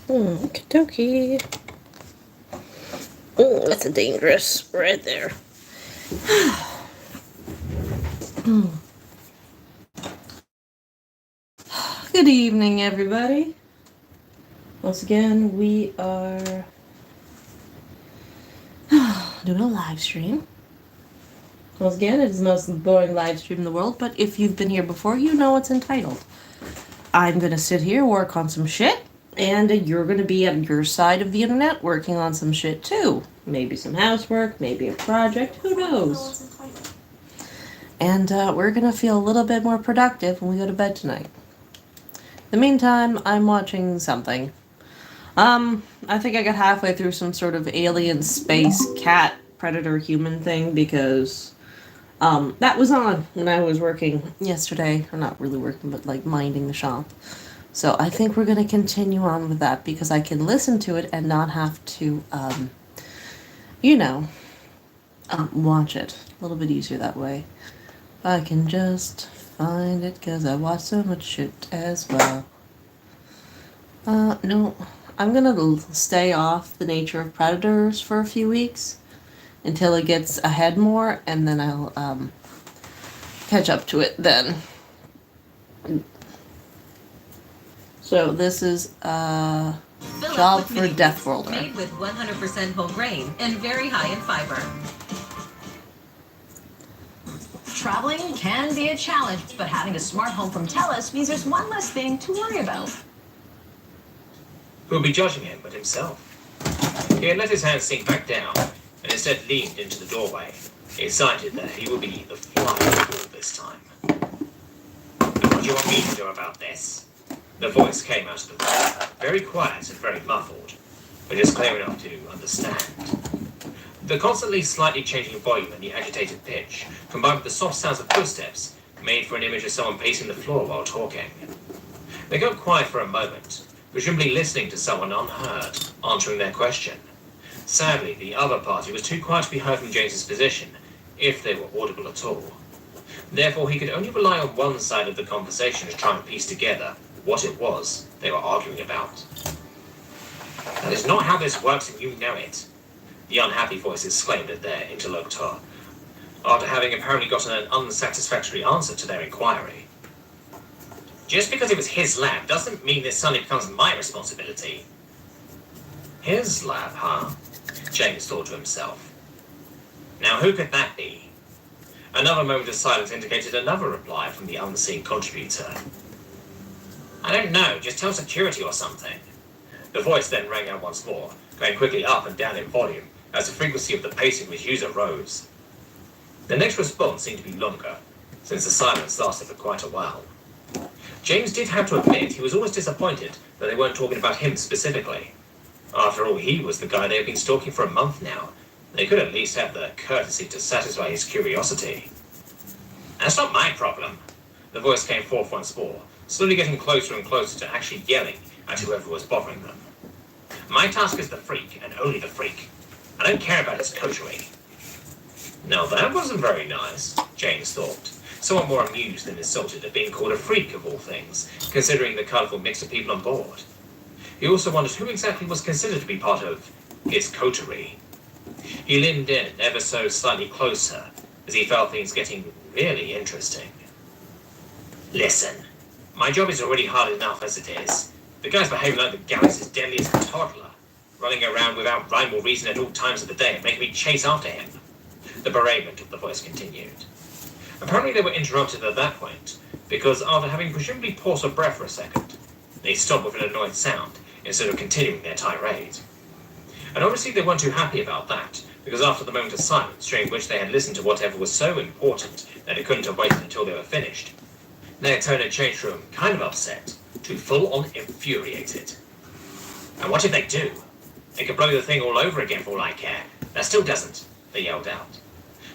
Okie dokie. Oh, that's a dangerous right there. Good evening, everybody. Once again, we are doing a live stream. Once again, it is the most boring live stream in the world, but if you've been here before, you know what's entitled. I'm gonna sit here, work on some shit, and you're gonna be on your side of the internet working on some shit too. Maybe some housework, maybe a project, who knows? And we're gonna feel a little bit more productive when we go to bed tonight. In the meantime, I'm watching something. I think I got halfway through some sort of alien space cat predator human thing because that was on when I was working yesterday. Or not really working, but like minding the shop. So I think we're gonna continue on with that because I can listen to it and not have to, watch it. A little bit easier that way. I can just find it because I watch so much shit as well. No. I'm gonna stay off the nature of predators for a few weeks until it gets ahead more, and then I'll catch up to it then. So this is a job for Death Worlder. Made with 100% whole grain and very high in fiber. Traveling can be a challenge, but having a smart home from TELUS means there's one less thing to worry about. Who will be judging him but himself? He had let his hand sink back down, and instead leaned into the doorway, excited that he would be the flying fool this time. And what do you want me to do about this? The voice came out of the room, very quiet and very muffled, but just clear enough to understand. The constantly slightly changing volume and the agitated pitch, combined with the soft sounds of footsteps, made for an image of someone pacing the floor while talking. They got quiet for a moment, presumably listening to someone unheard, answering their question. Sadly, the other party was too quiet to be heard from James's position, if they were audible at all. Therefore, he could only rely on one side of the conversation to try and piece together what it was they were arguing about. That is not how this works, and you know it, the unhappy voice exclaimed at their interlocutor, after having apparently gotten an unsatisfactory answer to their inquiry. Just because it was his lab doesn't mean this suddenly becomes my responsibility. His lab, huh? James thought to himself. Now who could that be? Another moment of silence indicated another reply from the unseen contributor. I don't know, just tell security or something. The voice then rang out once more, going quickly up and down in volume as the frequency of the pacing of his user rose. The next response seemed to be longer, since the silence lasted for quite a while. James did have to admit he was always disappointed that they weren't talking about him specifically. After all, he was the guy they had been stalking for a month now. They could at least have the courtesy to satisfy his curiosity. That's not my problem. The voice came forth once more, slowly getting closer and closer to actually yelling at whoever was bothering them. My task is the freak, and only the freak. I don't care about his coterie. Now that wasn't very nice, James thought, somewhat more amused than insulted at being called a freak of all things, considering the colourful mix of people on board. He also wondered who exactly was considered to be part of his coterie. He leaned in ever so slightly closer, as he felt things getting really interesting. Listen, my job is already hard enough as it is. The guy's behaving like the galaxy's deadliest toddler, running around without rhyme or reason at all times of the day and making me chase after him. The beratement of the voice continued. Apparently they were interrupted at that point, because after having presumably paused for breath for a second, they stopped with an annoyed sound instead of continuing their tirade. And obviously they weren't too happy about that, because after the moment of silence, during which they had listened to whatever was so important that it couldn't have waited until they were finished, their tone had changed from kind of upset to full-on infuriated. And what if they do? They could blow the thing all over again for all I care. That still doesn't, they yelled out.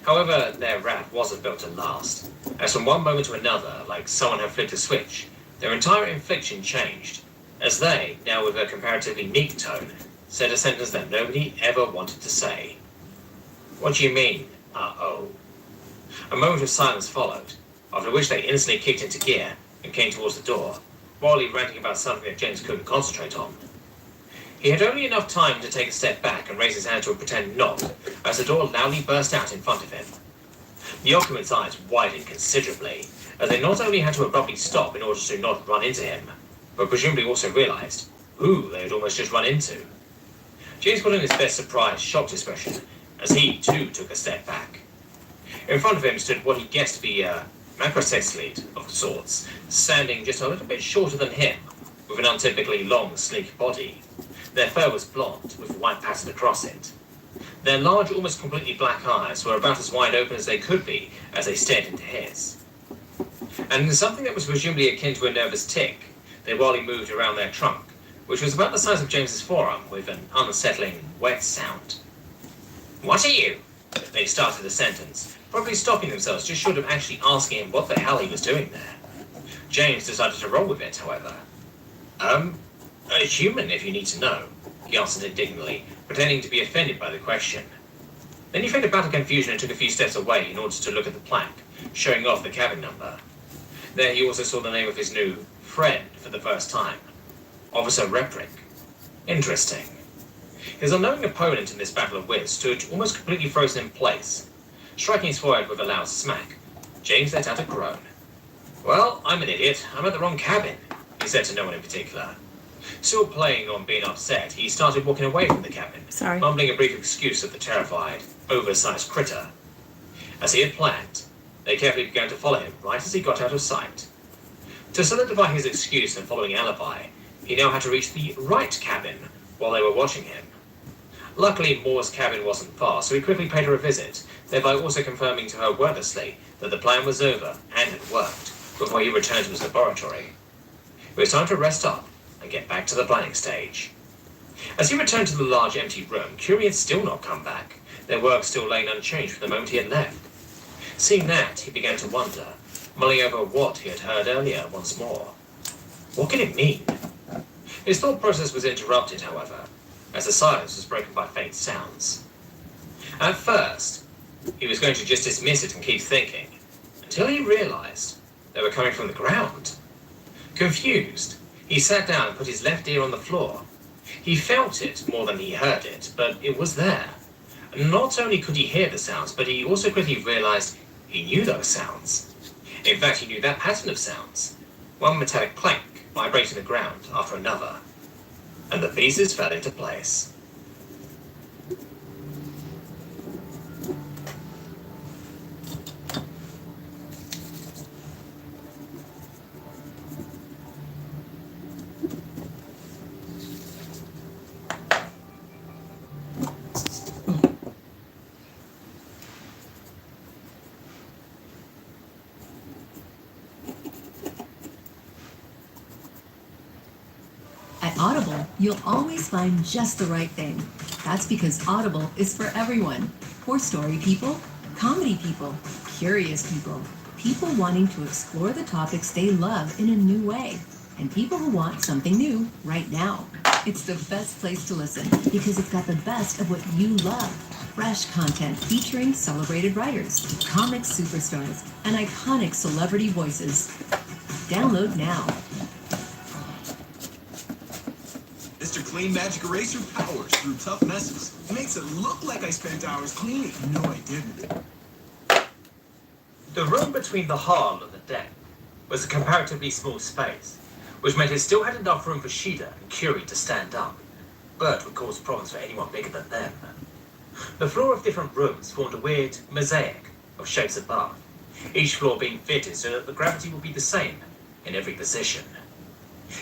However, their wrath wasn't built to last, as from one moment to another, like someone had flipped a switch, their entire infliction changed, as they, now with a comparatively meek tone, said a sentence that nobody ever wanted to say. What do you mean, uh-oh? A moment of silence followed, after which they instantly kicked into gear and came towards the door, wildly ranting about something that James couldn't concentrate on. He had only enough time to take a step back and raise his hand to a pretend knock as the door loudly burst out in front of him. The occupant's eyes widened considerably, as they not only had to abruptly stop in order to not run into him, but presumably also realized who they had almost just run into. James put on his best surprised, shocked expression as he, too, took a step back. In front of him stood what he guessed to be a macrocecilid of sorts, standing just a little bit shorter than him, with an untypically long, sleek body. Their fur was blonde, with white pattern across it. Their large, almost completely black eyes were about as wide open as they could be as they stared into his. And in something that was presumably akin to a nervous tick, they wildly moved around their trunk, which was about the size of James's forearm, with an unsettling, wet sound. "What are you?" They started a sentence, probably stopping themselves just short of actually asking him what the hell he was doing there. James decided to roll with it, however. A human, if you need to know," he answered indignantly, pretending to be offended by the question. Then he feigned a bout of confusion and took a few steps away in order to look at the plaque, showing off the cabin number. There he also saw the name of his new friend for the first time. Officer Reprick. Interesting. His unknowing opponent in this battle of wits stood almost completely frozen in place. Striking his forehead with a loud smack, James let out a groan. "Well, I'm an idiot. I'm at the wrong cabin," he said to no one in particular. Still playing on being upset, he started walking away from the cabin, mumbling a brief excuse of the terrified, oversized critter. As he had planned, they carefully began to follow him right as he got out of sight. To solidify his excuse and following alibi, he now had to reach the right cabin while they were watching him. Luckily, Moore's cabin wasn't far, so he quickly paid her a visit, thereby also confirming to her wordlessly that the plan was over and had worked before he returned to his laboratory. It was time to rest up and get back to the planning stage. As he returned to the large empty room, Curie had still not come back, their work still laying unchanged from the moment he had left. Seeing that, he began to wonder, mulling over what he had heard earlier once more. What could it mean? His thought process was interrupted, however, as the silence was broken by faint sounds. At first, he was going to just dismiss it and keep thinking, until he realized they were coming from the ground. Confused, he sat down and put his left ear on the floor. He felt it more than he heard it, but it was there. Not only could he hear the sounds, but he also quickly realized he knew those sounds. In fact, he knew that pattern of sounds. One metallic clank vibrating the ground after another. And the pieces fell into place. At Audible, you'll always find just the right thing. That's because Audible is for everyone. For story people, comedy people, curious people, people wanting to explore the topics they love in a new way, and people who want something new right now. It's the best place to listen because it's got the best of what you love. Fresh content featuring celebrated writers, comic superstars, and iconic celebrity voices. Download now. Mr. Clean Magic Eraser powers through tough messes. Makes it look like I spent hours cleaning. No, I didn't. The room between the hull and the deck was a comparatively small space, which meant it still had enough room for Sheeta and Curie to stand up, but would cause problems for anyone bigger than them. The floor of different rooms formed a weird mosaic of shapes above, each floor being fitted so that the gravity would be the same in every position.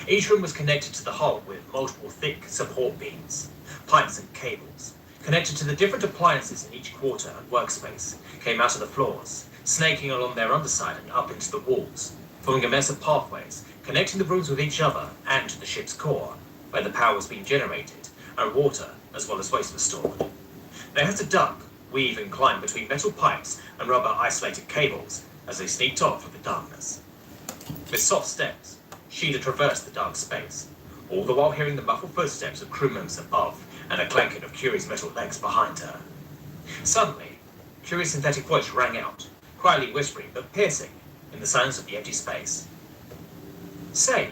Each room was connected to the hull with multiple thick support beams, pipes and cables, connected to the different appliances in each quarter and workspace, came out of the floors, snaking along their underside and up into the walls, forming a mess of pathways, connecting the rooms with each other and to the ship's core, where the power was being generated, and water as well as waste was stored. They had to duck, weave and climb between metal pipes and rubber isolated cables as they sneaked off through the darkness. With soft steps, Sheeta traversed the dark space, all the while hearing the muffled footsteps of crew members above and a clanking of Curie's metal legs behind her. Suddenly, Curie's synthetic voice rang out, quietly whispering but piercing in the silence of the empty space. "Say,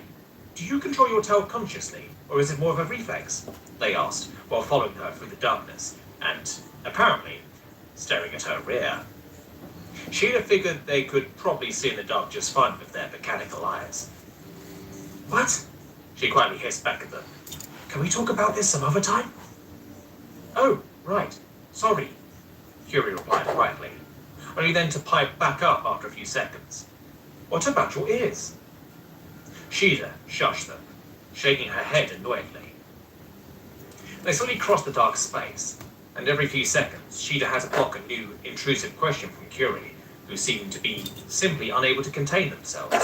do you control your tail consciously, Or is it more of a reflex? They asked, while following her through the darkness, and, apparently, staring at her rear. Sheila figured they could probably see in the dark just fine with their mechanical eyes. What? She quietly hissed back at them. Can we talk about this some other time? Oh, right. Sorry, Curie replied quietly, only then to pipe back up after a few seconds. What about your ears? Sheila shushed them, shaking her head annoyedly. They slowly crossed the dark space, and every few seconds Sheila had to block a new, intrusive question from Curie, who seemed to be simply unable to contain themselves.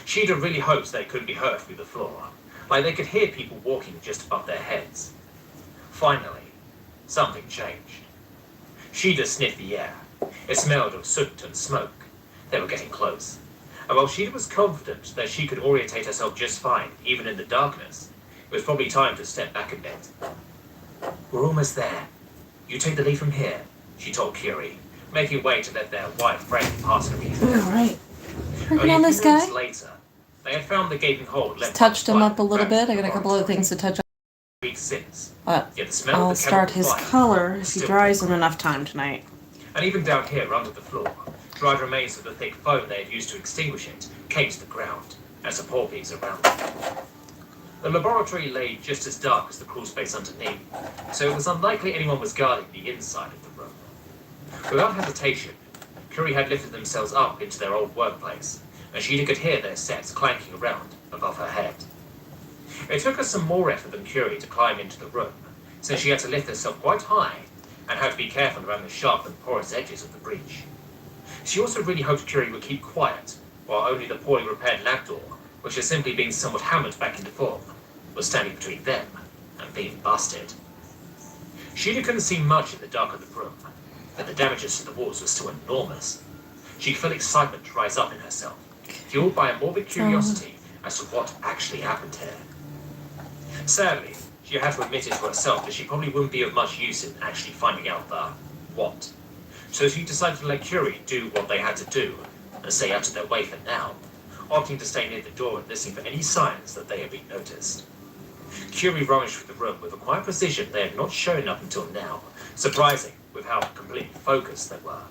Sheila really hoped they couldn't be heard through the floor, like they could hear people walking just above their heads. Finally, something changed. Sheila sniffed the air. It smelled of soot and smoke. They were getting close. And while Sheila was confident that she could orientate herself just fine, even in the darkness, it was probably time to step back a bit. We're almost there. You take the lead from here, she told Curie, making way to let their white friend pass her easy. Alright. Only Working a on few this guy. minutes later, they had found the gaping hole left. Touched him by up a little the bit. I got a couple other things to touch up. weeks since. But Yet the smell I'll of the start chemical his fire color was if he still dries in there. enough time tonight. And even down here under the floor, dried remains of the thick foam they had used to extinguish it came to the ground, as the paw piece around it. The laboratory lay just as dark as the crawl space underneath, so it was unlikely anyone was guarding the inside of the room. Without hesitation, Curie had lifted themselves up into their old workplace, and Sheila could hear their sets clanking around above her head. It took her some more effort than Curie to climb into the room, since she had to lift herself quite high and had to be careful around the sharp and porous edges of the breach. She also really hoped Curie would keep quiet, while only the poorly repaired lab door, which had simply been somewhat hammered back into form, was standing between them and being busted. Sheila couldn't see much in the dark of the room, but the damages to the walls were still enormous. She could feel excitement rise up in herself, fueled by a morbid curiosity as to what actually happened here. Sadly, she had to admit it to herself that she probably wouldn't be of much use in actually finding out the what. So she decided to let Curie do what they had to do and stay out of their way for now, opting to stay near the door and listening for any signs that they had been noticed. Curie rummaged through the room with a quiet precision they had not shown up until now, surprising with how completely focused they were.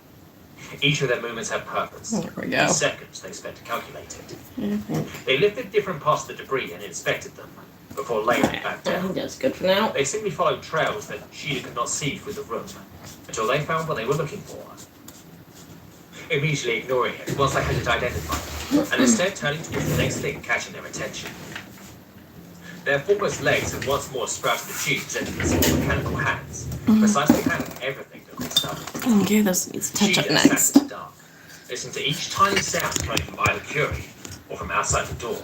Each of their movements had purpose. There we go. Each second they spent to calculate it. They lifted different parts of the debris and inspected them before laying it back I down. think that's good for now. They simply followed trails that Sheila could not see through the room until they found what they were looking for. Immediately ignoring it once they had it identified, and instead turning to the next thing catching their attention. Their foremost legs had once more sprouted the tubes into the small mechanical hands, precisely handling everything that was done. Okay, this needs to touch up Sheila sat next. in the dark, listening to each tiny sound coming from either Curie or from outside the door.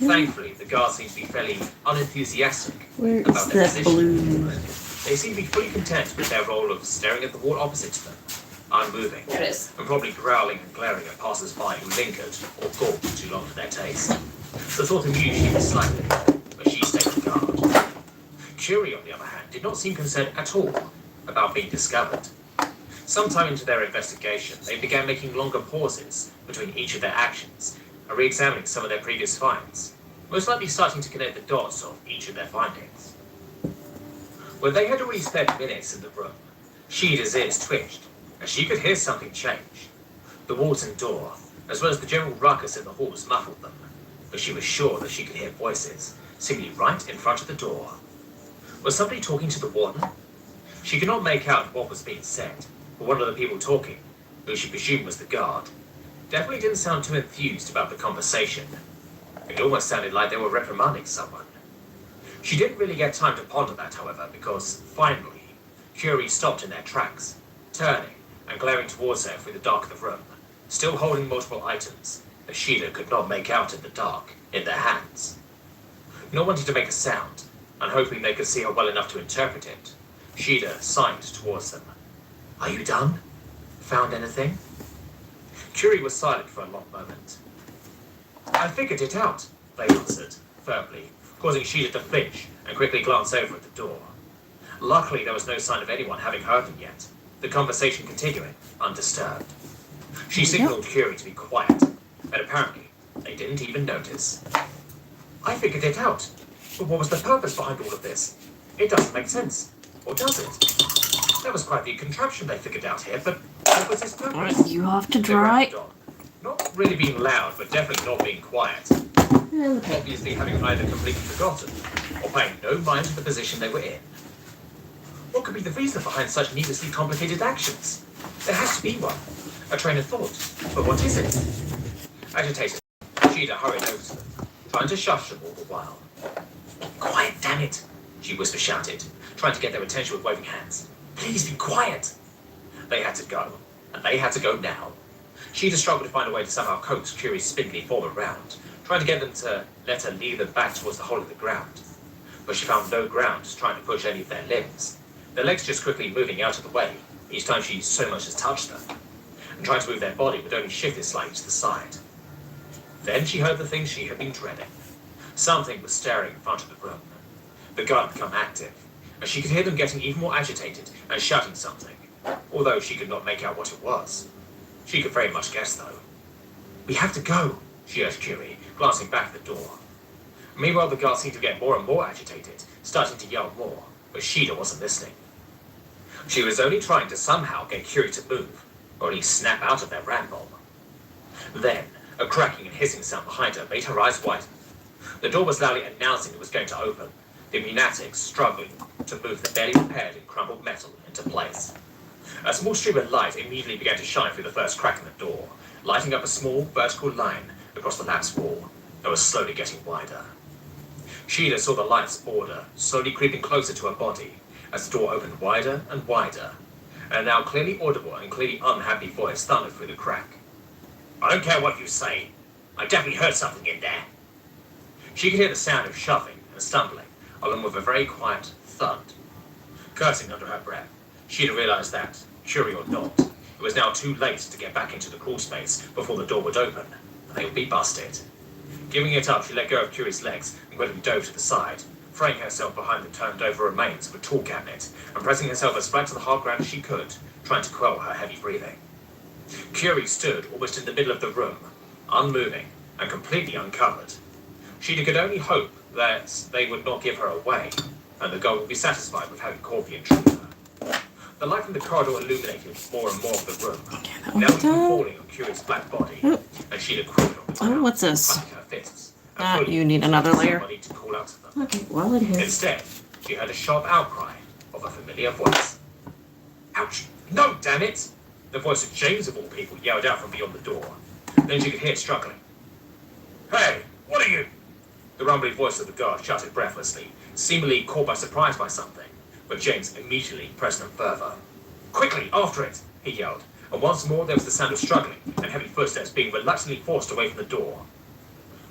Thankfully, the guards seemed to be fairly unenthusiastic Where is about their that position. blue? They seemed to be fully content with their role of staring at the wall opposite to them, unmoving, There it is. and probably growling and glaring at passers-by who lingered or gawked too long for their taste. The thought amused Sheila slightly, but she stayed on guard. Curie, on the other hand, did not seem concerned at all about being discovered. Sometime into their investigation, they began making longer pauses between each of their actions and re-examining some of their previous finds, most likely starting to connect the dots of each of their findings. When they had already spent minutes in the room, Sheila's ears twitched, and she could hear something change. The walls and door, as well as the general ruckus in the halls, muffled them, but she was sure that she could hear voices, seemingly right in front of the door. Was somebody talking to the warden? She could not make out what was being said, but one of the people talking, who she presumed was the guard, definitely didn't sound too enthused about the conversation. It almost sounded like they were reprimanding someone. She didn't really get time to ponder that, however, because, finally, Curie stopped in their tracks, turning and glaring towards her through the dark of the room, still holding multiple items that Sheila could not make out in the dark in their hands. Not wanting to make a sound, and hoping they could see her well enough to interpret it, Sheila signed towards them. Are you done? Found anything? Curie was silent for a long moment. I figured it out, they answered, firmly, causing Sheila to flinch and quickly glance over at the door. Luckily, there was no sign of anyone having heard them yet, the conversation continuing, undisturbed. She signaled Curie to be quiet, and apparently, they didn't even notice. I figured it out, But what was the purpose behind all of this? It doesn't make sense. Or does it? That was quite the contraption they figured out here, but what was its purpose? Alright, you have to They rambled dry. on. Not really being loud, but definitely not being quiet. Obviously having either completely forgotten or paying no mind to the position they were in. What could be the reason behind such needlessly complicated actions? There has to be one. A train of thought. But what is it? Agitated, Sheila hurried over to them, trying to shush them all the while. Quiet, damn it! She shouted, trying to get their attention with waving hands. Please be quiet! They had to go, and they had to go now. Sheila struggled to find a way to somehow coax Curie's spindly form around, trying to get them to let her lead them back towards the hole in the ground. But she found no ground trying to push any of their limbs, their legs just quickly moving out of the way each time she so much as touched them, and trying to move their body would only shift it slightly to the side. Then she heard the thing she had been dreading. Something was staring in front of the room. The guard had become active, and she could hear them getting even more agitated and shouting something, although she could not make out what it was. She could very much guess, though. We have to go, she urged Curie, glancing back at the door. Meanwhile, the guard seemed to get more and more agitated, starting to yell more, but Sheila wasn't listening. She was only trying to somehow get Curie to move, or at least snap out of their ramble. Then, a cracking and hissing sound behind her made her eyes widen. The door was loudly announcing it was going to open, the pneumatics struggling to move the barely repaired and crumbled metal into place. A small stream of light immediately began to shine through the first crack in the door, lighting up a small vertical line across the lab's wall that was slowly getting wider. Sheila saw the light's border slowly creeping closer to her body as the door opened wider and wider, and a now clearly audible and clearly unhappy voice thundered through the crack. I don't care what you say. I definitely heard something in there. She could hear the sound of shoving and stumbling, along with a very quiet thud. Cursing under her breath, Sheila realized that, Curie or not, it was now too late to get back into the crawl space before the door would open, and they would be busted. Giving it up, she let go of Curie's legs and quickly dove to the side, throwing herself behind the turned-over remains of a tool cabinet and pressing herself as flat to the hard ground as she could, trying to quell her heavy breathing. Curie stood almost in the middle of the room, unmoving and completely uncovered. Sheila could only hope that they would not give her away, and the guard would be satisfied with having caught the intruder. The light from the corridor illuminated more and more of the room, now even falling on Curie's black body, and Sheila quivered on the ground, Oh, what's this? clenching her fists, and fully You need another layer. somebody to call out to them. Okay, well it is. Instead, she heard a sharp outcry of a familiar voice. Ouch! No, damn it! The voice of James, of all people, yelled out from beyond the door. Then she could hear it struggling. Hey, what are you? The rumbling voice of the guard shouted breathlessly, seemingly caught by surprise by something, but James immediately pressed them further. Quickly, after it! He yelled, and once more there was the sound of struggling and heavy footsteps being reluctantly forced away from the door.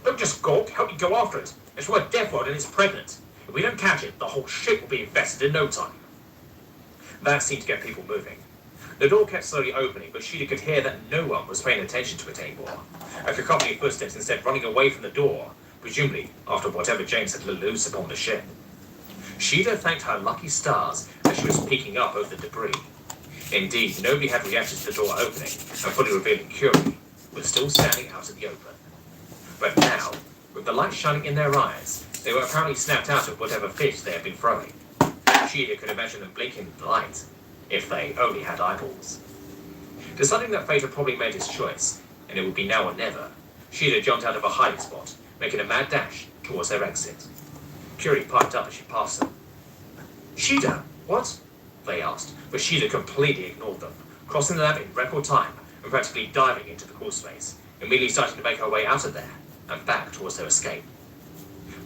Don't just gawk, help me go after it. It's from a death rod and it's pregnant. If we don't catch it, the whole ship will be infested in no time. That seemed to get people moving. The door kept slowly opening, but Sheila could hear that no one was paying attention to it anymore. A cacophony of footsteps instead running away from the door, presumably after whatever James had let loose upon the ship. Sheila thanked her lucky stars as she was peeking up over the debris. Indeed, nobody had reacted to the door opening and fully revealing Curie was still standing out in the open. But now, with the light shining in their eyes, they were apparently snapped out of whatever fit they had been throwing. Sheila could imagine them blinking in the light, if they only had eyeballs. Deciding that fate had probably made his choice, and it would be now or never, Sheila jumped out of a hiding spot, making a mad dash towards their exit. Curie piped up as she passed them. Sheila, what? They asked, but Sheila completely ignored them, crossing the lab in record time and practically diving into the crawl space, immediately starting to make her way out of there and back towards their escape.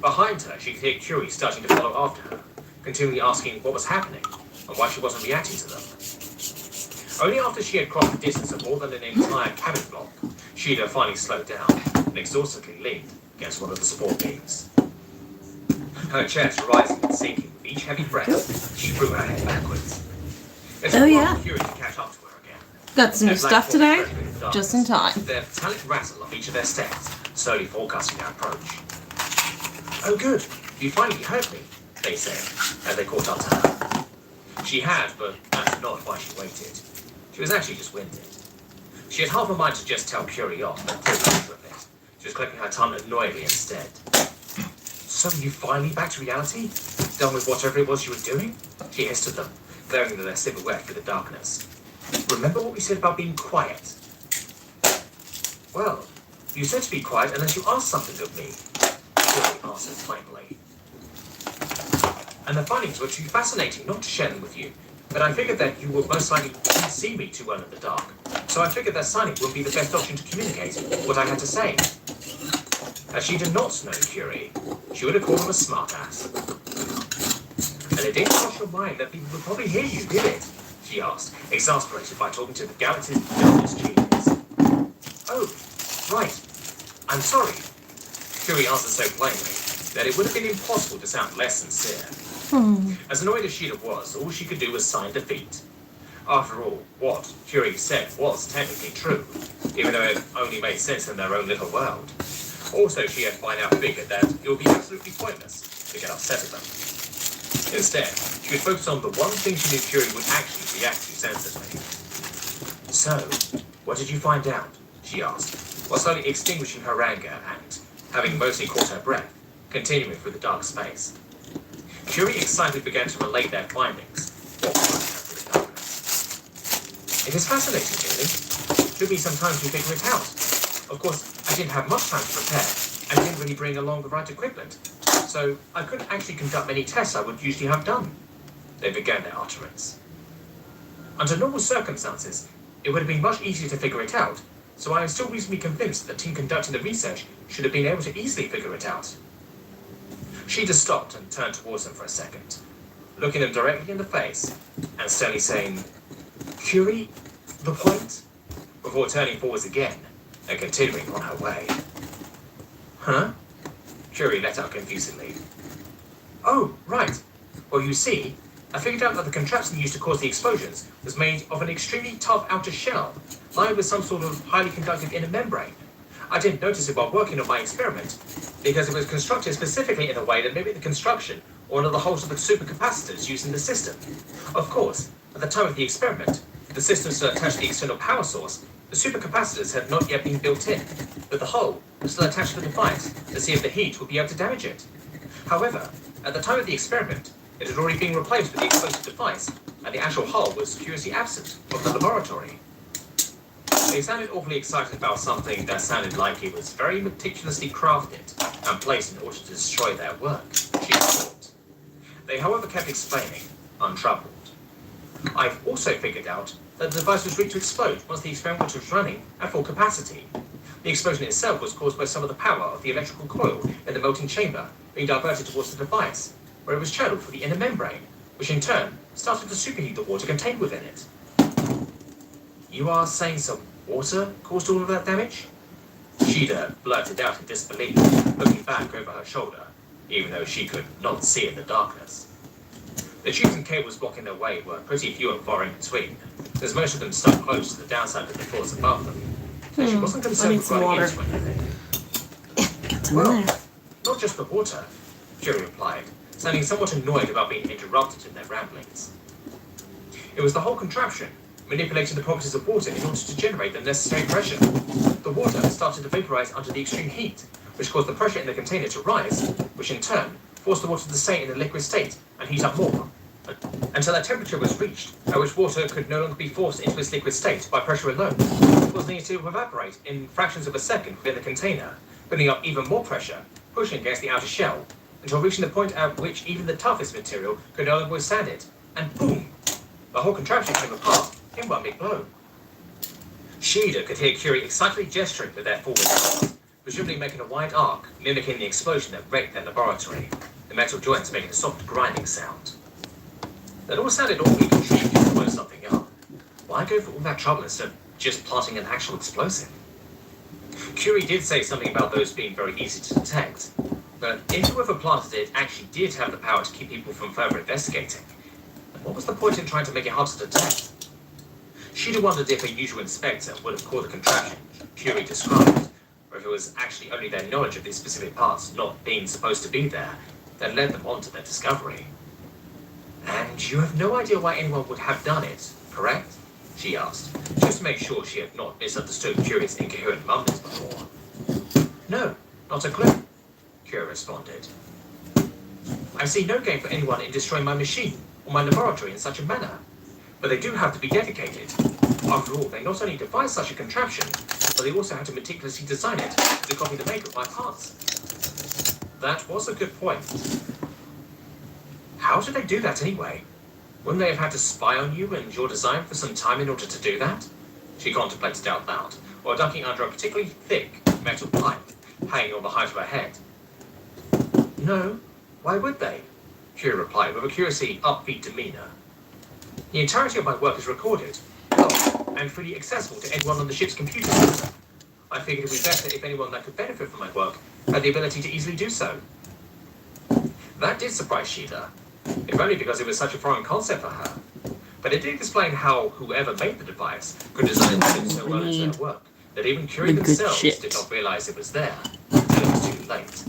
Behind her, she could hear Curie starting to follow after her, continually asking what was happening and why she wasn't reacting to them. Only after she had crossed the distance of more than an entire cabin block, Sheila finally slowed down and exhaustively leaned against one of the support beams. Her chest rising and sinking with each heavy breath, she threw her head backwards. It Oh, yeah. Curie to catch up to her again. Got some new Their black stuff form today, spread through the darkness, just in time. Their metallic rattle of each of their steps, slowly forecasting their approach. Oh good, you finally heard me, they said, as they caught up to her. She had, but that's not why she waited. She was actually just winded. She had half a mind to just tell Curie off, but thought over of it. She was clicking her tongue annoyedly instead. So you finally back to reality? Done with whatever it was you were doing? She hissed at them, glaring at their silhouette through the darkness. Remember what we said about being quiet? Well, you said to be quiet unless you asked something of me. Fury answered plainly. And the findings were too fascinating not to share them with you. But I figured that you would most likely couldn't see me too well in the dark. So I figured that silence would be the best option to communicate what I had to say. As she did not know Curie, she would have called him a smartass. And it didn't cross your mind that people would probably hear you, did it? She asked, exasperated by talking to the galaxy's dumbest genius. Oh, right. I'm sorry. Curie answered so plainly that it would have been impossible to sound less sincere. As annoyed as Sheila was, all she could do was sign defeat. After all, what Curie said was technically true, even though it only made sense in their own little world. Also, she had by now figured that it would be absolutely pointless to get upset at them. Instead, she could focus on the one thing she knew Curie would actually react to sensibly. So, what did you find out? She asked, while slowly extinguishing her anger and, having mostly caught her breath, continuing through the dark space. Curie excitedly began to relate their findings, walking through the darkness. It is fascinating, really. It took me some time to figure it out. Of course, I didn't have much time to prepare, and didn't really bring along the right equipment, so I couldn't actually conduct many tests I would usually have done. They began their utterance. Under normal circumstances, it would have been much easier to figure it out, so I am still reasonably convinced that the team conducting the research should have been able to easily figure it out. She just stopped and turned towards them for a second, looking them directly in the face, and sternly saying, Curie, the point? Before turning forwards again, and continuing on her way. Huh? Curie let out confusedly. Oh, right. Well, you see, I figured out that the contraption used to cause the explosions was made of an extremely tough outer shell, lined with some sort of highly conductive inner membrane. I didn't notice it while working on my experiment, because it was constructed specifically in a way that mimicked the construction or one of the holes of the supercapacitors used in the system. Of course, at the time of the experiment, the systems to attach the external power source, the supercapacitors had not yet been built in, but the hull was still attached to the device to see if the heat would be able to damage it. However, at the time of the experiment, it had already been replaced with the explosive device, and the actual hull was curiously absent from the laboratory. They sounded awfully excited about something that sounded like it was very meticulously crafted and placed in order to destroy their work, she thought. They, however, kept explaining, untroubled. I've also figured out that the device was ready to explode once the experiment was running at full capacity. The explosion itself was caused by some of the power of the electrical coil in the melting chamber being diverted towards the device, where it was channeled through the inner membrane, which in turn started to superheat the water contained within it. You are saying some water caused all of that damage? Sheila blurted out in disbelief, looking back over her shoulder, even though she could not see in the darkness. The tubes and cables blocking their way were pretty few and far in between, as most of them stuck close to the downside of the floors above them. And she wasn't concerned with running into anything. Get some Well, in there. not just the water, Curie replied, sounding somewhat annoyed about being interrupted in their ramblings. It was the whole contraption, manipulating the properties of water in order to generate the necessary pressure. The water started to vaporize under the extreme heat, which caused the pressure in the container to rise, which in turn forced the water to stay in a liquid state and heat up more, until a temperature was reached at which water could no longer be forced into its liquid state by pressure alone, causing it to evaporate in fractions of a second within the container, building up even more pressure, pushing against the outer shell, until reaching the point at which even the toughest material could no longer withstand it, and boom! The whole contraption came apart in one big blow. Sheila could hear Curie excitedly gesturing with their forward arms, presumably making a wide arc, mimicking the explosion that wrecked their laboratory, the metal joints making a soft grinding sound. That all sounded awfully intriguing to blow something up. Why go for all that trouble instead of just planting an actual explosive? Curie did say something about those being very easy to detect, but if whoever planted it actually did have the power to keep people from further investigating, then what was the point in trying to make it hard to detect? She'd wondered if a usual inspector would have caught the contraption Curie described, or if it was actually only their knowledge of these specific parts not being supposed to be there that led them on to their discovery. And you have no idea why anyone would have done it, correct? She asked, just to make sure she had not misunderstood Curie's incoherent mumblings before. No, not a clue, Curie responded. I see no gain for anyone in destroying my machine or my laboratory in such a manner. But they do have to be dedicated. After all, they not only devised such a contraption, but they also had to meticulously design it to copy the make of my parts. That was a good point. How did they do that anyway? Wouldn't they have had to spy on you and your design for some time in order to do that? She contemplated out loud, while ducking under a particularly thick metal pipe hanging on the height of her head. No, why would they? Curie replied with a curiously upbeat demeanor. The entirety of my work is recorded, logged, and freely accessible to anyone on the ship's computer system. I figured it would be better if anyone that could benefit from my work had the ability to easily do so. That did surprise Sheila, if only because it was such a foreign concept for her. But it did explain how whoever made the device could design it so well as their work, that even Curie themselves did not realize it was there until it was too late.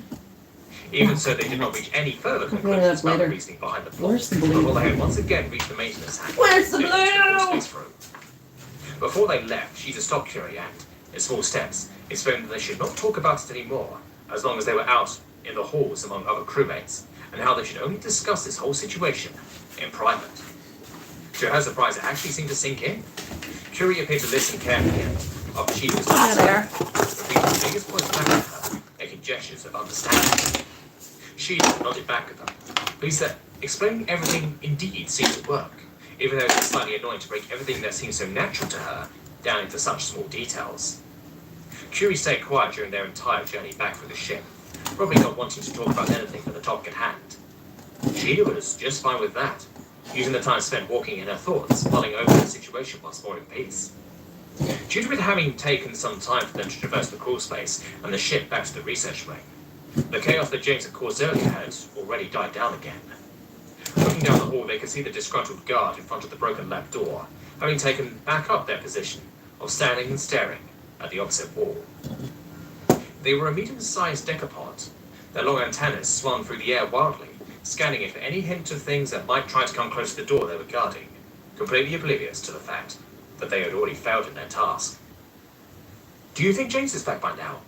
Even so, they did not reach any further conclusions about the reasoning behind the plot. Where's the blue? Before they had once again reached the maintenance hangar. Where's the leading to blue? space room. Before they left, Sheila stopped Curie and, in small steps, explained that they should not talk about it anymore, as long as they were out in the halls among other crewmates, and how they should only discuss this whole situation in private. To her surprise, it actually seemed to sink in. Curie appeared to listen carefully and, after Sheila was Hi there. repeated the biggest points back at her, making gestures of understanding. Sheila nodded back at them, pleased that explaining everything indeed seemed to work, even though it was slightly annoying to break everything that seemed so natural to her down into such small details. Curie stayed quiet during their entire journey back through the ship, probably not wanting to talk about anything but the topic at hand. Sheila was just fine with that, using the time spent walking in her thoughts, mulling over the situation once more in peace. Due to it having taken some time for them to traverse the crawl space and the ship back to the research wing, the chaos that James had caused earlier had already died down again. Looking down the hall, they could see the disgruntled guard in front of the broken lab door, having taken back up their position of standing and staring at the opposite wall. They were a medium-sized decapod. Their long antennas swung through the air wildly, scanning it for any hint of things that might try to come close to the door they were guarding, completely oblivious to the fact that they had already failed in their task. "Do you think James is back by now?"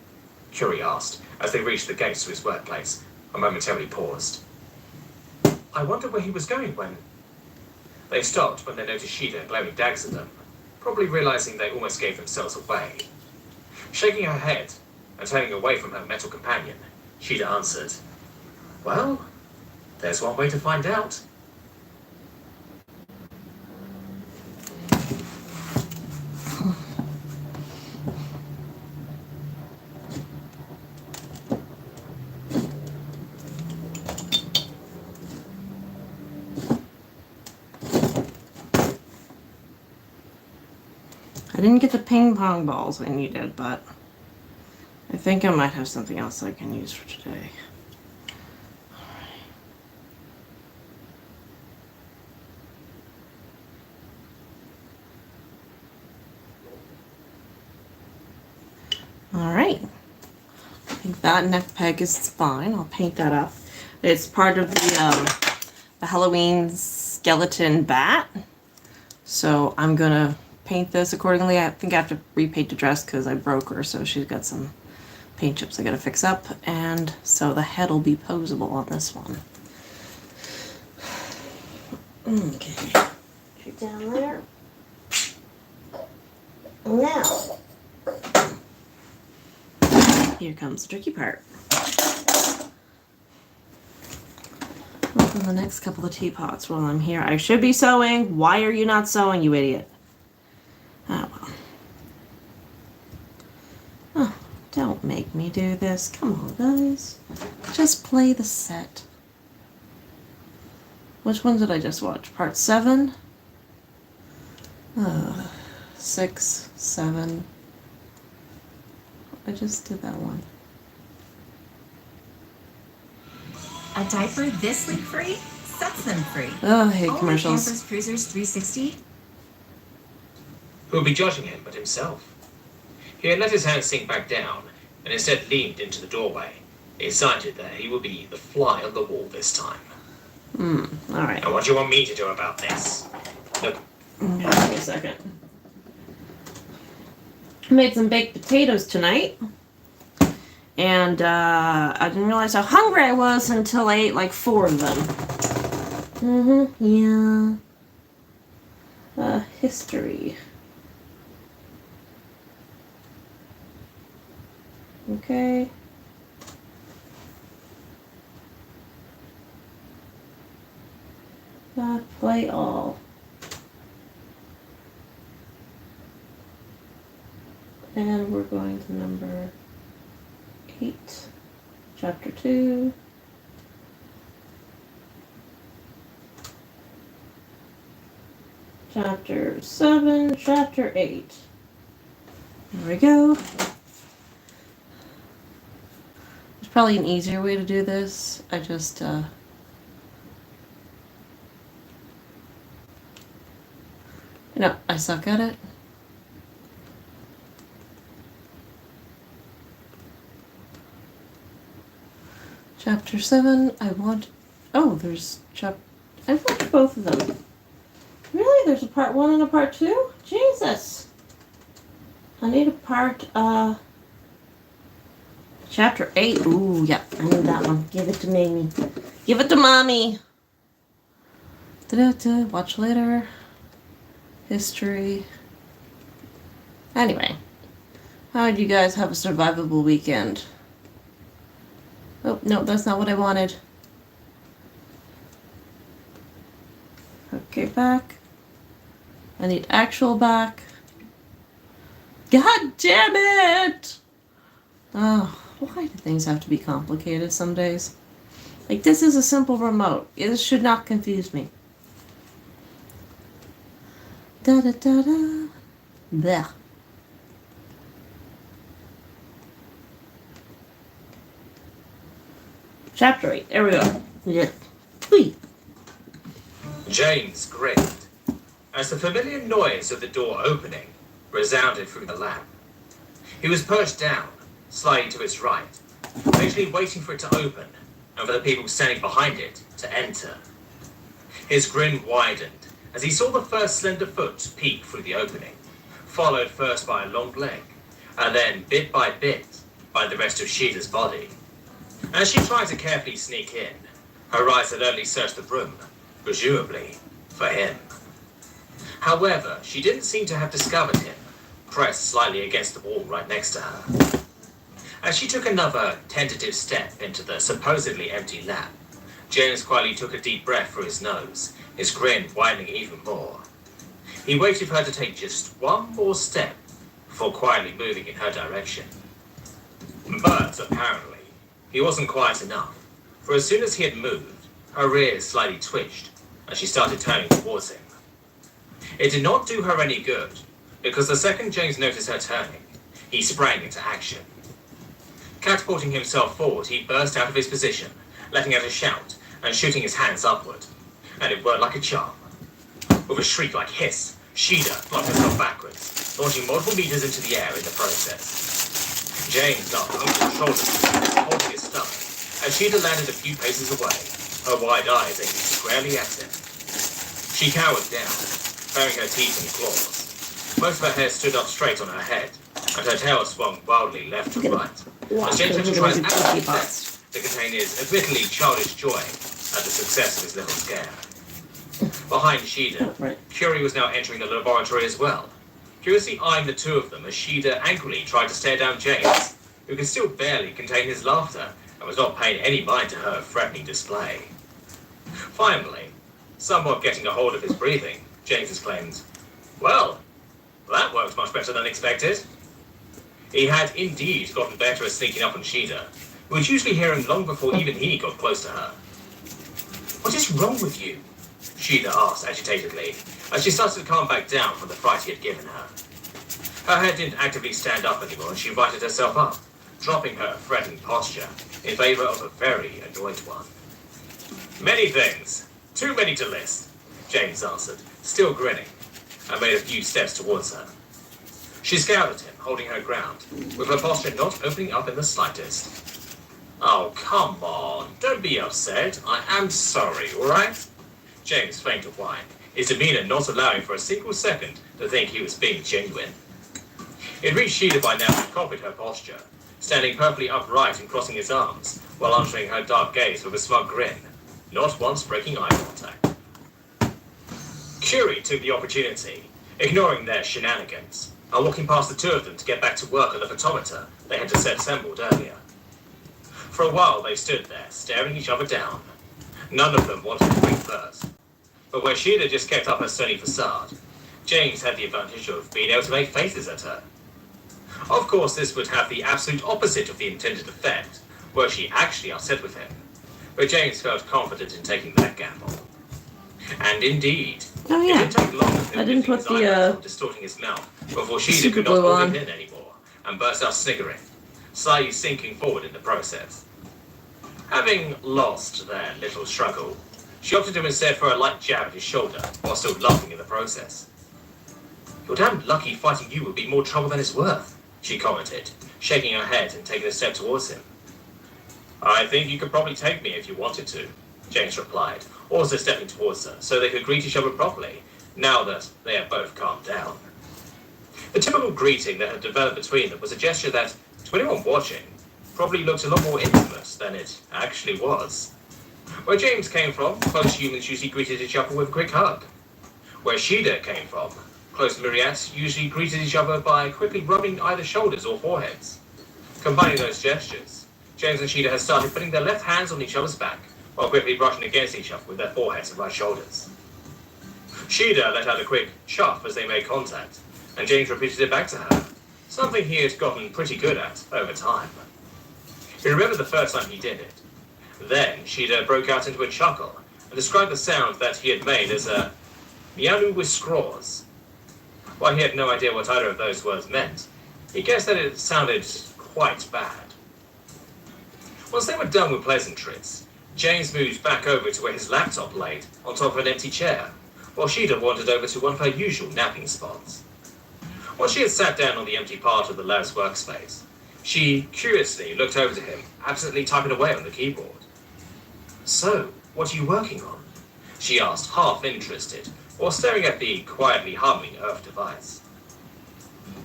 Curie asked, as they reached the gates to his workplace, and momentarily paused. "I wonder where he was going when..." They stopped when they noticed Sheila glaring daggers at them, probably realizing they almost gave themselves away. Shaking her head and turning away from her metal companion, Sheila answered, "Well, there's one way to find out." I didn't get the ping pong balls I needed, but I think I might have something else I can use for today. All right. I think that neck peg is fine. I'll paint that up. It's part of the Halloween skeleton bat. So I'm gonna paint this accordingly. I think I have to repaint the dress because I broke her, so she's got some paint chips I gotta fix up, and so the head will be posable on this one. Okay, put down there. Now, here comes the tricky part. Open the next couple of teapots while I'm here. I should be sewing. Why are you not sewing, you idiot? Oh, well. Oh, don't make me do this. Come on, guys. Just play the set. Which one did I just watch? Part 7? 6, 7. I just did that one. A diaper this leak-free sets them free. Oh, I hate Only commercials. Pampers Cruisers 360. Who would be judging him but himself? He had let his hand sink back down, and instead leaned into the doorway, excited that he would be the fly on the wall this time. Alright. And what do you want me to do about this? Look, Okay, give me a second. I made some baked potatoes tonight. And I didn't realize how hungry I was until I ate like 4 of them. Yeah. History. Okay. Play all. And we're going to number 8, chapter 2. Chapter 7, chapter 8. There we go. There's probably an easier way to do this. I just, I suck at it. Chapter 7, I want... Oh, there's I watched both of them. Really? There's a part 1 and a part 2? Jesus! I need a part, Chapter 8. Ooh, yeah, I need that one. Give it to me. Give it to mommy! Da-da-da. Watch later. History. Anyway. How did you guys have a survivable weekend? Oh, no, that's not what I wanted. Okay, back. I need actual back. God damn it! Oh, why do things have to be complicated some days? Like, this is a simple remote. This should not confuse me. Da-da-da-da. Blech. Chapter 8. There we go. Yeah. Whee. James grinned as the familiar noise of the door opening resounded through the lab. He was perched down, slightly to his right, patiently waiting for it to open and for the people standing behind it to enter. His grin widened as he saw the first slender foot peek through the opening, followed first by a long leg, and then, bit by bit, by the rest of Sheeta's body. As she tried to carefully sneak in, her eyes had only searched the room, presumably for him. However, she didn't seem to have discovered him, pressed slightly against the wall right next to her. As she took another tentative step into the supposedly empty lab, James quietly took a deep breath through his nose, his grin widening even more. He waited for her to take just one more step before quietly moving in her direction. But, apparently, he wasn't quiet enough, for as soon as he had moved, her ears slightly twitched, and she started turning towards him. It did not do her any good, because the second James noticed her turning, he sprang into action. Catapulting himself forward, he burst out of his position, letting out a shout and shooting his hands upward, and it worked like a charm. With a shriek like hiss, Sheeta flung herself backwards, launching multiple meters into the air in the process. James laughed uncontrollably, holding his stomach, as Sheeta landed a few paces away, her wide eyes aimed squarely at him. She cowered down, baring her teeth and claws. Most of her hair stood up straight on her head, and her tail swung wildly left to right. As James had to try his absolute best to contain his admittedly childish joy at the success of his little scare. Behind Sheeta, Curie was now entering the laboratory as well, curiously eyeing the two of them as Sheeta angrily tried to stare down James, who could still barely contain his laughter and was not paying any mind to her threatening display. Finally, somewhat getting a hold of his breathing, James exclaimed, "Well, that worked much better than expected." He had indeed gotten better at sneaking up on Sheeta, who would usually hear him long before even he got close to her. "What is wrong with you?" Sheeta asked agitatedly, as she started to calm back down from the fright he had given her. Her head didn't actively stand up anymore, and she righted herself up, dropping her threatening posture in favor of a very annoyed one. "Many things. Too many to list," James answered, still grinning, and made a few steps towards her. She scowled at him, holding her ground, with her posture not opening up in the slightest. "Oh, come on. Don't be upset. I am sorry, all right?" James feigned to whine, his demeanor not allowing for a single second to think he was being genuine. It reached Sheeta by now and copied her posture, standing perfectly upright and crossing his arms, while answering her dark gaze with a smug grin, not once breaking eye contact. Curie took the opportunity, ignoring their shenanigans, and walking past the two of them to get back to work on the photometer they had disassembled earlier. For a while they stood there, staring each other down. None of them wanted to break first. But where Sheila just kept up her stony facade, James had the advantage of being able to make faces at her. Of course, this would have the absolute opposite of the intended effect, were she actually upset with him. But James felt confident in taking that gamble. And indeed, Oh it yeah, didn't take long for I him didn't lifting put his the, eyebrows and distorting his mouth before Sheila super could not glue hold on. it in anymore and burst out sniggering, slightly sinking forward in the process. Having lost their little struggle, she opted him instead for a light jab at his shoulder while still laughing in the process. "You're damned lucky fighting you would be more trouble than it's worth," she commented, shaking her head and taking a step towards him. "I think you could probably take me if you wanted to," James replied, also stepping towards her so they could greet each other properly, now that they had both calmed down. The typical greeting that had developed between them was a gesture that, to anyone watching, probably looked a lot more intimate than it actually was. Where James came from, close humans usually greeted each other with a quick hug. Where Sheila came from, close myriads usually greeted each other by quickly rubbing either shoulders or foreheads. Combining those gestures, James and Sheila had started putting their left hands on each other's back, while quickly brushing against each other with their foreheads and right shoulders. Sheila let out a quick chuff as they made contact, and James repeated it back to her, something he had gotten pretty good at over time. He remembered the first time he did it. Then Sheila broke out into a chuckle and described the sound that he had made as a meow with scraws. While he had no idea what either of those words meant, he guessed that it sounded quite bad. Once they were done with pleasantries, James moved back over to where his laptop laid on top of an empty chair, while Sheila wandered over to one of her usual napping spots. Once she had sat down on the empty part of the lab's workspace, she curiously looked over to him, absently typing away on the keyboard. "So, what are you working on?" she asked, half interested, while staring at the quietly humming Earth device.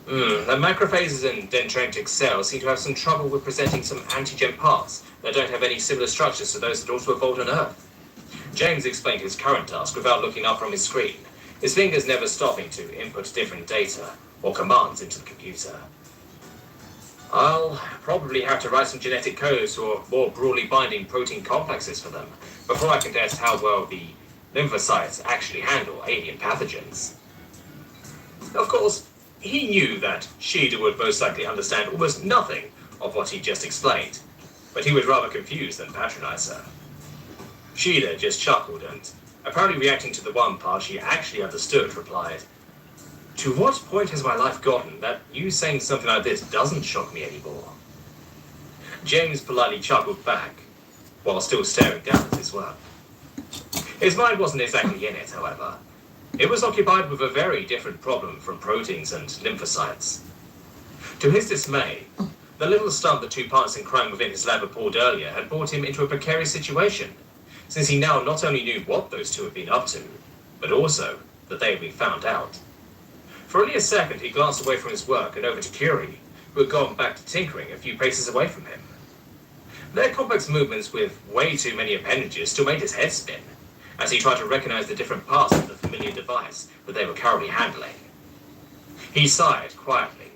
The macrophages and dendritic cells seem to have some trouble with presenting some antigen parts that don't have any similar structures to those that also evolved on Earth. James explained his current task without looking up from his screen, his fingers never stopping to input different data or commands into the computer. "I'll probably have to write some genetic codes for more broadly binding protein complexes for them before I can test how well the lymphocytes actually handle alien pathogens." Of course, he knew that Sheila would most likely understand almost nothing of what he just explained, but he would rather confuse than patronize her. Sheila just chuckled and, apparently reacting to the one part she actually understood, replied, "To what point has my life gotten that you saying something like this doesn't shock me anymore?" James politely chuckled back, while still staring down at his work. His mind wasn't exactly in it, however. It was occupied with a very different problem from proteins and lymphocytes. To his dismay, the little stump the two partners in crime within his lab had pulled earlier had brought him into a precarious situation, since he now not only knew what those two had been up to, but also that they had been found out. For only a second, he glanced away from his work and over to Curie, who had gone back to tinkering a few paces away from him. Their complex movements with way too many appendages still made his head spin, as he tried to recognize the different parts of the familiar device that they were currently handling. He sighed quietly.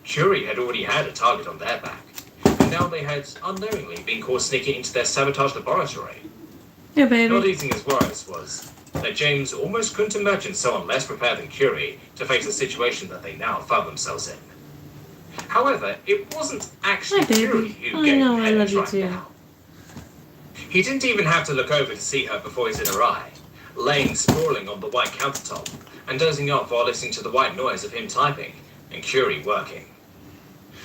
Curie had already had a target on their back, and now they had unknowingly been caught sneaking into their sabotage laboratory. Yeah, baby. Not eating his worries was that James almost couldn't imagine someone less prepared than Curie to face the situation that they now found themselves in. However, it wasn't actually Hi, baby. Curie who I gave know, him I love headaches you right too. now. He didn't even have to look over to see her before his inner eye, laying sprawling on the white countertop and dozing off while listening to the white noise of him typing and Curie working.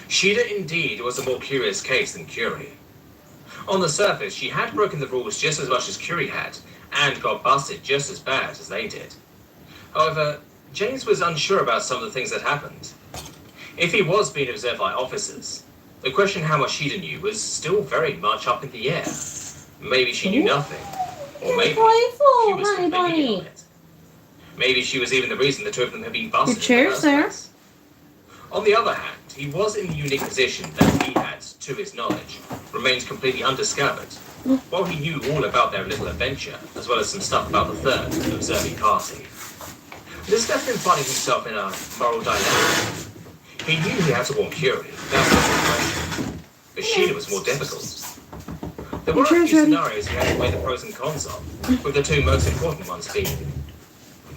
Sheila indeed was a more curious case than Curie. On the surface, she had broken the rules just as much as Curie had, and got busted just as bad as they did. However, James was unsure about some of the things that happened. If he was being observed by officers, the question how much Sheila knew was still very much up in the air. Maybe she knew nothing, or maybe she was Hi, completely bunny. on it. Maybe she was even the reason the two of them had been busted. Your chair's there. On the other hand, he was in the unique position that he had, to his knowledge, remained completely undiscovered. While he knew all about their little adventure, as well as some stuff about the third observing party. This left him finding himself in a moral dilemma. He knew he had to warn Curie, that was the question. But Sheila was more difficult. There were a few scenarios he had to weigh the pros and cons of, with the two most important ones being,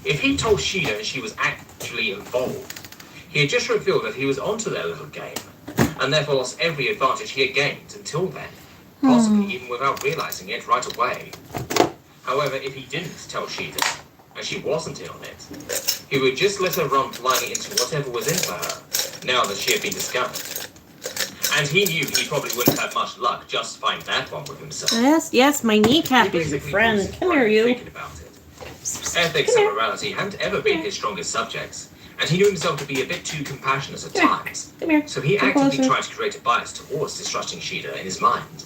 if he told Sheila and she was actually involved, he had just revealed that he was onto their little game, and therefore lost every advantage he had gained until then, possibly even without realizing it right away. However, if he didn't tell Sheila, and she wasn't in on it, he would just let her run blindly into whatever was in for her, now that she had been discovered. And he knew he probably wouldn't have much luck justifying that one with himself. Yes, my kneecap He is your basically friend. was Come here, you. thinking about it. Ethics and morality hadn't ever been his strongest subjects, and he knew himself to be a bit too compassionate at times. Come here. So he Come actively closer. tried to create a bias towards distrusting Sheila in his mind.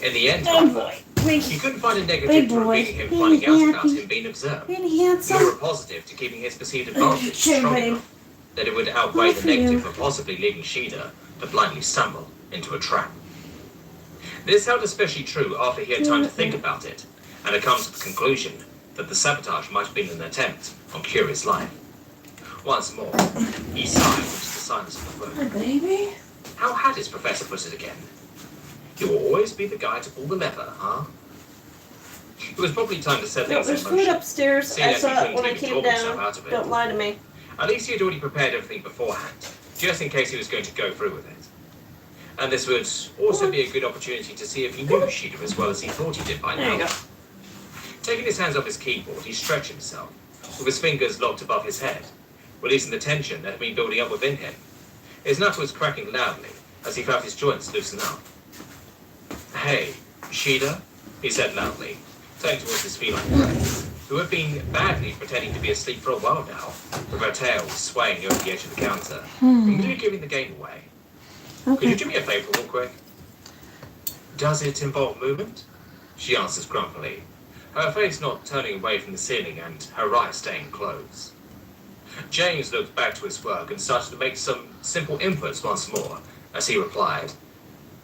In the end, Oh boy. he couldn't find a negative Big to boy. revealing him finding out about Happy. him being observed, And nor a handsome. positive to keeping his perceived advantage Sure, strong babe. enough that it would outweigh Good the for you. negative of possibly leaving Sheila to blindly stumble into a trap. This held especially true after he had time to think about it, and had come to the conclusion that the sabotage might have been an attempt on Curie's life. Once more, he sighed into the silence of the room. Baby. How had his professor put it again? You will always be the guy to pull the lever, huh? It was probably time to set No, things there's in food motion. upstairs. See I that saw he it couldn't when I even came talk himself down. out of it. Don't lie to me. At least he had already prepared everything beforehand, just in case he was going to go through with it. And this would also be a good opportunity to see if he knew Sheila as well as he thought he did by There you now. go. Taking his hands off his keyboard, he stretched himself, with his fingers locked above his head, releasing the tension that had been building up within him. His nut was cracking loudly as he felt his joints loosen up. Hey, Sheila, he said loudly, turning towards his feline friend, who had been badly pretending to be asleep for a while now, with her tail swaying over the edge of the counter, completely giving the game away. Could you Okay. do me a favor real quick? Does it involve movement? She answers grumpily, her face not turning away from the ceiling and her eyes staying closed. James looked back to his work and started to make some simple inputs once more, as he replied,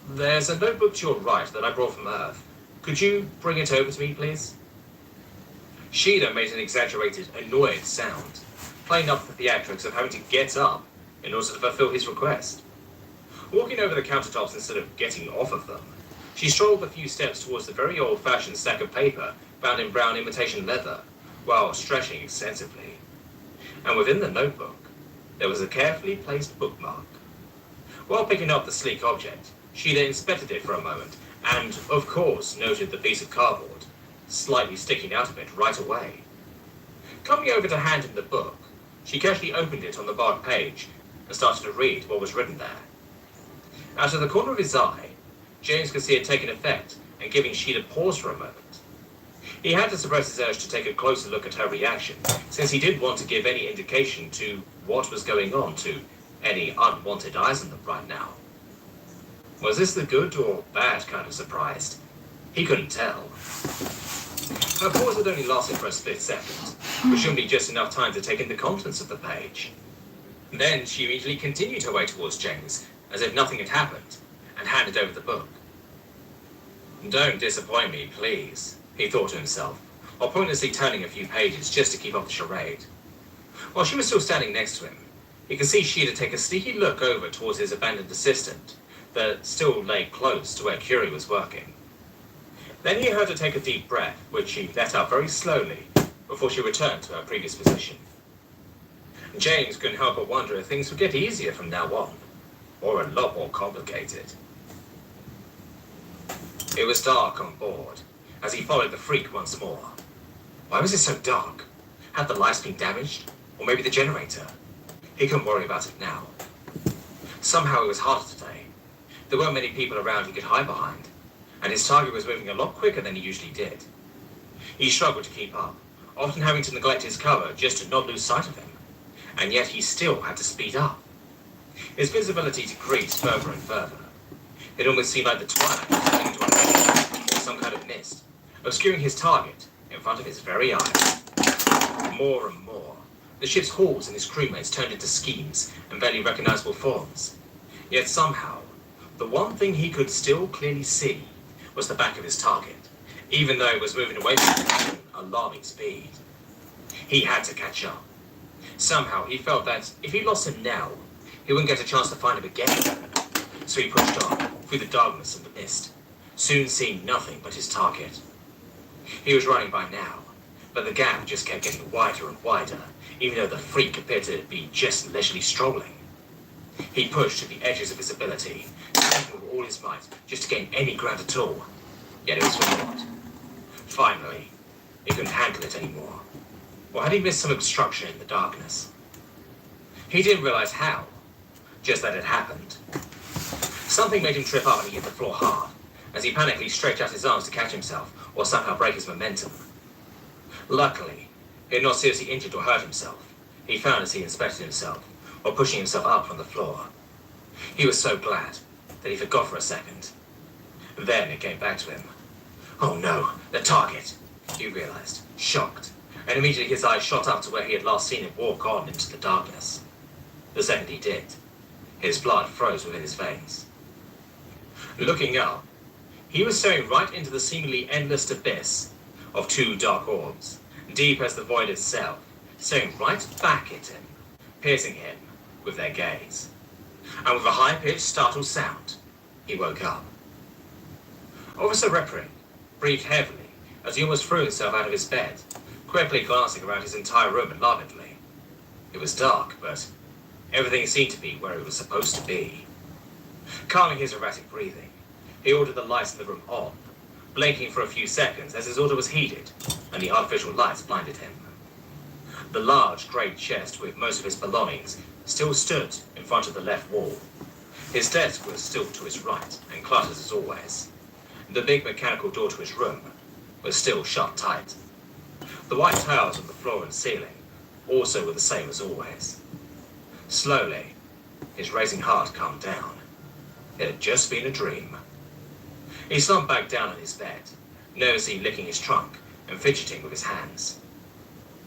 There's a notebook to your right that I brought from Earth. Could you bring it over to me, please? Sheila made an exaggerated, annoyed sound, playing up the theatrics of having to get up in order to fulfill his request. Walking over the countertops instead of getting off of them, she strolled a few steps towards the very old-fashioned stack of paper bound in brown imitation leather, while stretching extensively. And within the notebook, there was a carefully placed bookmark. While picking up the sleek object, Sheila inspected it for a moment, and, of course, noted the piece of cardboard, slightly sticking out of it right away. Coming over to hand him the book, she casually opened it on the barred page and started to read what was written there. Out of the corner of his eye, James could see it taking effect and giving Sheila pause for a moment. He had to suppress his urge to take a closer look at her reaction, since he didn't want to give any indication to what was going on to any unwanted eyes on them right now. Was this the good or bad kind of surprise? He couldn't tell. Her pause had only lasted for a split second, which shouldn't be just enough time to take in the contents of the page. Then she immediately continued her way towards James, as if nothing had happened, and handed over the book. Don't disappoint me, please, he thought to himself, while pointlessly turning a few pages just to keep up the charade. While she was still standing next to him, he could see Sheila take a sneaky look over towards his abandoned assistant, that still lay close to where Curie was working. Then he heard her take a deep breath, which she let out very slowly, before she returned to her previous position. James couldn't help but wonder if things would get easier from now on, or a lot more complicated. It was dark on board, as he followed the freak once more. Why was it so dark? Had the lights been damaged? Or maybe the generator? He couldn't worry about it now. Somehow it was harder today. There weren't many people around he could hide behind, and his target was moving a lot quicker than he usually did. He struggled to keep up, often having to neglect his cover just to not lose sight of him, and yet he still had to speed up. His visibility decreased further and further. It almost seemed like the twilight was turning into a mist, or some kind of mist, obscuring his target in front of his very eyes. More and more, The ship's halls and his crewmates turned into schemes and barely recognizable forms. Yet somehow, the one thing he could still clearly see was the back of his target, even though it was moving away from him at an alarming speed. He had to catch up. Somehow, he felt that if he lost him now, he wouldn't get a chance to find him again. So he pushed on, through the darkness and the mist, soon seeing nothing but his target. He was running by now, but the gap just kept getting wider and wider, even though the freak appeared to be just leisurely strolling. He pushed to the edges of his ability, fighting with all his might, just to gain any ground at all. Yet it was for naught. Finally, he couldn't handle it anymore. Or had he missed some obstruction in the darkness? He didn't realize how, just that it happened. Something made him trip up and he hit the floor hard, as he panically stretched out his arms to catch himself, or somehow break his momentum. Luckily, he had not seriously injured or hurt himself, he found as he inspected himself, or pushing himself up from the floor. He was so glad that he forgot for a second. Then it came back to him. Oh no, the target, he realized, shocked, and immediately his eyes shot up to where he had last seen him walk on into the darkness. The second he did, his blood froze within his veins. Looking up, he was staring right into the seemingly endless abyss of two dark orbs, deep as the void itself, staring right back at him, piercing him with their gaze. And with a high-pitched, startled sound, he woke up. Officer Repring breathed heavily as he almost threw himself out of his bed, quickly glancing around his entire room alarmedly. It was dark, but everything seemed to be where it was supposed to be. Calming his erratic breathing, he ordered the lights in the room on, blinking for a few seconds as his order was heeded, and the artificial lights blinded him. The large grey chest with most of his belongings still stood in front of the left wall. His desk was still to his right, and cluttered as always. The big mechanical door to his room was still shut tight. The white tiles on the floor and ceiling also were the same as always. Slowly, his racing heart calmed down. It had just been a dream. He slumped back down on his bed, nervously licking his trunk and fidgeting with his hands.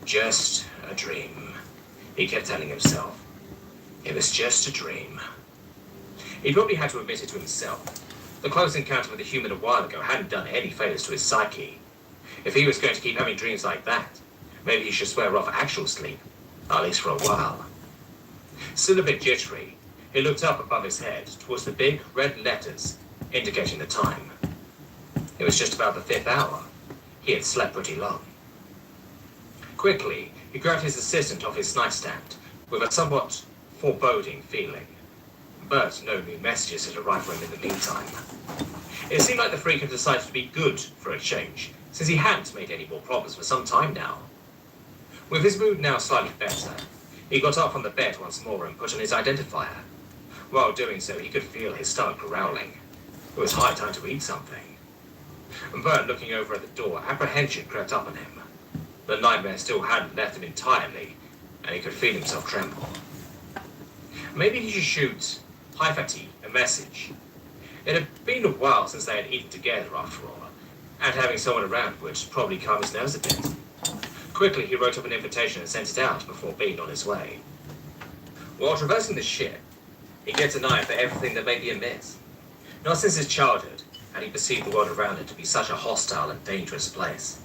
Just a dream, he kept telling himself. It was just a dream. He probably had to admit it to himself. The close encounter with a human a while ago hadn't done any favours to his psyche. If he was going to keep having dreams like that, maybe he should swear off actual sleep, at least for a while. Still a bit jittery, he looked up above his head towards the big red letters indicating the time. It was just about the 5th hour. He had slept pretty long. Quickly, he grabbed his assistant off his nightstand with a somewhat foreboding feeling. But no new messages had arrived for him in the meantime. It seemed like the freak had decided to be good for a change, since he hadn't made any more problems for some time now. With his mood now slightly better, he got up from the bed once more and put on his identifier. While doing so, he could feel his stomach growling. It was high time to eat something. But looking over at the door, apprehension crept up on him. The nightmare still hadn't left him entirely, and he could feel himself tremble. Maybe he should shoot Haifati a message. It had been a while since they had eaten together, after all, and having someone around would probably calm his nerves a bit. Quickly, he wrote up an invitation and sent it out before being on his way. While traversing the ship, he kept an eye for everything that may be amiss. Not since his childhood had he perceived the world around him to be such a hostile and dangerous place.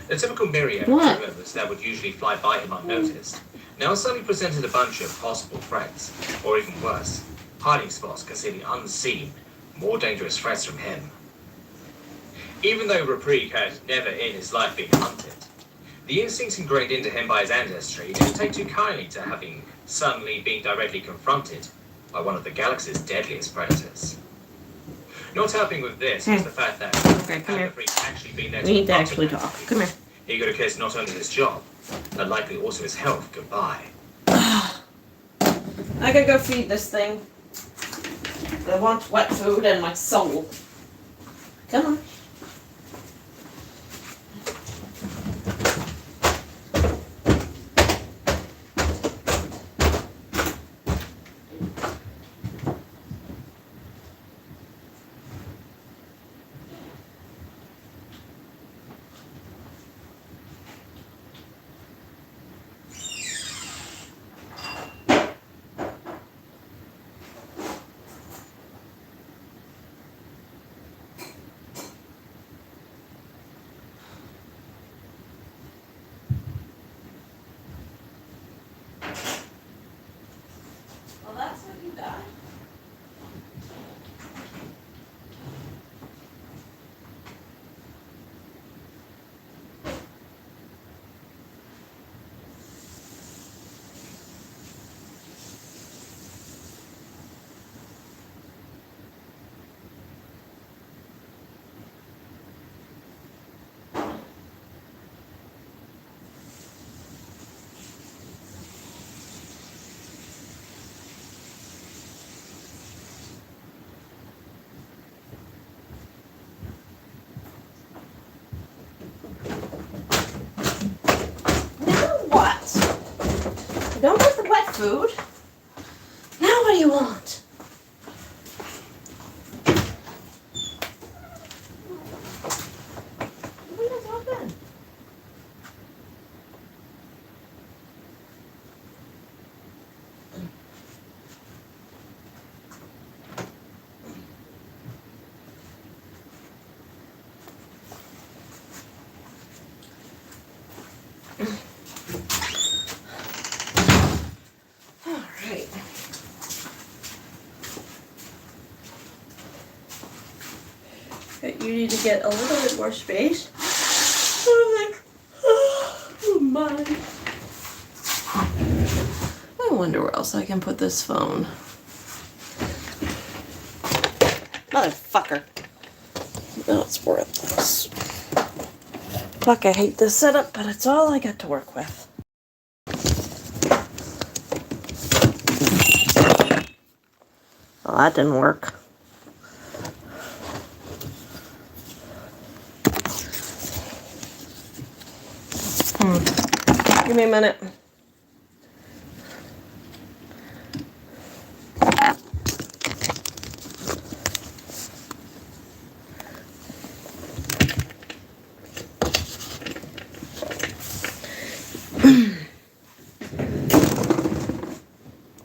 The typical myriad of crew members that would usually fly by him unnoticed now suddenly presented a bunch of possible threats, or even worse, hiding spots concealing unseen, more dangerous threats from him. Even though Reprig had never in his life been hunted, the instincts ingrained into him by his ancestry didn't take too kindly to having suddenly been directly confronted by one of the galaxy's deadliest predators. Not helping with this was the fact that Okay, come had here. the freak actually been there We need to confront actually him, talk. Come here. he could have kissed not only his job, but likely also his health goodbye. I gotta go feed this thing. I want wet food and my soul. Come on. Don't want the wet food. Now what do you want? The window's open. All right. Okay, you need to get a little bit more space. Oh my. I wonder where else I can put this phone. Motherfucker. No, it's worthless. Fuck, I hate this setup, but it's all I got to work with. Well, that didn't work. Give me a minute.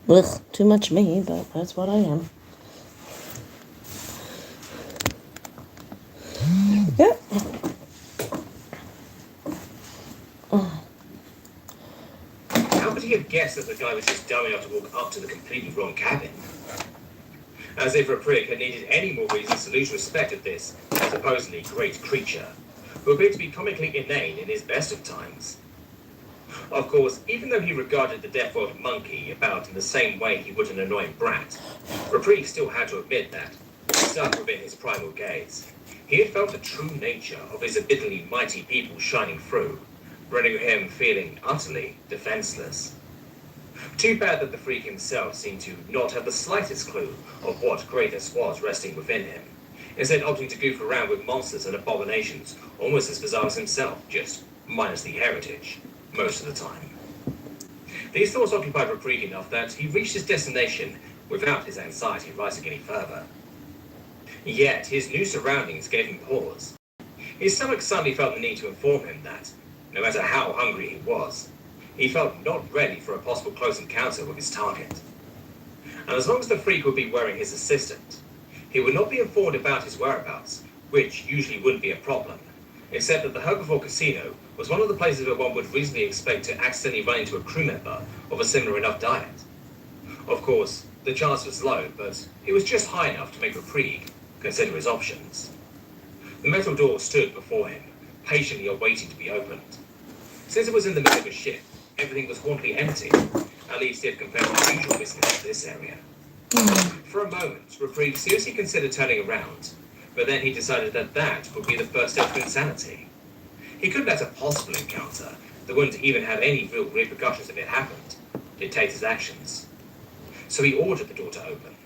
Ugh, too much me, but that's what I am. Yep. How could he have guessed that the guy was just dumb enough to walk up to the completely wrong cabin? As if Raprig had needed any more reasons to lose respect of this supposedly great creature, who appeared to be comically inane in his best of times. Of course, even though he regarded the deaf-old monkey about in the same way he would an annoying brat, Raprig still had to admit that, stuck within his primal gaze, he had felt the true nature of his admittedly mighty people shining through, rendering him feeling utterly defenseless. Too bad that the freak himself seemed to not have the slightest clue of what greatness was resting within him, instead opting to goof around with monsters and abominations almost as bizarre as himself, just minus the heritage, most of the time. These thoughts occupied Raprig enough that he reached his destination without his anxiety rising any further. Yet his new surroundings gave him pause. His stomach suddenly felt the need to inform him that, no matter how hungry he was, he felt not ready for a possible close encounter with his target. And as long as the freak would be wearing his assistant, he would not be informed about his whereabouts, which usually wouldn't be a problem, except that the Herbivore Casino was one of the places where one would reasonably expect to accidentally run into a crew member of a similar enough diet. Of course, the chance was low, but it was just high enough to make Raprig consider his options. The metal door stood before him, patiently awaiting to be opened. Since it was in the middle of a shift, everything was hauntedly empty, at least if compared to the usual business of this area. For a moment, Raprig seriously considered turning around, but then he decided that that would be the first step to insanity. He couldn't let a possible encounter that wouldn't even have any real repercussions if it happened dictate his actions. So he ordered the door to open.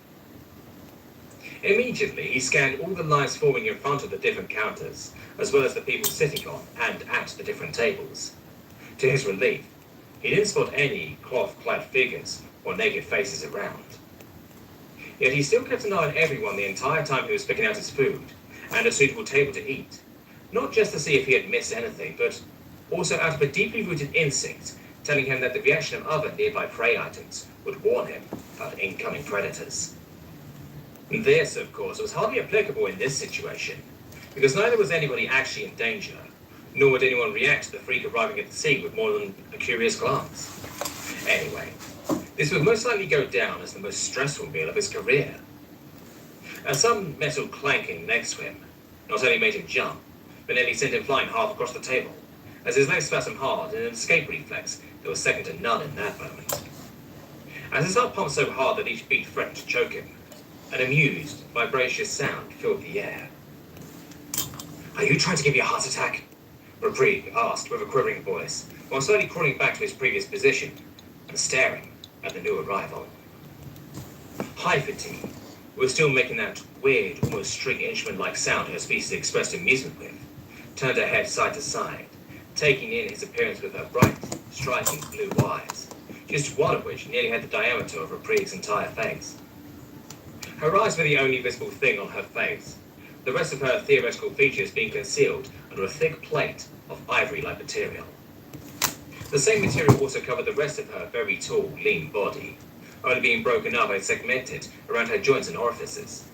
Immediately, he scanned all the lines forming in front of the different counters, as well as the people sitting on and at the different tables. To his relief, he didn't spot any cloth-clad figures or naked faces around. Yet he still kept an eye on everyone the entire time he was picking out his food and a suitable table to eat, not just to see if he had missed anything, but also out of a deeply rooted instinct telling him that the reaction of other nearby prey items would warn him about incoming predators. This, of course, was hardly applicable in this situation, because neither was anybody actually in danger, nor would anyone react to the freak arriving at the scene with more than a curious glance. Anyway, this would most likely go down as the most stressful meal of his career. And some metal clanking next to him not only made him jump, but nearly sent him flying half across the table, as his legs spasmed hard in an escape reflex that was second to none in that moment. As his heart pumped so hard that each beat threatened to choke him, an amused, vibracious sound filled the air. "Are you trying to give me a heart attack?" Raprig asked with a quivering voice, while slowly crawling back to his previous position and staring at the new arrival. High fatigue was still making that weird, almost string instrument-like sound her species expressed amusement with, turned her head side to side, taking in his appearance with her bright, striking blue eyes, just one of which nearly had the diameter of Reprieve's entire face. Her eyes were the only visible thing on her face, the rest of her theoretical features being concealed under a thick plate of ivory-like material. The same material also covered the rest of her very tall, lean body, only being broken up and segmented around her joints and orifices.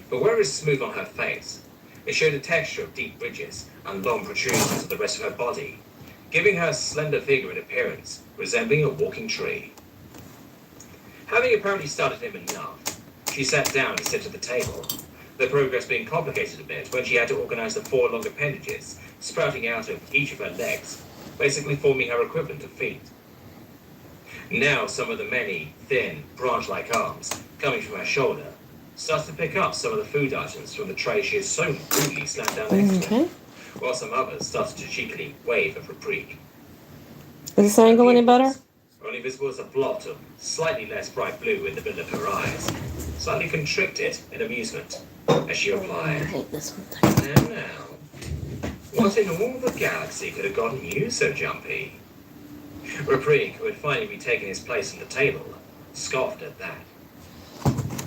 But where it was smooth on her face, it showed a texture of deep ridges and long protrusions of the rest of her body, giving her slender figure an appearance resembling a walking tree. Having apparently started him enough, she sat down and sit at the table, the progress being complicated a bit when she had to organize the 4 long appendages sprouting out of each of her legs, basically forming her equivalent of feet. Now some of the many, thin, branch-like arms coming from her shoulder started to pick up some of the food items from the tray she had so rudely slammed down next to her, while some others started to cheekily wave at Reprieve. Is this angle any better? Only visible as a blot of slightly less bright blue in the middle of her eyes, slightly constricted in amusement, as she I replied, hate this one. now, what in all the galaxy could have gotten you so jumpy? Reprieve, who had finally retaken his place at the table, scoffed at that.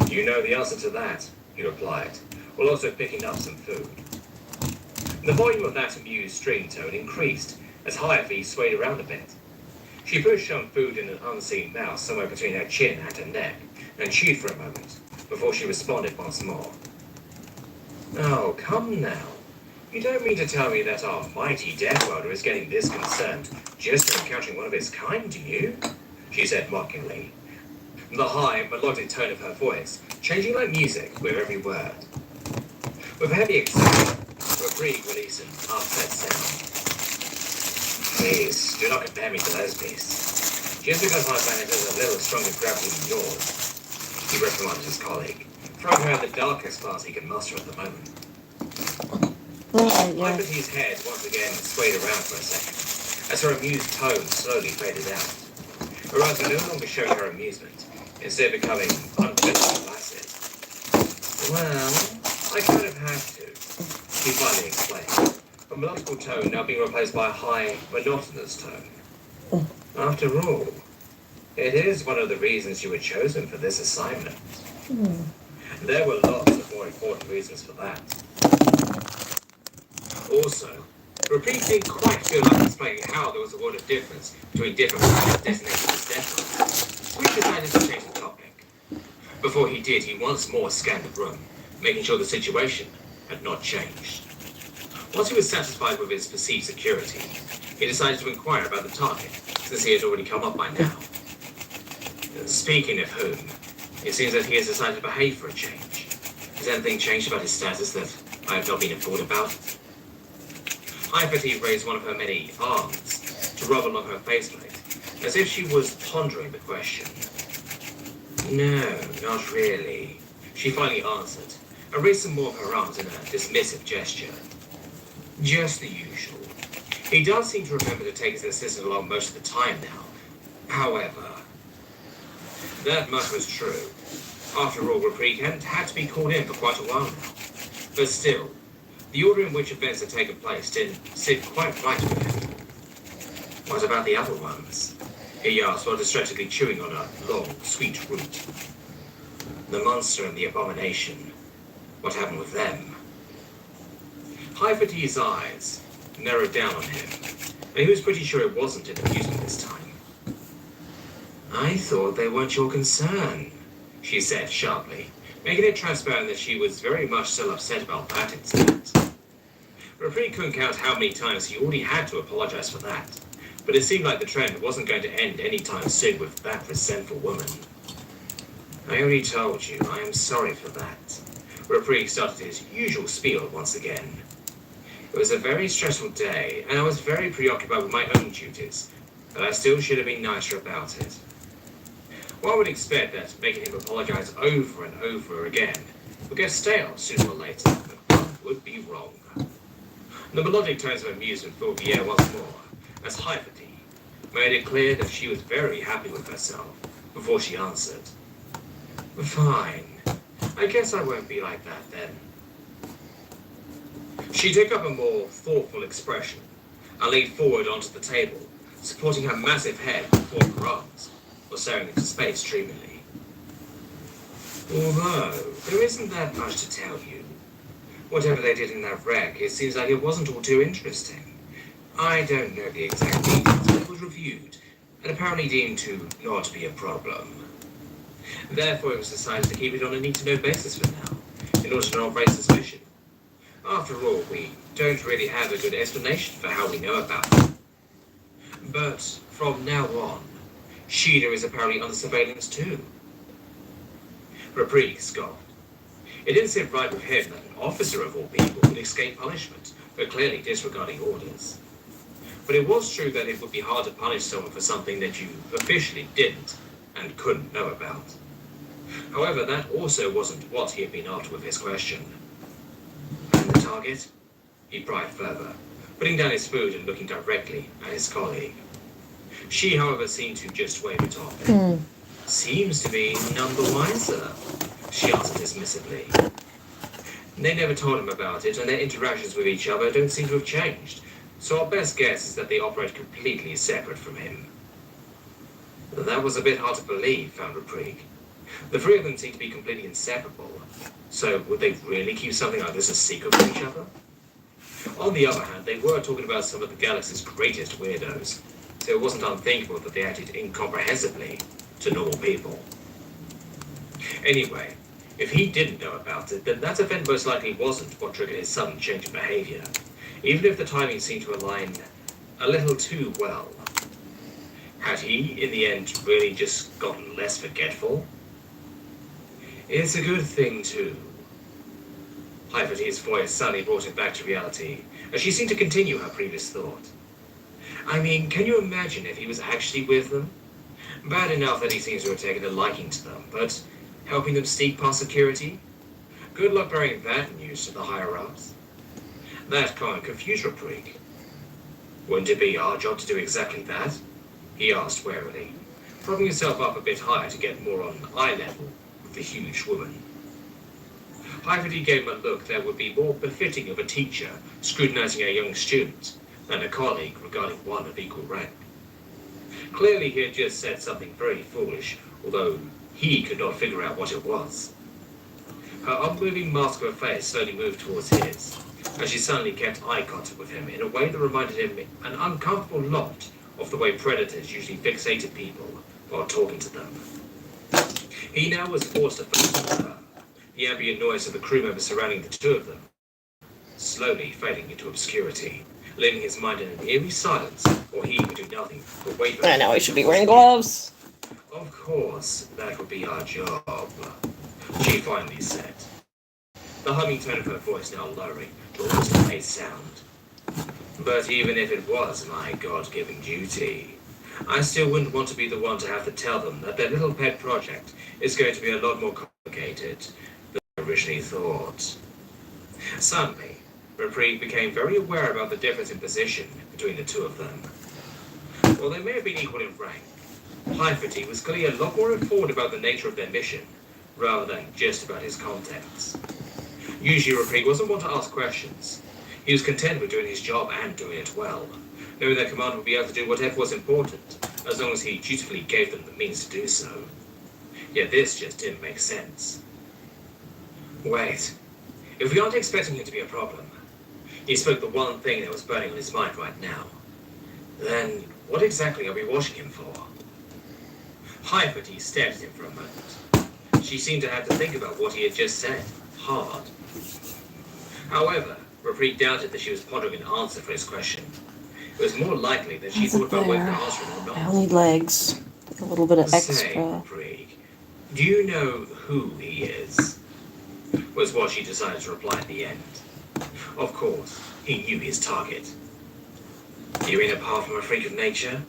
You know the answer to that, he replied, while also picking up some food. The volume of that amused string tone increased as Hyathy swayed around a bit. She pushed some food in an unseen mouth somewhere between her chin and her neck, and chewed for a moment, before she responded once more. Oh, come now. You don't mean to tell me that our mighty Death Welder is getting this concerned just for encountering one of his kind, do you? She said mockingly, the high, melodic tone of her voice changing like music with every word. With a heavy exhale, Reprieve released an upset sound. Please, do not compare me to those beasts. Just because my planet has a little stronger gravity than yours, he reprimanded his colleague, throwing her the darkest glance he could muster at the moment. Hyathy's head once again swayed around for a second, as her amused tone slowly faded out. Her eyes were no longer showing her amusement, instead becoming unpleasantly placid. Well, I kind of have to, she finally explained, a melodical tone now being replaced by a high, monotonous tone. After all, it is one of the reasons you were chosen for this assignment. There were lots of more important reasons for that. Also, Reprieve didn't quite feel like explaining how there was a world of difference between different planets designated as death, so he decided to change the topic. Before he did, he once more scanned the room, making sure the situation had not changed. Once he was satisfied with his perceived security, he decided to inquire about the target, since he had already come up by now. Speaking of whom, it seems that he has decided to behave for a change. Has anything changed about his status that I have not been informed about? Hyathy raised one of her many arms to rub along her faceplate, as if she was pondering the question. No, not really, she finally answered, and raised some more of her arms in a dismissive gesture. Just the usual. He does seem to remember to take his assistant along most of the time now. However, that much was true. After all, Reprieve hadn't had to be called in for quite a while now. But still, the order in which events had taken place didn't sit quite right with him. What about the other ones? He asked while distractedly chewing on a long, sweet root. The monster and the abomination. What happened with them? Hyathy's eyes narrowed down on him, and he was pretty sure it wasn't an amusement this time. I thought they weren't your concern, she said sharply, making it transparent that she was very much still upset about that incident. Reprieve couldn't count how many times he already had to apologize for that, but it seemed like the trend wasn't going to end anytime soon with that resentful woman. I already told you, I am sorry for that. Reprieve started his usual spiel once again. It was a very stressful day, and I was very preoccupied with my own duties, but I still should have been nicer about it. One would expect that making him apologize over and over again would get stale sooner or later, but one would be wrong. The melodic tones of amusement filled the air once more, as Hyathy made it clear that she was very happy with herself before she answered. Fine. I guess I won't be like that then. She took up a more thoughtful expression and leaned forward onto the table, supporting her massive head with both her arms, or staring into space dreamily. Although, there isn't that much to tell you. Whatever they did in that wreck, it seems like it wasn't all too interesting. I don't know the exact details, but it was reviewed, and apparently deemed to not be a problem. Therefore, it was decided to keep it on a need-to-know basis for now, in order to not raise suspicion. After all, we don't really have a good explanation for how we know about it. But from now on, Sheila is apparently under surveillance too. Reprieve scoffed. It didn't sit right with him that an officer of all people would escape punishment for clearly disregarding orders. But it was true that it would be hard to punish someone for something that you officially didn't and couldn't know about. However, that also wasn't what he had been after with his question. And the target? He pried further, putting down his food and looking directly at his colleague. She, however, seemed to just wave it off. Seems to be none the wiser, she answered dismissively. They never told him about it, and their interactions with each other don't seem to have changed, so our best guess is that they operate completely separate from him. That was a bit hard to believe, found Reprieve. The three of them seem to be completely inseparable, so would they really keep something like this a secret from each other? On the other hand, they were talking about some of the galaxy's greatest weirdos, so it wasn't unthinkable that they acted incomprehensibly to normal people. Anyway, if he didn't know about it, then that event most likely wasn't what triggered his sudden change of behavior, even if the timing seemed to align a little too well. Had he, in the end, really just gotten less forgetful? It's a good thing, too. Hyphate's voice suddenly brought him back to reality, as she seemed to continue her previous thought. I mean, can you imagine if he was actually with them? Bad enough that he seems to have taken a liking to them, but helping them sneak past security? Good luck bearing that news to the higher-ups. That comment confused Reprieve. Wouldn't it be our job to do exactly that? He asked warily, propping himself up a bit higher to get more on eye level with the huge woman. Hyphate gave him a look that would be more befitting of a teacher scrutinizing a young student than a colleague regarding one of equal rank. Clearly he had just said something very foolish, although he could not figure out what it was. Her unmoving mask of a face slowly moved towards his, as she suddenly kept eye contact with him in a way that reminded him an uncomfortable lot of the way predators usually fixated people while talking to them. He now was forced to focus on her, the ambient noise of the crew members surrounding the two of them, slowly fading into obscurity, leaving his mind in an eerie silence, or he would do nothing but wait for I know I should be wearing gloves. Of course, that would be our job, she finally said, the humming tone of her voice now lowering to almost a faint sound. But even if it was my God-given duty, I still wouldn't want to be the one to have to tell them that their little pet project is going to be a lot more complicated than I originally thought. Suddenly, Reprieve became very aware about the difference in position between the two of them. While they may have been equal in rank, Hyphate was clearly a lot more informed about the nature of their mission, rather than just about his contacts. Usually Reprieve wasn't one to ask questions. He was content with doing his job and doing it well, knowing their commander would be able to do whatever was important, as long as he dutifully gave them the means to do so. Yet this just didn't make sense. Wait, if we aren't expecting him to be a problem, he spoke the one thing that was burning on his mind right now, then what exactly are we watching him for? Hyphate stared at him for a moment. She seemed to have to think about what he had just said, hard. However, Reprieve doubted that she was pondering an answer for his question. It was more likely that she thought about whether to answer it or not. I need legs. A little bit of extra. Say, Reprieve, do you know who he is? Was what she decided to reply at the end. Of course, he knew his target. You mean apart from a freak of nature?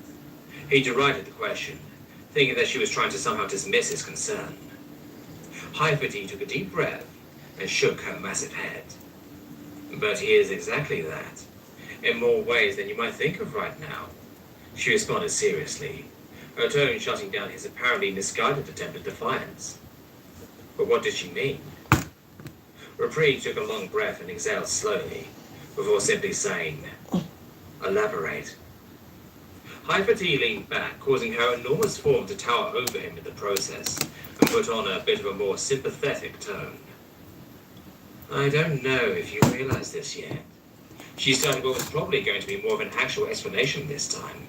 He derided the question, thinking that she was trying to somehow dismiss his concern. Hyphate took a deep breath and shook her massive head. But he is exactly that, in more ways than you might think of right now. She responded seriously, her tone shutting down his apparently misguided attempt at defiance. But what did she mean? Reprieve took a long breath and exhaled slowly, before simply saying, elaborate. Hyperty leaned back, causing her enormous form to tower over him in the process, and put on a bit of a more sympathetic tone. I don't know if you realize this yet. She started what was probably going to be more of an actual explanation this time.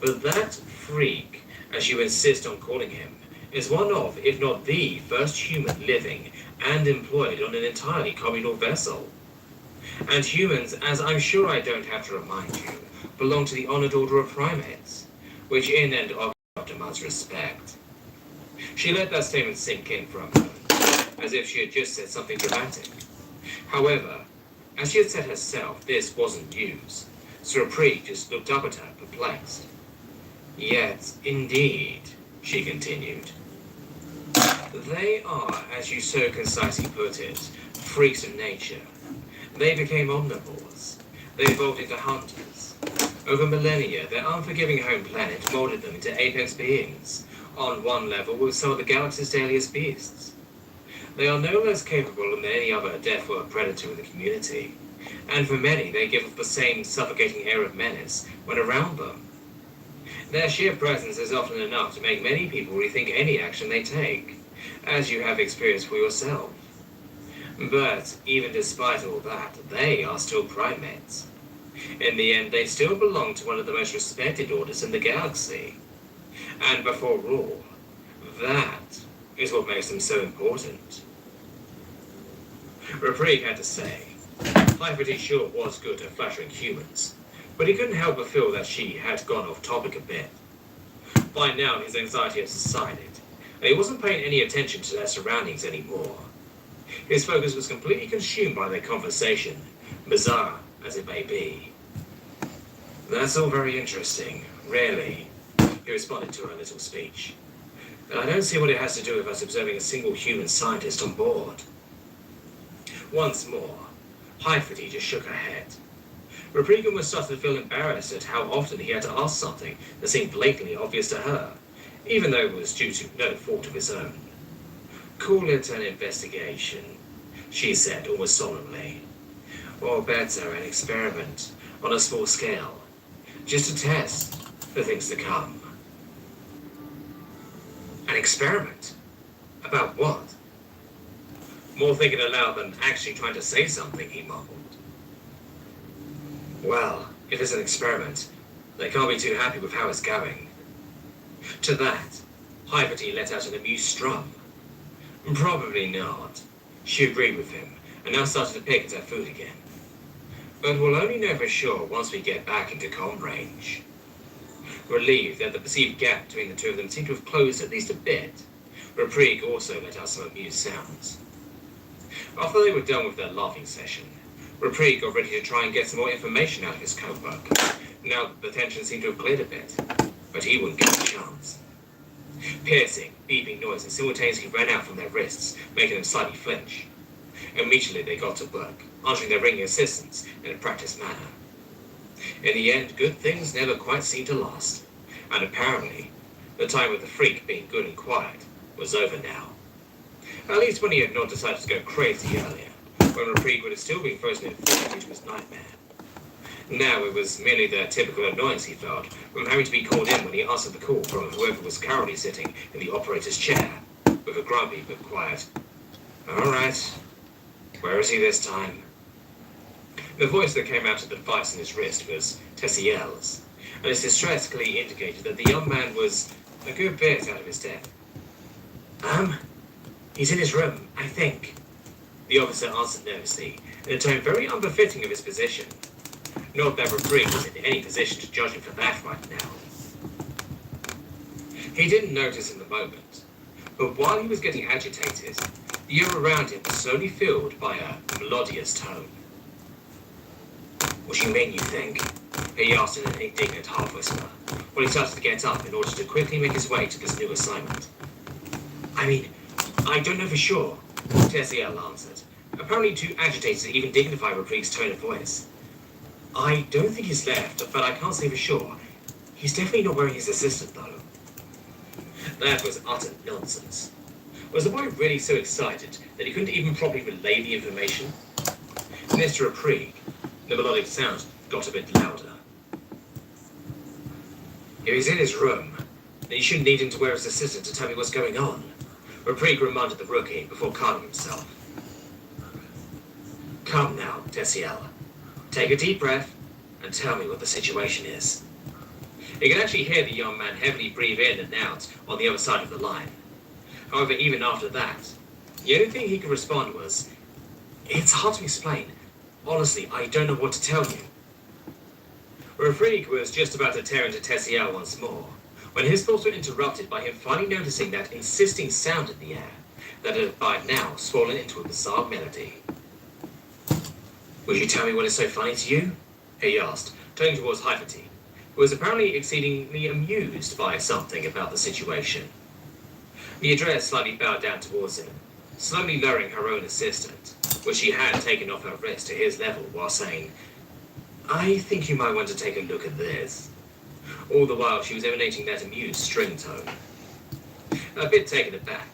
But that freak, as you insist on calling him, is one of, if not the, first human living and employed on an entirely communal vessel. And humans, as I'm sure I don't have to remind you, belong to the honored order of primates, which in and of itself demands respect. She let that statement sink in for a moment, as if she had just said something dramatic. However, as she had said herself, this wasn't news, so Reprieve just looked up at her, perplexed. Yet, indeed, she continued, they are, as you so concisely put it, freaks of nature. They became omnivores. They evolved into hunters. Over millennia, their unforgiving home planet molded them into apex beings, on one level with some of the galaxy's deadliest beasts. They are no less capable than any other death-work predator in the community, and for many they give off the same suffocating air of menace when around them. Their sheer presence is often enough to make many people rethink any action they take, as you have experienced for yourself. But even despite all that, they are still primates. In the end, they still belong to one of the most respected orders in the galaxy. And before all, that is what makes them so important. Reprieve had to say, Hyperty sure was good at flattering humans, but he couldn't help but feel that she had gone off topic a bit. By now, his anxiety had subsided, and he wasn't paying any attention to their surroundings anymore. His focus was completely consumed by their conversation, bizarre as it may be. That's all very interesting, really, he responded to her little speech. But I don't see what it has to do with us observing a single human scientist on board. Once more, Hyperty just shook her head. Reprieve was starting to feel embarrassed at how often he had to ask something that seemed blatantly obvious to her, even though it was due to no fault of his own. Call it an investigation, she said almost solemnly. Or better, an experiment on a small scale, just a test for things to come. An experiment? About what? More thinking aloud than actually trying to say something, he mumbled. Well, if it's an experiment, they can't be too happy with how it's going. To that, Hyperty let out an amused strum. Probably not. She agreed with him, and now started to pick at her food again. But we'll only know for sure once we get back into comm range. Relieved that the perceived gap between the two of them seemed to have closed at least a bit, Reprieve also let out some amused sounds. After they were done with their laughing session, Reprieve got ready to try and get some more information out of his co-work, now that the tension seemed to have cleared a bit, but he wouldn't get a chance. Piercing, beeping noises simultaneously ran out from their wrists, making them slightly flinch. Immediately they got to work, answering their ringing assistants in a practiced manner. In the end, good things never quite seemed to last, and apparently, the time with the freak being good and quiet was over now. At least when he had not decided to go crazy earlier, when Reprieve would have still been frozen in fear due to his nightmare. Now it was merely the typical annoyance he felt from having to be called in when he answered the call from whoever was currently sitting in the operator's chair, with a grumpy but quiet, "All right, where is he this time?" The voice that came out of the device in his wrist was Tessiel's, and his distress clearly indicated that the young man was a good bit out of his depth. He's in his room, I think. The officer answered nervously, in a tone very unbefitting of his position. Not that Reprieve was in any position to judge him for that right now. He didn't notice in the moment, but while he was getting agitated, the air around him was slowly filled by a melodious tone. "What do you mean, you think?" he asked in an indignant half-whisper, while he started to get up in order to quickly make his way to this new assignment. "I mean, I don't know for sure," Tessiel answered, apparently too agitated to even dignify Reprieve's tone of voice. "I don't think he's left, but I can't say for sure. He's definitely not wearing his assistant, though." That was utter nonsense. Was the boy really so excited that he couldn't even properly relay the information? Mr. Reprieve, the melodic sound got a bit louder. If he's in his room, then you shouldn't need him to wear his assistant to tell me what's going on. Reprieve reminded the rookie before calming himself. Come now, Tessiel. Take a deep breath and tell me what the situation is. You can actually hear the young man heavily breathe in and out on the other side of the line. However, even after that, the only thing he could respond was, "It's hard to explain. Honestly, I don't know what to tell you." Refreak was just about to tear into Tessiel once more, when his thoughts were interrupted by him finally noticing that insisting sound in the air that had by now swollen into a bizarre melody. "Would you tell me what is so funny to you?" he asked, turning towards Hyperty, who was apparently exceedingly amused by something about the situation. The address slightly bowed down towards him, slowly lowering her own assistant, which she had taken off her wrist to his level while saying, "I think you might want to take a look at this." All the while she was emanating that amused string tone. A bit taken aback,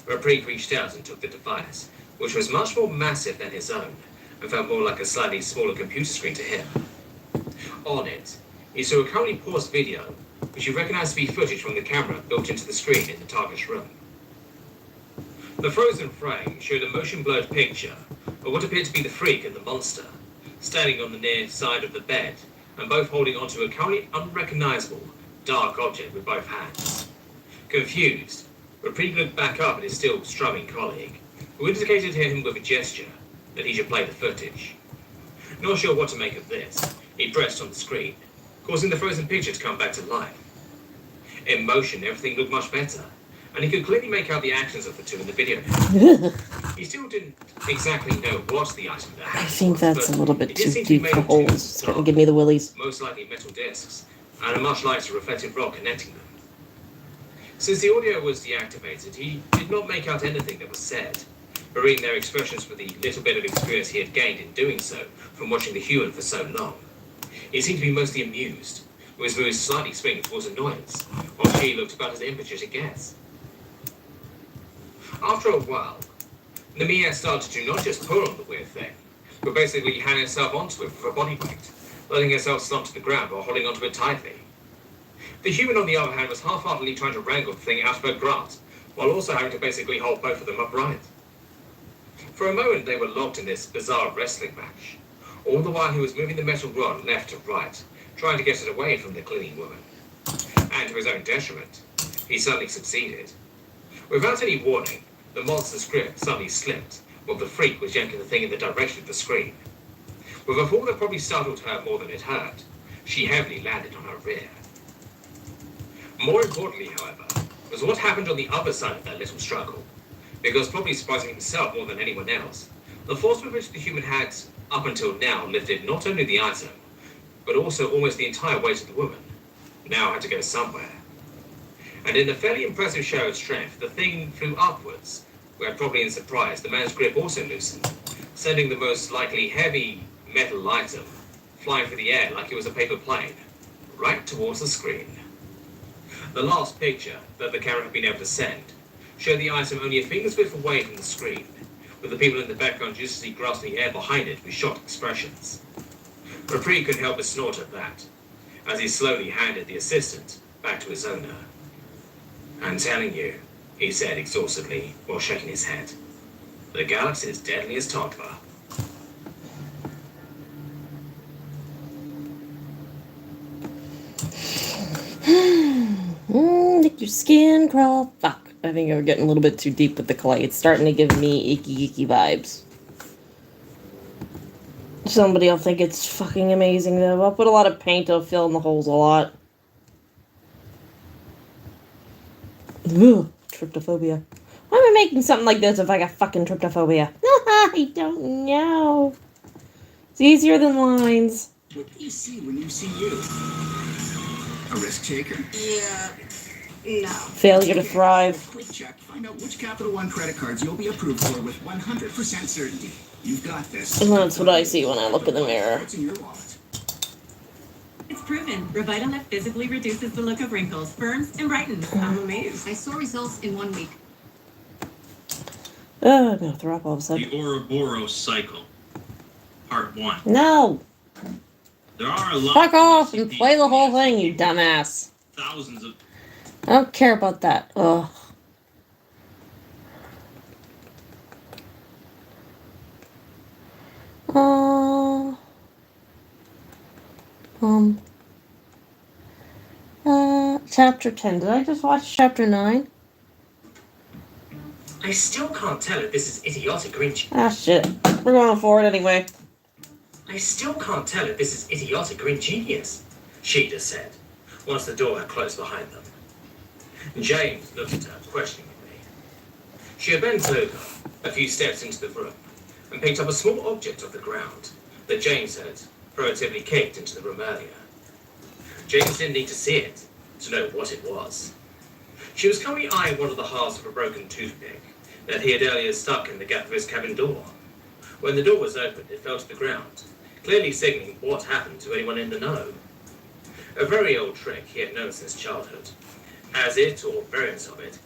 Reprieve reached out and took the device, which was much more massive than his own, and felt more like a slightly smaller computer screen to him. On it, he saw a currently paused video, which he recognized to be footage from the camera built into the screen in the target's room. The frozen frame showed a motion-blurred picture of what appeared to be the freak and the monster, standing on the near side of the bed, and both holding onto a currently unrecognizable, dark object with both hands. Confused, Reprieve looked back up at his still strumming colleague, who indicated to him with a gesture that he should play the footage. Not sure what to make of this, he pressed on the screen, causing the frozen picture to come back to life. In motion, everything looked much better, and he could clearly make out the actions of the two in the video. He still didn't exactly know what the item that I think that's a little bit too deep for holes. It's gonna give me the willies. Most likely metal discs, and a much lighter reflective rock connecting them. Since the audio was deactivated, he did not make out anything that was said, but reading their expressions with the little bit of experience he had gained in doing so from watching the human for so long, he seemed to be mostly amused, with his moves slightly swinging towards annoyance, while she looked about as immature to guess. After a while, Namiya started to not just pull on the weird thing, but basically hand herself onto it with her body weight, letting herself slump to the ground while holding onto it tightly. The human, on the other hand, was half-heartedly trying to wrangle the thing out of her grasp, while also having to basically hold both of them upright. For a moment, they were locked in this bizarre wrestling match, all the while he was moving the metal rod left to right, trying to get it away from the clinging woman. And to his own detriment, he suddenly succeeded. Without any warning, the monster's grip suddenly slipped, while the freak was yanking the thing in the direction of the screen. With a fall that probably startled her more than it hurt, she heavily landed on her rear. More importantly, however, was what happened on the other side of that little struggle, because probably surprising himself more than anyone else, the force with which the human had, up until now, lifted not only the item, but also almost the entire weight of the woman, now had to go somewhere. And in a fairly impressive show of strength, the thing flew upwards, where probably in surprise the man's grip also loosened, sending the most likely heavy metal item flying through the air like it was a paper plane, right towards the screen. The last picture that the camera had been able to send showed the item only a finger's width away from the screen, with the people in the background judiciously grasping the air behind it with shocked expressions. Reprieve couldn't help but snort at that, as he slowly handed the assistant back to his owner. "I'm telling you," he said exhaustedly while shaking his head, "the galaxy's deadliest toddler." Make your skin crawl. Fuck. I think we're getting a little bit too deep with the clay. It's starting to give me icky vibes. Somebody will think it's fucking amazing though. I'll put a lot of paint, I'll fill in the holes a lot. Ugh, tryptophobia. Why am I making something like this if I got fucking tryptophobia? I don't know. It's easier than lines. What do you see when you see you? A risk taker? Yeah. No. Failure to thrive. Quick check. Find out which Capital One credit cards you'll be approved for with 100% certainty. You've got this. And that's what I see when I look in the mirror. What's in your wallet? It's proven. Revitalift physically reduces the look of wrinkles, firms, and brightens. I'm amazed. I saw results in 1 week. Oh, I'm gonna throw up all of a sudden. The Ouroboros cycle. Part 1. No! There are a lot Fuck of off and SCP play the whole thing, you dumbass. thousands of. I don't care about that. Ugh. Uh, um, chapter 10. Did I just watch chapter 9? I still can't tell if this is idiotic or ingenious. Ah, shit. We're going forward anyway. I still can't tell if this is idiotic or ingenious, Sheeta said, once the door had closed behind them. James looked at her questioningly. She had bent over a few steps into the room and picked up a small object off the ground that James had furtively kicked into the room earlier. James didn't need to see it to know what it was. She was calmly eyeing one of the halves of a broken toothpick that he had earlier stuck in the gap of his cabin door. When the door was opened, it fell to the ground, clearly signaling what happened to anyone in the know. A very old trick he had known since childhood, as it, or variants of it,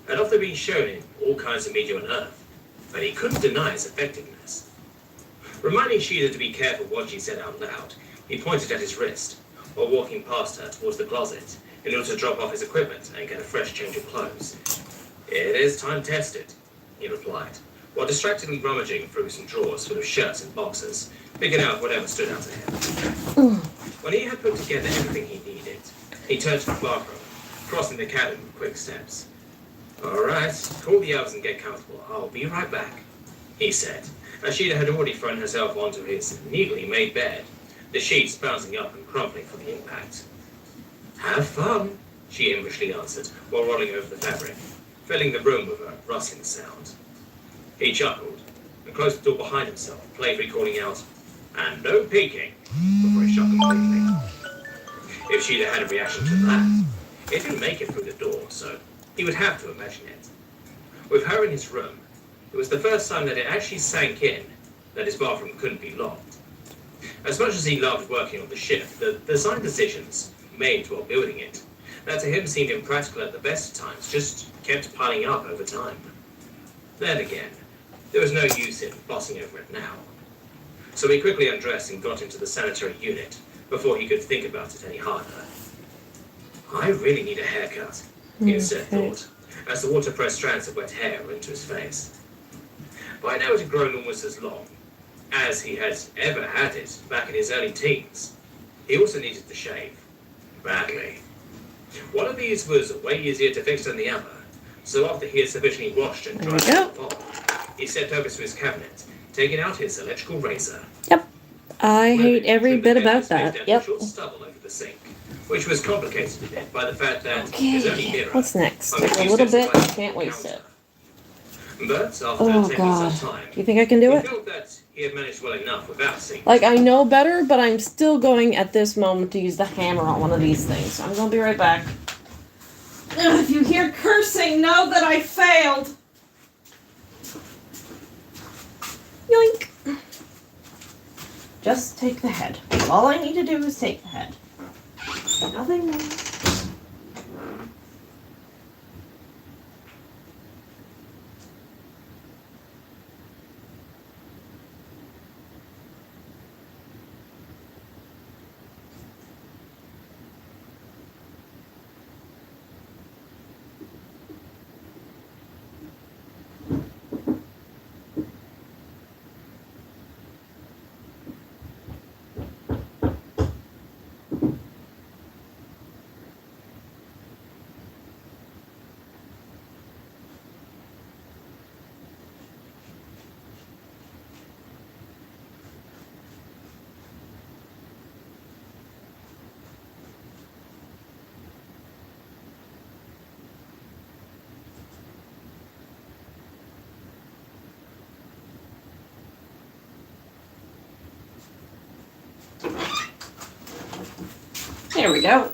had often been shown in all kinds of media on Earth, but he couldn't deny its effectiveness. Reminding Sheila to be careful what she said out loud, he pointed at his wrist, while walking past her towards the closet, in order to drop off his equipment and get a fresh change of clothes. "It is time-tested," he replied, while distractedly rummaging through some drawers full of shirts and boxes, picking out whatever stood out to him. When he had put together everything he needed, he turned to the bathroom, crossing the cabin with quick steps. "All right, call the elves and get comfortable. I'll be right back," he said, as Sheila had already thrown herself onto his neatly made bed, the sheets bouncing up and crumpling from the impact. "Have fun," she impishly answered, while rolling over the fabric, filling the room with a rustling sound. He chuckled and closed the door behind himself, playfully calling out, "And no peeking," before he shut completely. If Sheila had a reaction to that, it didn't make it through the door, so he would have to imagine it. With her in his room, it was the first time that it actually sank in that his bathroom couldn't be locked. As much as he loved working on the ship, the design decisions made while building it, that to him seemed impractical at the best of times, just kept piling up over time. Then again, there was no use in fussing over it now. So he quickly undressed and got into the sanitary unit before he could think about it any harder. "I really need a haircut," he instead thought, as the water pressed strands of wet hair into his face. By now it had grown almost as long as he had ever had it back in his early teens. He also needed to shave. Badly. One of these was way easier to fix than the other, so after he had sufficiently washed and dried himself off, he stepped over to his cabinet, taking out his electrical razor. Yep. I hate every Trimmed the bit head about of his face that. down to Yep. a short stubble over the sink, which was complicated a bit by the fact that his only Okay. mirror What's next? hung A few little steps bit. away from Can't the waste counter. it. But after Oh, taking God. some time, Do you think I can do he it? felt that he had managed well enough without seeing. Like, I know better, but I'm still going at this moment to use the hammer on one of these things. So I'm gonna be right back. Ugh, if you hear cursing, know that I failed. Yoink. Just take the head. All I need to do is take the head. Nothing more. There we go.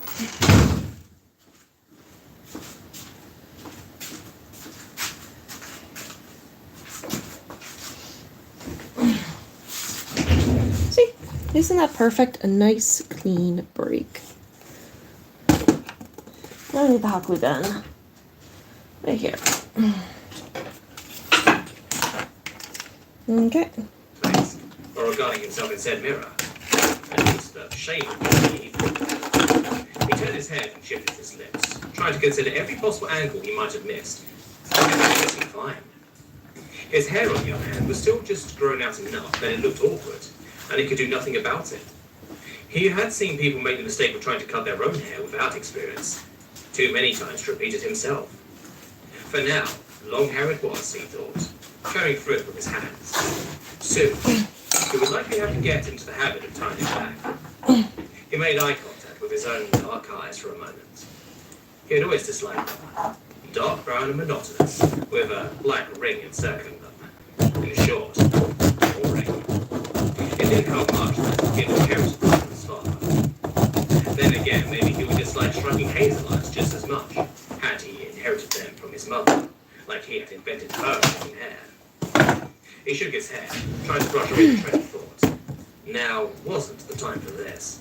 See, isn't that perfect? A nice clean break. Now I need the hot glue gun. Right here. Okay. Face, or regarding himself in said mirror. At least the shape of the He turned his head and shifted his lips, trying to consider every possible angle he might have missed. Everything was fine. His hair, on the other hand, was still just grown out enough that it looked awkward, and he could do nothing about it. He had seen people make the mistake of trying to cut their own hair without experience. Too many times to repeat it himself. For now, long hair it was, he thought, carrying through it with his hands. Soon, he would likely have to get into the habit of tying it back. He made eye contact with his own dark eyes for a moment. He had always disliked them. Dark brown and monotonous, with a black ring encircling them. In short, boring. It didn't help much that he had inherited them from his father. Then again, maybe he would dislike striking hazel eyes just as much, had he inherited them from his mother, like he had invented her own hair. He shook his head, trying to brush away the train of thought. Now wasn't the time for this.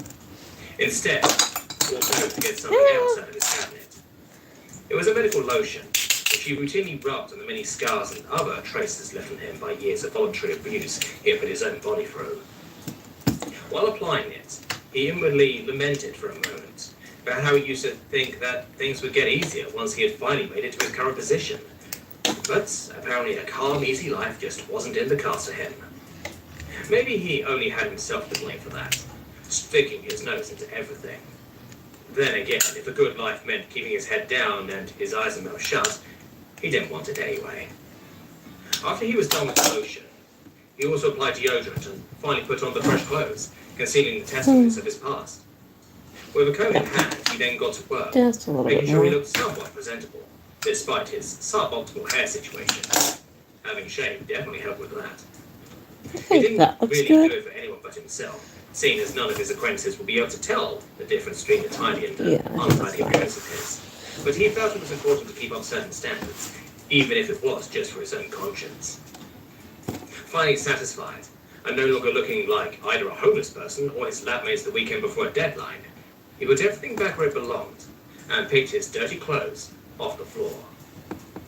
Instead, Walter hoped to get something else out of his cabinet. It was a medical lotion, which he routinely rubbed on the many scars and other traces left on him by years of voluntary abuse he had put his own body through. While applying it, he inwardly lamented for a moment about how he used to think that things would get easier once he had finally made it to his current position. But apparently a calm, easy life just wasn't in the cards for him. Maybe he only had himself to blame for that, sticking his nose into everything. Then again, if a good life meant keeping his head down and his eyes and mouth shut, he didn't want it anyway. After he was done with the lotion, he also applied deodorant and finally put on the fresh clothes, concealing the testimonies of his past. With a comb in hand, he then got to work, Just a little making bit sure he more. looked somewhat presentable, despite his suboptimal hair situation. Having shaved definitely helped with that. I He think didn't that looks really good. do it for anyone but himself, seeing as none of his acquaintances would be able to tell the difference between the tidy and Yeah, I think untidy that's fine. appearance of his. But he felt it was important to keep up certain standards, even if it was just for his own conscience. Finally satisfied, and no longer looking like either a homeless person or his lab mates the weekend before a deadline, he put everything back where it belonged, and picked his dirty clothes off the floor.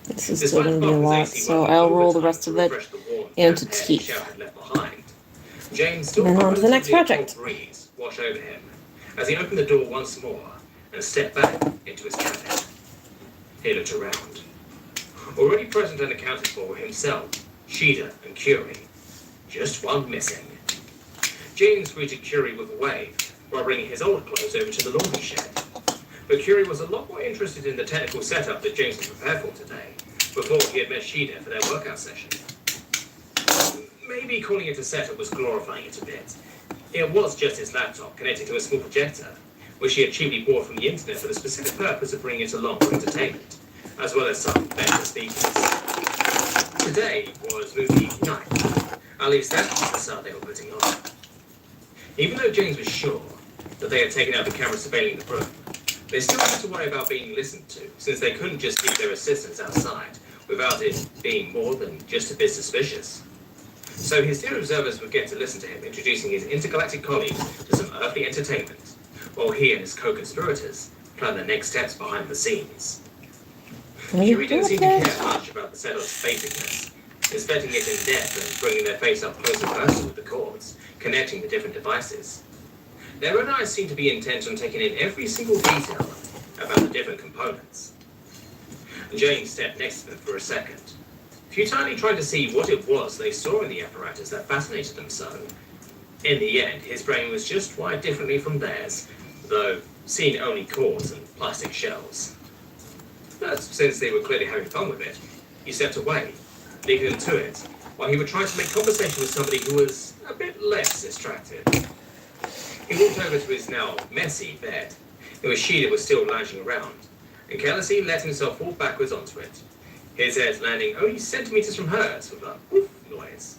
This is still going to be a lot, so I'll roll the rest of it into teeth. James still Then on to the next felt a project. cold breeze wash over him as he opened the door once more and stepped back into his cabin. He looked around. Already present and accounted for were himself, Sheeta, and Curie. Just one missing. James greeted Curie with a wave while bringing his old clothes over to the laundry shed. But Curie was a lot more interested in the technical setup that James had prepared for today, before he had met Sheeta for their workout session. Maybe calling it a setup was glorifying it a bit. It was just his laptop connected to a small projector, which he had cheaply bought from the internet for the specific purpose of bringing it along for entertainment, as well as some better speakers. Today was movie night. At least that was the facade they were putting on. Even though James was sure that they had taken out the camera surveilling the room, they still had to worry about being listened to, since they couldn't just leave their assistants outside without it being more than just a bit suspicious. So his dear observers would get to listen to him introducing his intergalactic colleagues to some earthly entertainment, while he and his co-conspirators plan the next steps behind the scenes. Curie didn't seem to care much about the setup's basicness, inspecting it in depth and bringing their face up close and personal with the cords, connecting the different devices. Their own eyes seemed to be intent on taking in every single detail about the different components. James stepped next to them for a second, futilely trying to see what it was they saw in the apparatus that fascinated them so. In the end, his brain was just wired differently from theirs, though seeing only cords and plastic shells. But since they were clearly having fun with it, he stepped away, leaving them to it, while he would try to make conversation with somebody who was a bit less distracted. He walked over to his now messy bed, in which Sheeta was still lounging around, and carelessly let himself fall backwards onto it, his head landing only centimeters from hers with a woof noise.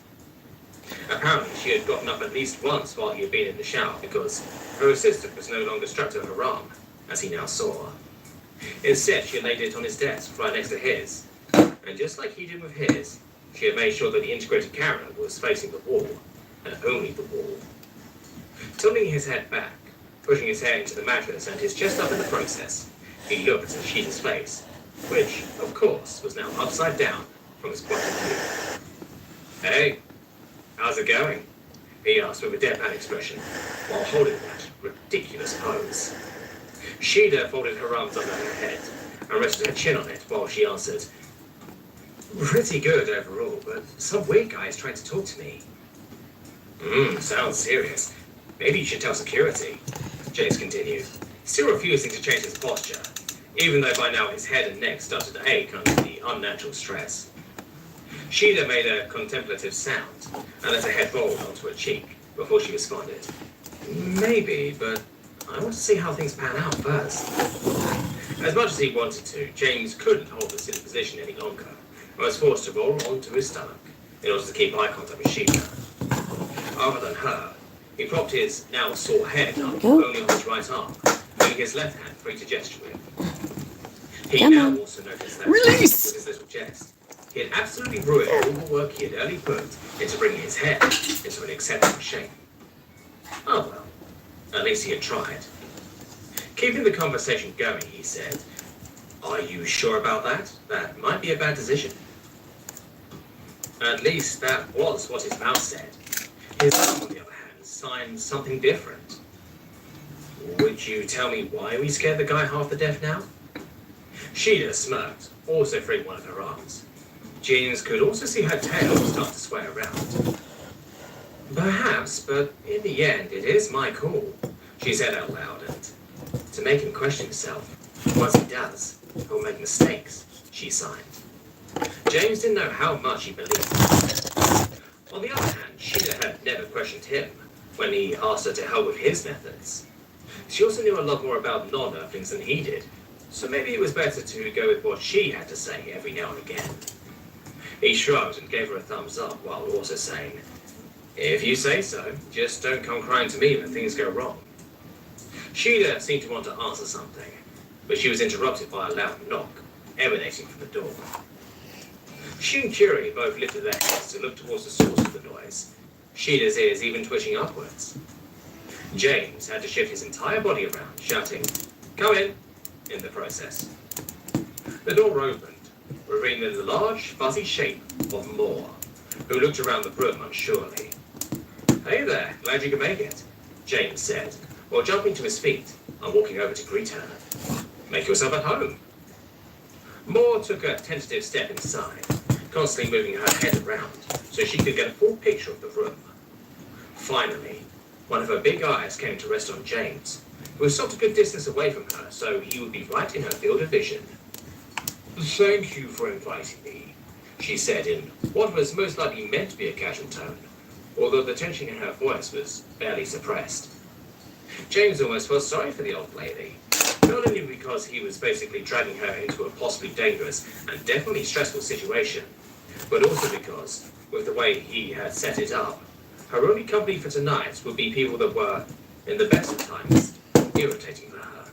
Apparently, she had gotten up at least once while he had been in the shower because her assistant was no longer strapped to her arm, as he now saw. Instead, she laid it on his desk right next to his, and just like he did with his, she had made sure that the integrated camera was facing the wall, and only the wall. Tilting his head back, pushing his head into the mattress and his chest up in the process, he looked at Sheeta's face, which, of course, was now upside down from his point of view. "Hey, how's it going?" he asked with a deadpan expression, while holding that ridiculous pose. Sheila folded her arms under her head and rested her chin on it while she answered, "Pretty good overall, but some weird guy is trying to talk to me." Sounds serious. Maybe you should tell security," James continued, still refusing to change his posture, even though by now his head and neck started to ache under the unnatural stress. Sheila made a contemplative sound and let her head roll onto her cheek before she responded, "Maybe, but I want to see how things pan out first." As much as he wanted to, James couldn't hold the silly position any longer and was forced to roll onto his stomach in order to keep eye contact with Sheila. Other than her, he propped his now sore head up only on his right arm, moving his left hand free to gesture with. He now also noticed that with his little jest, he had absolutely ruined all the work he had early put into bringing his head into an acceptable shape. Oh well, at least he had tried. Keeping the conversation going, he said, "Are you sure about that? That might be a bad decision." At least that was what his mouth said. His arm, on the other hand, signed something different. "Would you tell me why we scared the guy half to death now?" Sheila smirked, also freeing one of her arms. James could also see her tail start to sway around. "Perhaps, but in the end, it is my call," she said out loud, and to make him question himself. Once he does, he'll make mistakes, she signed. James didn't know how much he believed. On the other hand, Sheila had never questioned him when he asked her to help with his methods. She also knew a lot more about non-Earthlings than he did, so maybe it was better to go with what she had to say every now and again. He shrugged and gave her a thumbs up while also saying, "If you say so, just don't come crying to me when things go wrong." Sheila seemed to want to answer something, but she was interrupted by a loud knock emanating from the door. She and Curie both lifted their heads to look towards the source of the noise, Sheila's ears even twitching upwards. James had to shift his entire body around, shouting, "Come in the process. The door opened, revealing the large, fuzzy shape of Moore, who looked around the room unsurely. "Hey there, glad you could make it," James said, while jumping to his feet and walking over to greet her. "Make yourself at home." Moore took a tentative step inside, constantly moving her head around so she could get a full picture of the room. Finally, one of her big eyes came to rest on James, who was stopped a good distance away from her so he would be right in her field of vision. "Thank you for inviting me," she said in what was most likely meant to be a casual tone, although the tension in her voice was barely suppressed. James almost felt sorry for the old lady, not only because he was basically dragging her into a possibly dangerous and definitely stressful situation, but also because, with the way he had set it up, her only company for tonight would be people that were, in the best of times, irritating for her.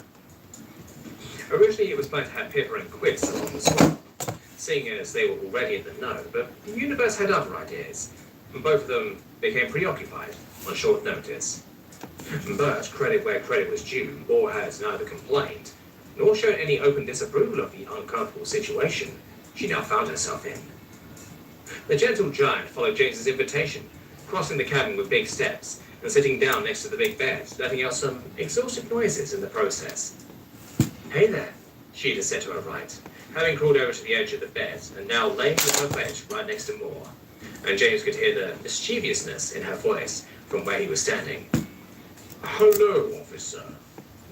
Originally it was planned to have Pippa and Quits along as well, seeing as they were already in the know, but the universe had other ideas, and both of them became preoccupied on short notice. But, credit where credit was due, Moore had neither complained, nor shown any open disapproval of the uncomfortable situation she now found herself in. The gentle giant followed James's invitation, crossing the cabin with big steps, and sitting down next to the big bed, letting out some exhaustive noises in the process. "Hey there," Sheila said to her right, having crawled over to the edge of the bed, and now laying with her face right next to Moore, and James could hear the mischievousness in her voice from where he was standing. "Hello, officer,"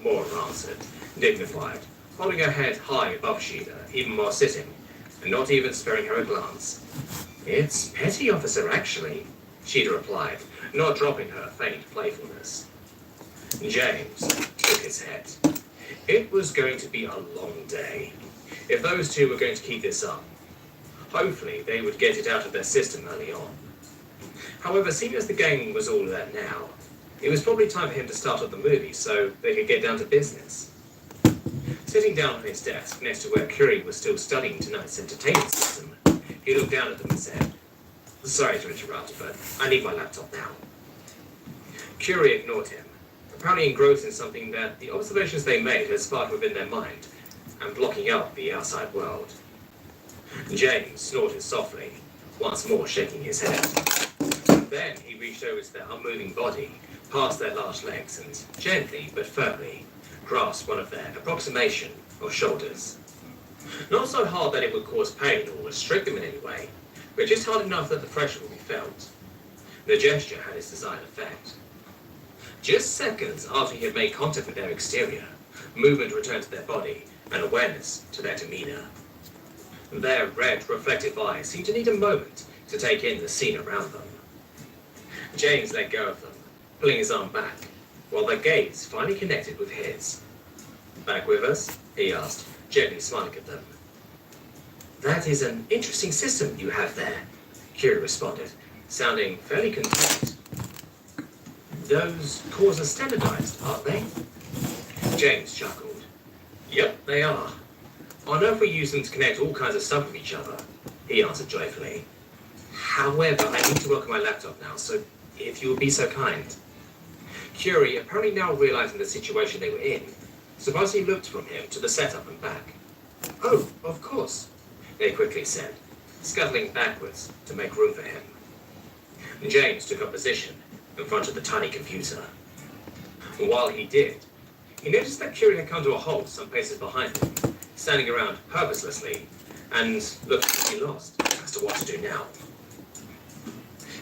Moore answered, dignified, holding her head high above Sheila, even while sitting, and not even sparing her a glance. "It's Petty Officer, actually," Sheila replied, not dropping her feigned playfulness. James shook his head. It was going to be a long day. If those two were going to keep this up, hopefully they would get it out of their system early on. However, seeing as the gang was all there now, it was probably time for him to start up the movie so they could get down to business. Sitting down on his desk next to where Curie was still studying tonight's entertainment system, he looked down at them and said, "Sorry to interrupt, but I need my laptop now." Curie ignored him, apparently engrossed in something that the observations they made had sparked within their mind and blocking out the outside world. James snorted softly, once more shaking his head. Then he reached over to their unmoving body, past their large legs, and gently but firmly grasped one of their approximation of shoulders. Not so hard that it would cause pain or restrict them in any way, but just hard enough that the pressure would be felt. The gesture had its desired effect. Just seconds after he had made contact with their exterior, movement returned to their body and awareness to their demeanor. Their red, reflective eyes seemed to need a moment to take in the scene around them. James let go of them, pulling his arm back, while their gaze finally connected with his. "Back with us?" he asked, gently smiling at them. "That is an interesting system you have there," Curie responded, sounding fairly content. "Those cores are standardized, aren't they?" James chuckled. "Yep, they are. On Earth we use them to connect all kinds of stuff with each other," he answered joyfully. "However, I need to work on my laptop now, so if you would be so kind." Curie, apparently now realizing the situation they were in, surprisingly looked from him to the setup and back. "Oh, of course," they quickly said, scuttling backwards to make room for him. James took up position in front of the tiny computer. While he did, he noticed that Curie had come to a halt some paces behind him, standing around purposelessly, and looked pretty lost as to what to do now.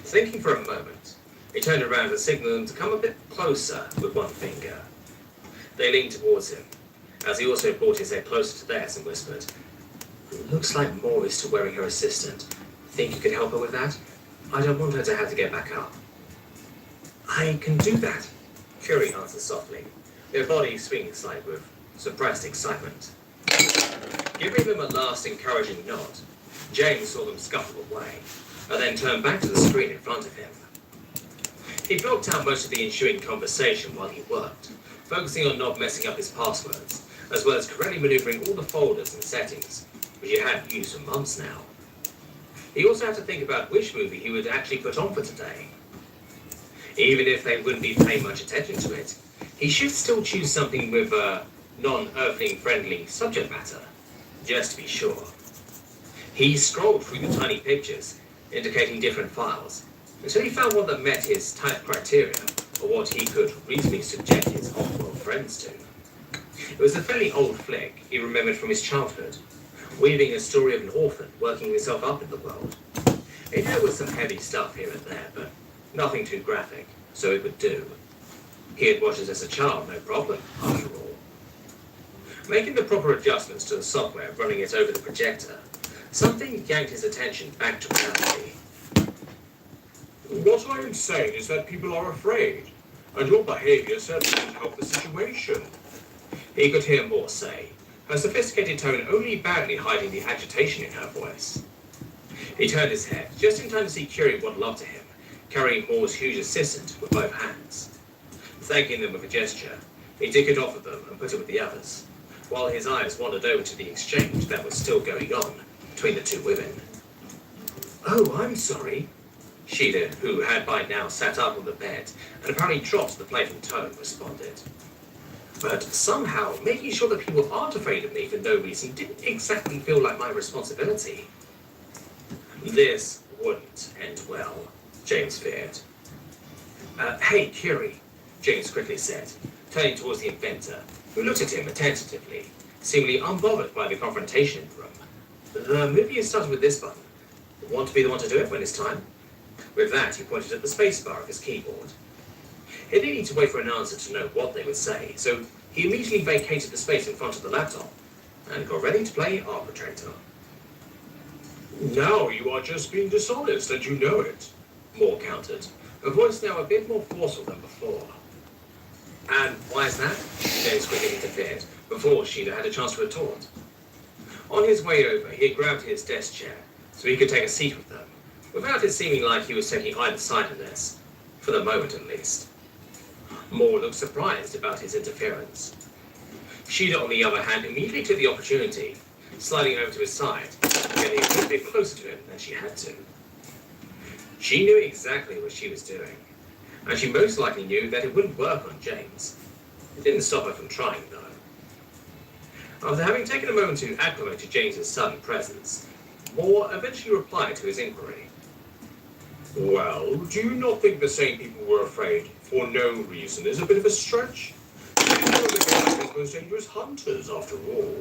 Thinking for a moment, he turned around and signaled them to come a bit closer with one finger. They leaned towards him, as he also brought his head closer to theirs and whispered, "Looks like more is to wearing her assistant. Think you could help her with that? I don't want her to have to get back up." "I can do that," Curie answered softly, their body swinging slightly with suppressed excitement. Giving them a last encouraging nod, James saw them scuffle away, and then turned back to the screen in front of him. He blocked out most of the ensuing conversation while he worked, focusing on not messing up his passwords, as well as correctly maneuvering all the folders and settings, which he hadn't used for months now. He also had to think about which movie he would actually put on for today. Even if they wouldn't be paying much attention to it, he should still choose something with a non-Earthling-friendly subject matter, just to be sure. He scrolled through the tiny pictures, indicating different files, until he found one that met his type criteria, or what he could reasonably subject his off-world friends to. It was a fairly old flick he remembered from his childhood, weaving a story of an orphan working himself up in the world. It dealt with some heavy stuff here and there, but nothing too graphic, so it would do. He had watched it as a child, no problem, after all. Making the proper adjustments to the software running it over the projector, something yanked his attention back to reality. "What I am saying is that people are afraid, and your behavior certainly didn't help the situation." He could hear Moore say, her sophisticated tone only badly hiding the agitation in her voice. He turned his head, just in time to see Curie waddle up to him, carrying Moore's huge assistant with both hands. Thanking them with a gesture, he took it off of them and put it with the others, while his eyes wandered over to the exchange that was still going on between the two women. "Oh, I'm sorry," Sheila, who had by now sat up on the bed and apparently dropped the playful tone, responded. "But somehow, making sure that people aren't afraid of me for no reason didn't exactly feel like my responsibility." This wouldn't end well, James feared. Hey, Curie," James quickly said, turning towards the inventor, who looked at him attentively, seemingly unbothered by the confrontation in the room. "The movie is starting with this button. Want to be the one to do it when it's time?" With that, he pointed at the spacebar of his keyboard. He didn't need to wait for an answer to know what they would say, so he immediately vacated the space in front of the laptop and got ready to play arbitrator. "Now you are just being dishonest, and you know it," Moore countered, a voice now a bit more forceful than before. "And why is that?" James quickly interfered, before Sheila had a chance to retort. On his way over, he had grabbed his desk chair so he could take a seat with them, without it seeming like he was taking either side in this, for the moment at least. Moore looked surprised about his interference. Sheila, on the other hand, immediately took the opportunity, sliding over to his side, getting a bit closer to him than she had to. She knew exactly what she was doing, and she most likely knew that it wouldn't work on James. It didn't stop her from trying, though. After having taken a moment to acclimate to James's sudden presence, Moore eventually replied to his inquiry. "Well, do you not think the same people were afraid for no reason is a bit of a stretch? Do you know the guy who most dangerous hunters, after all.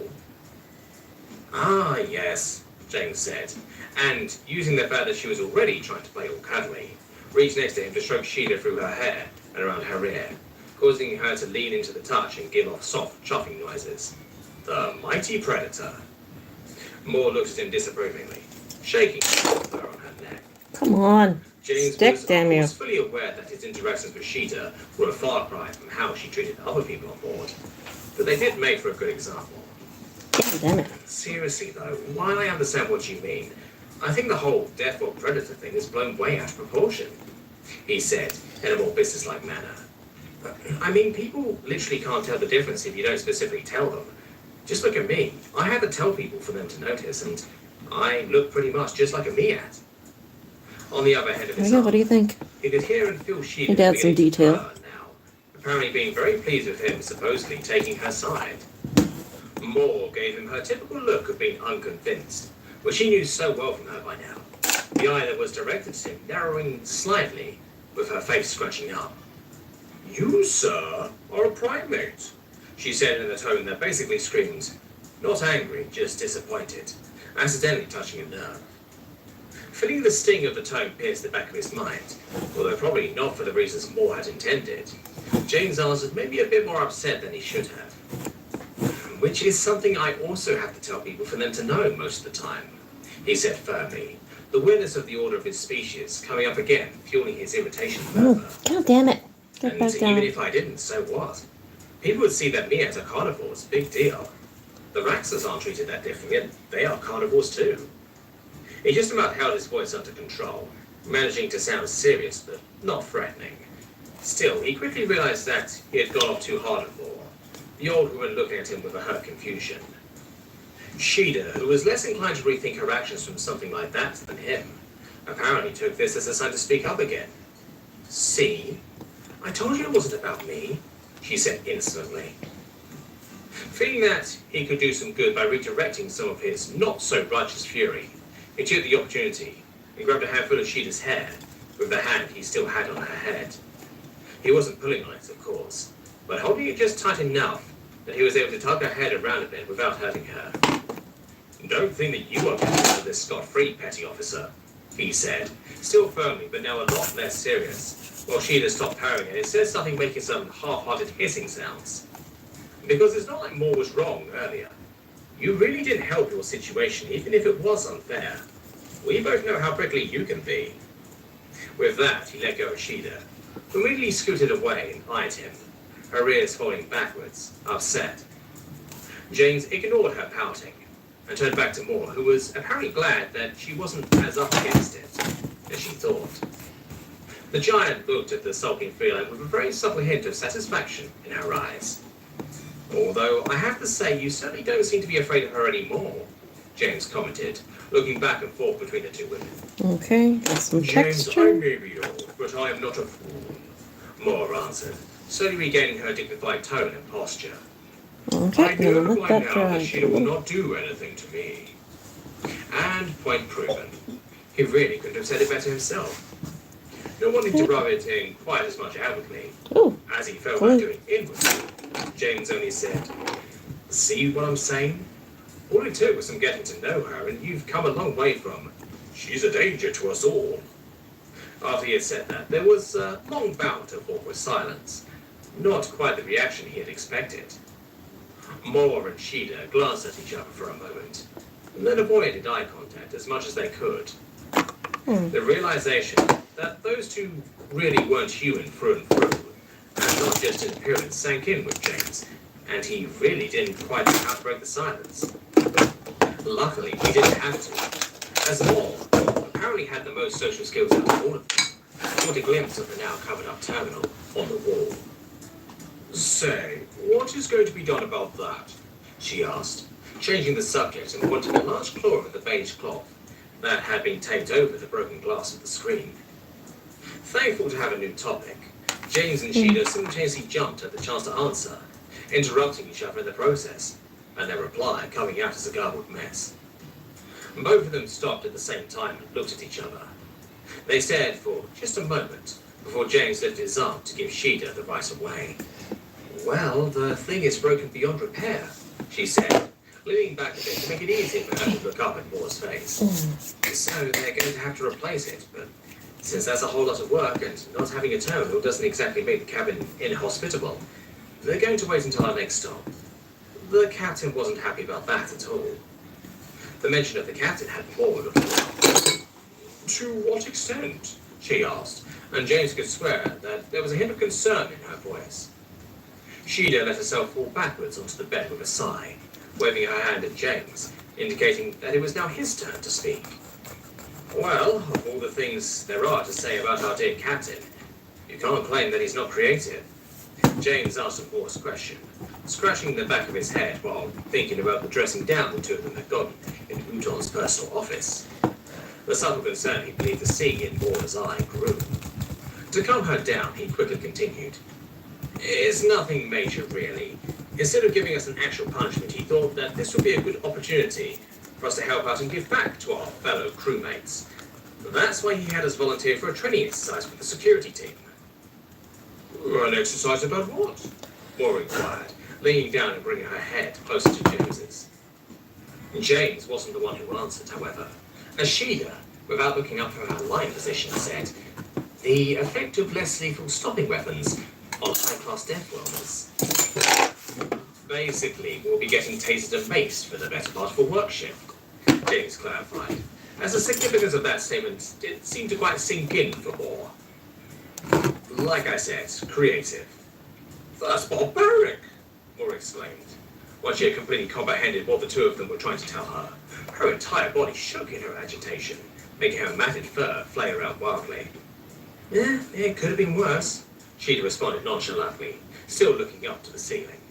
Ah, yes, James said, and using the fact that she was already trying to play all cuddly, reached next to him to stroke Sheila through her hair and around her ear, causing her to lean into the touch and give off soft, chuffing noises. The mighty predator. Moore looked at him disapprovingly, shaking her on her neck. Come on. James Stick, was, of damn you. course, fully aware that his interactions with Sheeta were a far cry from how she treated other people on board, but they did make for a good example. God damn it. Seriously though, while I understand what you mean, I think the whole death or predator thing is blown way out of proportion, he said in a more businesslike manner. I mean, people literally can't tell the difference if you don't specifically tell them. Just look at me. I had to tell people for them to notice, and I look pretty much just like a Meat. On the other head of his Okay, arm, what do you think? he could hear and feel Sheila You'd add some beginning to detail. purr now, apparently being very pleased with him supposedly taking her side. Moore gave him her typical look of being unconvinced, which he knew so well from her by now. The eye that was directed at him narrowing slightly, with her face scrunching up. You, sir, are a primate. She said in a tone that basically screamed, not angry, just disappointed, accidentally touching a nerve. Feeling the sting of the tone pierce the back of his mind, although probably not for the reasons Moore had intended, James answered maybe a bit more upset than he should have. Which is something I also have to tell people for them to know most of the time, he said firmly, the awareness of the order of his species coming up again, fueling his irritation further. God damn it. Get And back even down. if I didn't, so what? People would see that Meat are carnivores, big deal. The Raxas aren't treated that differently, and they are carnivores too. He just about held his voice under control, managing to sound serious but not threatening. Still, he quickly realized that he had gone off too hard on Moore, the old woman looking at him with a hurt confusion. Sheeta, who was less inclined to rethink her actions from something like that than him, apparently took this as a sign to speak up again. See? I told you it wasn't about me, she said insolently. Feeling that he could do some good by redirecting some of his not-so-righteous fury, he took the opportunity and grabbed a handful of Sheeta's hair with the hand he still had on her head. He wasn't pulling on it, of course, but holding it just tight enough that he was able to tug her head around a bit without hurting her. Don't think that you are getting out of this scot-free, petty officer, he said, still firmly but now a lot less serious, while Sheeta stopped parrying and it said something making some half-hearted hissing sounds. Because it's not like Moore was wrong earlier. You really didn't help your situation, even if it was unfair. We both know how prickly you can be. With that, he let go of Sheeta, who immediately scooted away and eyed him, her ears falling backwards, upset. James ignored her pouting and turned back to Moore, who was apparently glad that she wasn't as up against it as she thought. The giant looked at the sulking feline with a very subtle hint of satisfaction in her eyes. Although I have to say you certainly don't seem to be afraid of her anymore, James commented, looking back and forth between the two women. Okay, got some James, I texture. may be old, but I am not a fool. Moore answered, slowly regaining her dignified tone and posture. Okay, I I'm gonna know let by that now dry. that Sheila will not do anything to me. And point proven. He really couldn't have said it better himself. Not wanting to rub it in quite as much outwardly, Ooh, as he felt Cool. like doing inwardly, James only said, see what I'm saying? All it took was some getting to know her, and you've come a long way from, she's a danger to us all. After he had said that, there was a long bout of awkward silence. Not quite the reaction he had expected. Moore and Sheeta glanced at each other for a moment, and then avoided eye contact as much as they could. The realization that those two really weren't human through and through, and not just in appearance, sank in with James, and he really didn't quite know how to break the silence. Luckily, he didn't have to, as Moore apparently had the most social skills out of all of them, caught a glimpse of the now covered-up terminal on the wall. Say, what is going to be done about that? She asked, changing the subject and pointing a large claw at the beige cloth that had been taped over the broken glass of the screen. Thankful to have a new topic, James and Sheeta simultaneously jumped at the chance to answer, interrupting each other in the process, and their reply coming out as a garbled mess. Both of them stopped at the same time and looked at each other. They stared for just a moment before James lifted his arm to give Sheeta the right of way. Well, the thing is broken beyond repair, she said, leaning back a bit to make it easier for her to look up at Moore's face. So they're going to have to replace it, but since that's a whole lot of work and not having a terminal doesn't exactly make the cabin inhospitable, they're going to wait until our next stop. The captain wasn't happy about that at all. The mention of the captain had Moore looking around. To what extent? She asked, and James could swear that there was a hint of concern in her voice. Sheeda let herself fall backwards onto the bed with a sigh, waving her hand at James, indicating that it was now his turn to speak. Well, of all the things there are to say about our dear captain, you can't claim that he's not creative. James asked a Moore's question, scratching the back of his head while thinking about the dressing down the two of them had gotten in Uton's personal office. The subtle concern he believed to see in Moore's eye grew. To calm her down, he quickly continued. It's nothing major, really. Instead of giving us an actual punishment, he thought that this would be a good opportunity for us to help out and give back to our fellow crewmates. That's why he had us volunteer for a training exercise with the security team. An exercise about what? Moore inquired, leaning down and bringing her head closer to James's. James wasn't the one who answered, however, as Sheeda, without looking up from her line position, said, the effect of less lethal stopping weapons on high-class death welders. Basically, we'll be getting tasered and maced for the better part of a work shift, James clarified, as the significance of that statement didn't seem to quite sink in for Moore. Like I said, creative. That's barbaric, Moore exclaimed, while she had completely comprehended what the two of them were trying to tell her. Her entire body shook in her agitation, making her matted fur flay around wildly. Yeah, it could have been worse, Sheeda responded nonchalantly, still looking up to the ceiling.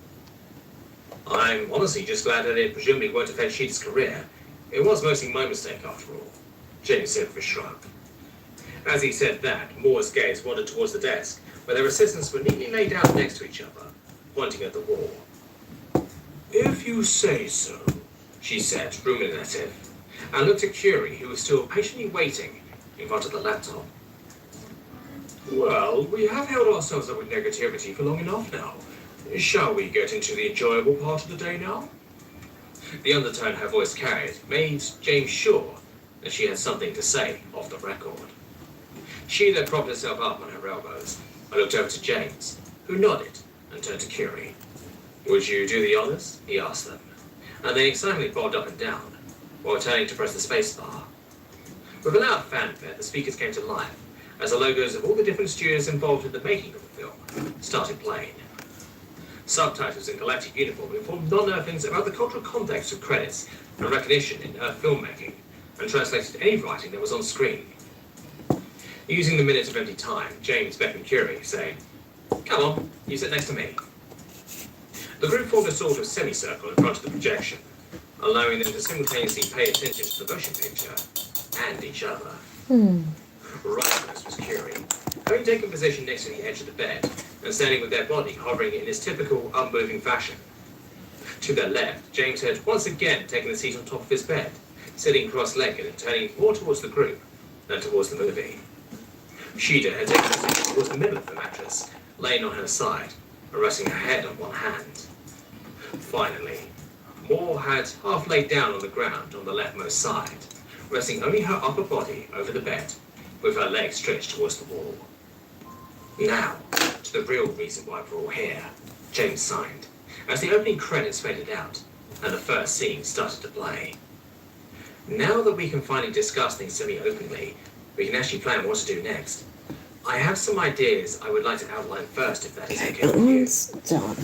I'm honestly just glad that it presumably won't affect Sheeda's career. It was mostly my mistake after all, James said with a shrug. As he said that, Moore's gaze wandered towards the desk, where their assistants were neatly laid out next to each other, pointing at the wall. If you say so, she said, ruminative, and looked at Curie, who was still patiently waiting in front of the laptop. Well, we have held ourselves up with negativity for long enough now. Shall we get into the enjoyable part of the day now? The undertone her voice carried made James sure that she had something to say off the record. She then propped herself up on her elbows and looked over to James, who nodded and turned to Curie. Would you do the honors? He asked them, and they excitedly bobbed up and down, while turning to press the space bar. With a loud fanfare, the speakers came to life, as the logos of all the different studios involved in the making of the film started playing. Subtitles in galactic uniform informed non-Earthlings about the cultural context of credits and recognition in Earth filmmaking, and translated any writing that was on screen. Using the minute of empty time, James beckoned Curie, saying, Come on, you sit next to me. The group formed a sort of semicircle in front of the projection, allowing them to simultaneously pay attention to the motion picture and each other. Right first was Curie, having taken position next to the edge of the bed and standing with their body hovering in his typical unmoving fashion. To their left, James had once again taken the seat on top of his bed, sitting cross-legged and turning more towards the group than towards the movie. Sheeda had taken position towards the middle of the mattress, laying on her side and resting her head on one hand. Finally, Moore had half laid down on the ground on the leftmost side, resting only her upper body over the bed, with her legs stretched towards the wall. Now, to the real reason why we're all here, James signed, as the opening credits faded out and the first scene started to play. Now that we can finally discuss things semi-openly, we can actually plan what to do next. I have some ideas I would like to outline first, if that is okay with you. It's done.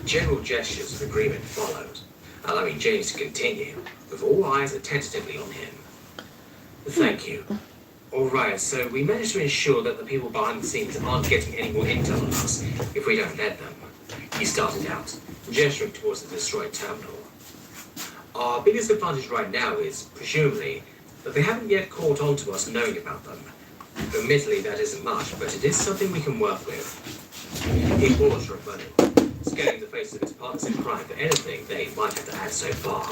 General gestures of agreement followed, allowing James to continue, with all eyes attentively on him. Thank you. Alright, so we managed to ensure that the people behind the scenes aren't getting any more intel on us if we don't let them. He started out, gesturing towards the destroyed terminal. Our biggest advantage right now is, presumably, that they haven't yet caught on to us knowing about them. Admittedly, that isn't much, but it is something we can work with. He paused for a moment, scanning the faces of his partners in crime for anything they might have to add so far.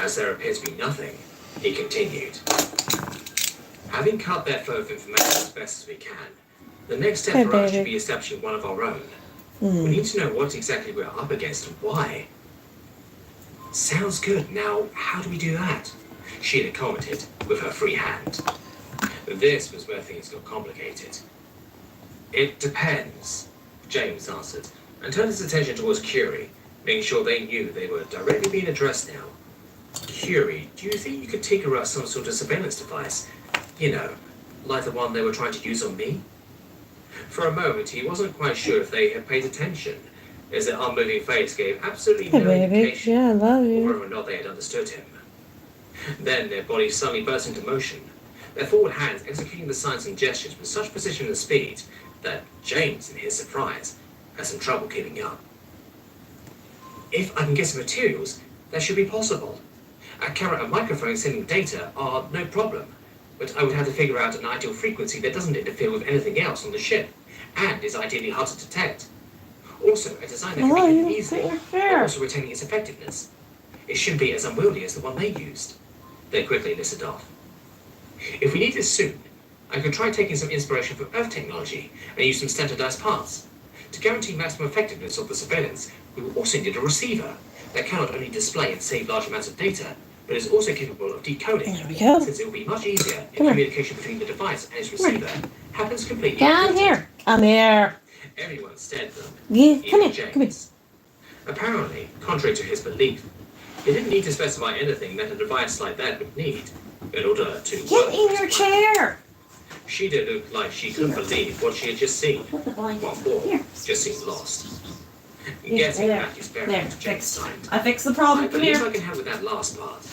As there appeared to be nothing, he continued. Having cut that flow of information as best as we can, the next step for us should be establishing one of our own. We need to know what exactly we're up against and why. Sounds good. Now, how do we do that? Sheila commented with her free hand. This was where things got complicated. It depends, James answered, and turned his attention towards Curie, making sure they knew they were directly being addressed now. Curie, do you think you could tinker up some sort of surveillance device? You know, like the one they were trying to use on me? For a moment, he wasn't quite sure if they had paid attention, as their unmoving face gave absolutely Hey, no baby. indication Yeah, I love of you. whether or not they had understood him. Then their bodies suddenly burst into motion, their forward hands executing the signs and gestures with such precision and speed that James, in his surprise, had some trouble keeping up. If I can get some materials, that should be possible. A camera and microphone sending data are no problem, but I would have to figure out an ideal frequency that doesn't interfere with anything else on the ship, and is ideally hard to detect. Also, a design that can Oh, be you hidden don't easily, fit your but chair. also retaining its effectiveness. It shouldn't be as unwieldy as the one they used. They quickly listed off. If we need this soon, I could try taking some inspiration from Earth technology and use some standardized parts. To guarantee maximum effectiveness of the surveillance, we will also need a receiver that cannot only display and save large amounts of data, but is also capable of decoding, There we go. since it will be much easier if Come here. communication between the device and its receiver happens completely Down encrypted. here. Come here. Everyone stared at them, Yeah, even come here. James. Come here. Apparently, contrary to his belief, he didn't need to specify anything that a device like that would need in order to Get work in with your his plan. chair. She'd looked like she couldn't believe what she had just seen. Put the blanket While Paul here. just seemed lost. Yeah, Getting there. Matthew's There, bearings, James fixed. signed. I fixed the I problem. Come believe here. I can help with that last part,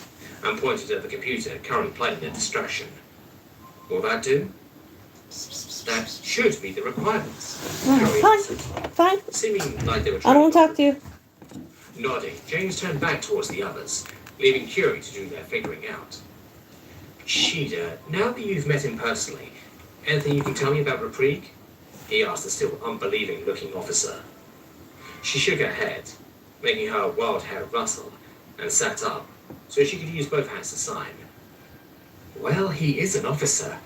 and pointed at the computer currently playing the distraction. Will that do? That should meet the requirements. Harry Fine. answered, Fine. seeming like they were I trying don't want to talk to you. Nodding, James turned back towards the others, leaving Curie to do their figuring out. Sheila, now that you've met him personally, anything you can tell me about Reprieg? He asked the still unbelieving-looking officer. She shook her head, making her wild hair rustle, and sat up, so she could use both hands to sign. Well, he is an officer.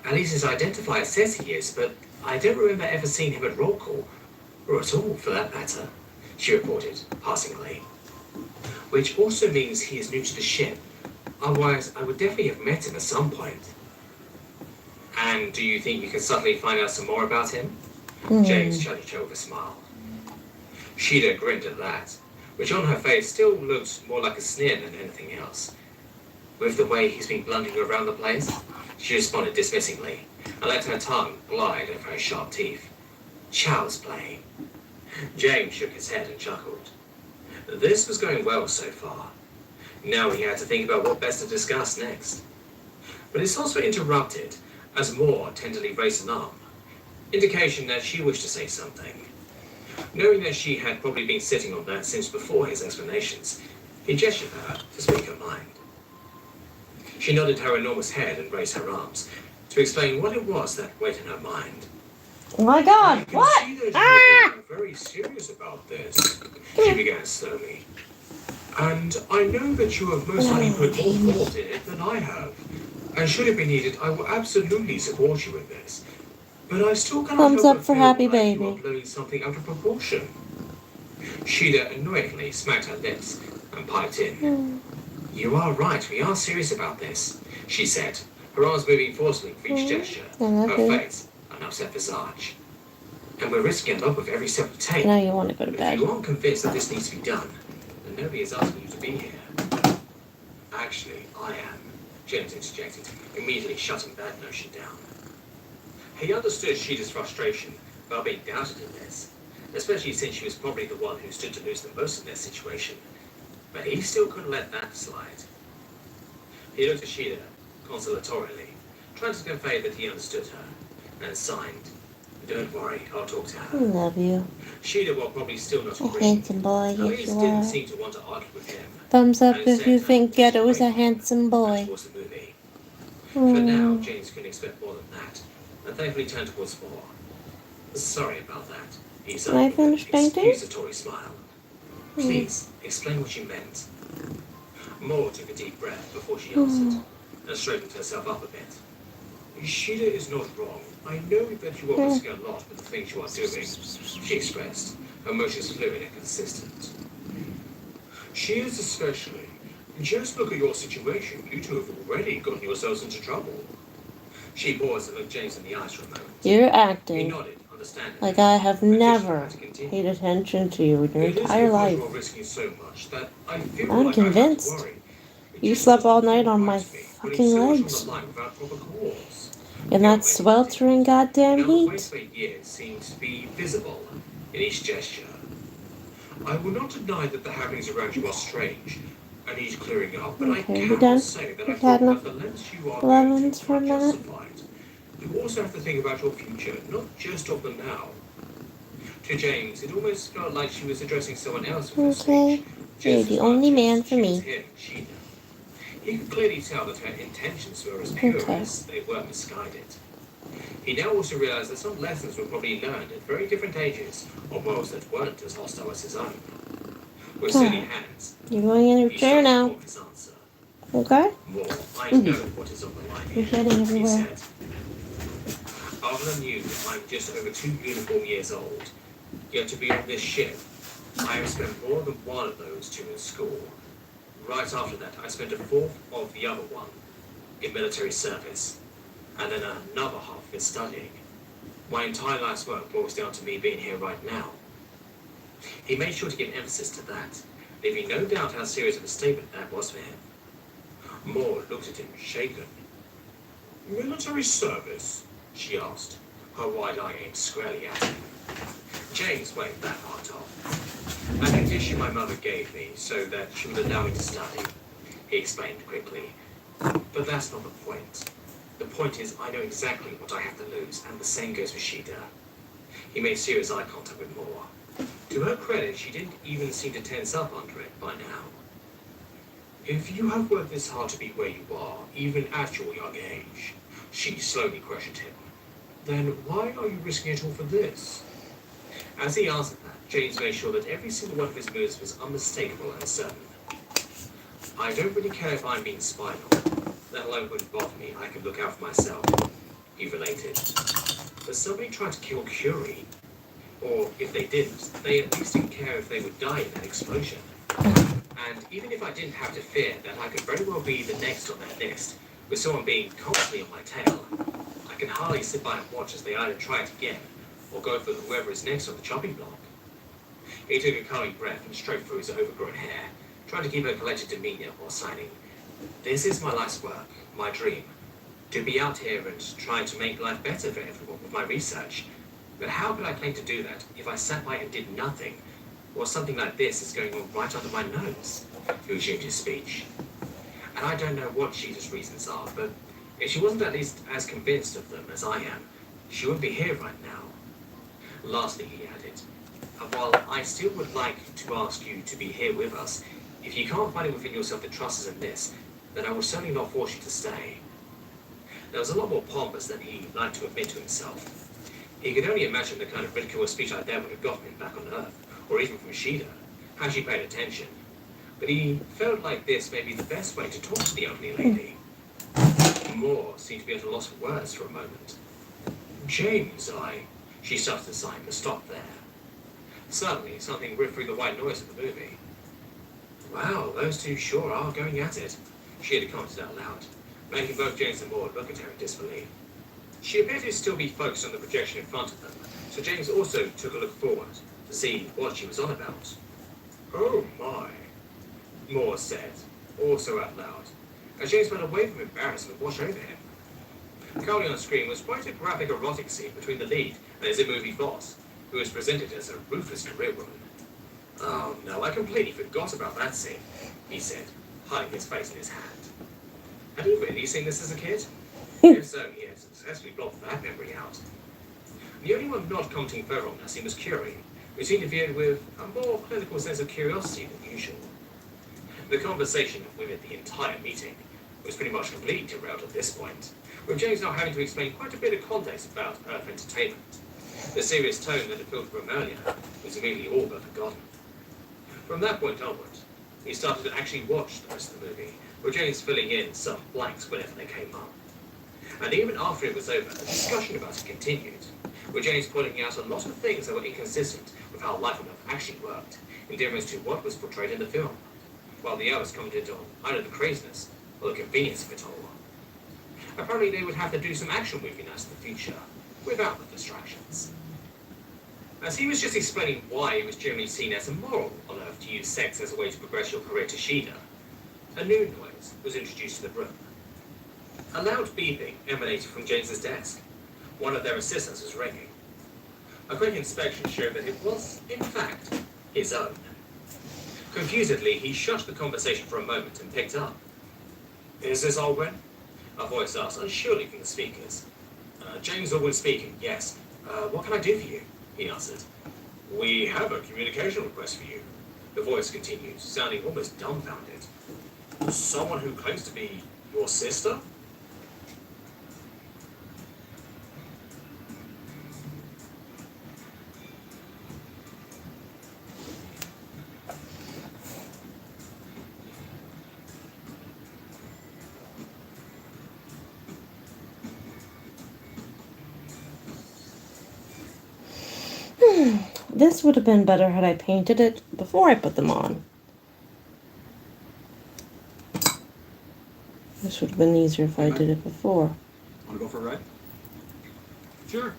At least his identifier says he is, but I don't remember ever seeing him at roll call, or at all, for that matter, she reported, passingly. Which also means he is new to the ship. Otherwise, I would definitely have met him at some point. And do you think you can subtly find out some more about him? James shuddered with a smile. Sheila grinned at that, which on her face still looked more like a sneer than anything else. With the way he's been blundering around the place, she responded dismissingly, and let her tongue glide over her sharp teeth. Child's play. James shook his head and chuckled. This was going well so far. Now he had to think about what best to discuss next. But his thoughts were interrupted as Moore tenderly raised an arm, indication that she wished to say something. Knowing that she had probably been sitting on that since before his explanations, he gestured her to speak her mind. She nodded her enormous head and raised her arms to explain what it was that weighed in her mind. Oh my I God. can What? see that Ah! you are very serious about this, she began slowly. And I know that you have most likely put more thought in it than I have. And should it be needed, I will absolutely support you in this. But I still cannot Thumbs help up but for feel Happy like Baby. you are blowing something out of proportion. Sheila annoyingly smacked her lips and piped in. You are right, we are serious about this, she said, her arms moving forcefully for each gesture, her face an upset visage. And we're risking a lot with every step we take. Now you want to go to If bed. you aren't convinced that this needs to be done, then nobody is asking you to be here. Actually, I am, James interjected, immediately shutting that notion down. He understood Sheila's frustration about being doubted in this, especially since she was probably the one who stood to lose the most in their situation. But he still couldn't let that slide. He looked at Sheila consolatorily, trying to convey that he understood her, and signed. Don't worry, I'll talk to I her. love you. Sheila, while probably still not A agreeing, handsome boy. at Yes, least you didn't are. seem to want to argue with him. Thumbs up and if instead you turned think towards Ghetto is a away handsome and boy. towards the movie. For now, Mm. James couldn't expect more than that, and thankfully turned towards Moore. Sorry about that, he said Can I with finish an painting? excusatory smile. Please, explain what you meant. Moore took a deep breath before she answered, and straightened herself up a bit. Sheila is not wrong. I know that you are risking a lot with the things you are doing, She expressed, her motions fluid and consistent. She is especially. Just look at your situation. You two have already gotten yourselves into trouble. She paused and looked James in the eyes for a moment. You're He acting nodded, understanding. like I have But never had to continue. paid attention to you in your It is entire because life. you're risking so much that I feel I'm like convinced. I have to worry. It You just slept doesn't all night feel on right my to me, fucking putting so much legs. on the line without proper cause. In that sweltering goddamn Now, the waste heat. for years seems to be visible in each gesture. I will not deny that the happenings around you are strange and need clearing up, but Okay, I we cannot done? say that I We've had thought enough that the lengths you are lemons going for to a are minute. justified. You also have to think about your future, not just of the now. To James, it almost felt like she was addressing someone else with her Okay. speech. You're Just the as only much man as for she was me. hearing Sheena. He could clearly tell that her intentions were as pure Okay. as they were misguided. He now also realized that some lessons were probably learned at very different ages on worlds that weren't as hostile as his own. With steady hands, You're going in your he chair started to now. form his answer. Okay? More, I know what is on the line You're here, shedding he everywhere. said. Other than you, I'm just over 2 uniform years old. Yet to be on this ship, I have spent more than one of those 2 in school. Right after that, I spent a fourth of the other one in military service, and then another half in studying. My entire life's work boils down to me being here right now. He made sure to give emphasis to that, leaving no doubt how serious of a statement that was for him. Moore looked at him, shaken. Military service? She asked, her wide eye aimed squarely at him. James waved that part off. An addition my mother gave me so that she would allow me to study, he explained quickly. But that's not the point. The point is I know exactly what I have to lose, and the same goes for Sheeta. He made serious eye contact with Moore. To her credit, she didn't even seem to tense up under it by now. If you have worked this hard to be where you are, even at your young age, she slowly questioned him, then why are you risking it all for this? As he answered that, James made sure that every single one of his moves was unmistakable and certain. I don't really care if I'm being spied on. That alone wouldn't bother me. I can look out for myself, he related. But somebody tried to kill Curie. Or if they didn't, they at least didn't care if they would die in that explosion. And even if I didn't have to fear that I could very well be the next on that list, with someone being constantly on my tail, I can hardly sit by and watch as they either try it again, or go for whoever is next on the chopping block. He took a calming breath and stroked through his overgrown hair, trying to keep a collected demeanor while signing. This is my life's work, my dream. To be out here and trying to make life better for everyone with my research. But how could I claim to do that if I sat by and did nothing, while something like this is going on right under my nose? He resumed his speech. And I don't know what Sheeta's reasons are, but if she wasn't at least as convinced of them as I am, she wouldn't be here right now. Lastly, he added, while I still would like to ask you to be here with us, if you can't find it within yourself to trust us in this, then I will certainly not force you to stay. There was a lot more pompous than he liked to admit to himself. He could only imagine the kind of ridicule a speech like that would have gotten him back on Earth, or even from Sheeta, had she paid attention. But he felt like this may be the best way to talk to the elderly lady. Moore seemed to be at a loss for words for a moment. James, She started to sign, but stopped there. Suddenly, something ripped through the white noise of the movie. Wow, those two sure are going at it, she had commented out loud, making both James and Moore look at her in disbelief. She appeared to still be focused on the projection in front of them, so James also took a look forward to see what she was on about. Oh my, Moore said, also out loud, as James felt a wave of embarrassment wash over him. Currently on screen was quite a graphic erotic scene between the lead and his in-movie boss, who was presented as a ruthless career woman. Oh no, I completely forgot about that scene, he said, hiding his face in his hand. Had you really seen this as a kid? If so, he had successfully blocked that memory out. The only one not commenting further on that scene was Curie, who seemed to view it with a more clinical sense of curiosity than usual. The conversation within the entire meeting was pretty much completely derailed at this point, with James now having to explain quite a bit of context about Earth entertainment. The serious tone that had filled the room earlier was immediately all but forgotten. From that point onward, he started to actually watch the rest of the movie, with James filling in some blanks whenever they came up. And even after it was over, the discussion about it continued, with James pointing out a lot of things that were inconsistent with how life on Earth actually worked, in difference to what was portrayed in the film, while the others commented on either the craziness or the convenience of it all. Apparently they would have to do some action movie nights in the future, without the distractions. As he was just explaining why it was generally seen as immoral on Earth to use sex as a way to progress your career to Sheena, a new noise was introduced to the room. A loud beeping emanated from James's desk. One of their assistants was ringing. A quick inspection showed that it was, in fact, his own. Confusedly, he shut the conversation for a moment and picked up. "Is this Alwyn?" A voice asked, unsurely from the speakers. James Alwyn speaking, yes. What can I do for you?" he answered. "We have a communication request for you." The voice continued, sounding almost dumbfounded. "Someone who claims to be your sister?" This would have been better had I painted it before I put them on. This would have been easier if I did it before. Want to go for a ride? Sure.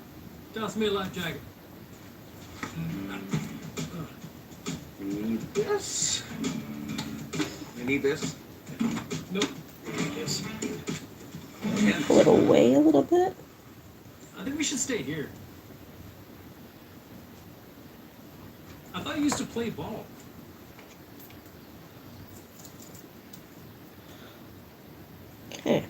Toss me a life jacket. You need this. You need this. Nope. You need this. Pull it away a little bit. I think we should stay here. I thought you used to play ball. Okay.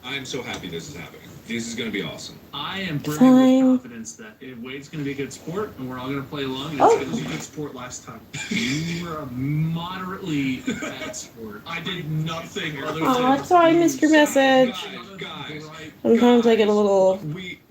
I'm so happy this is happening. This is going to be awesome. I am brimming Fine. with confidence that Wade's going to be a good sport, and we're all going to play along. And Oh. it's going to be a good sport last time. You were a moderately bad sport. I did nothing other than. Oh, sorry, I missed your message. Guys, Sometimes I get a little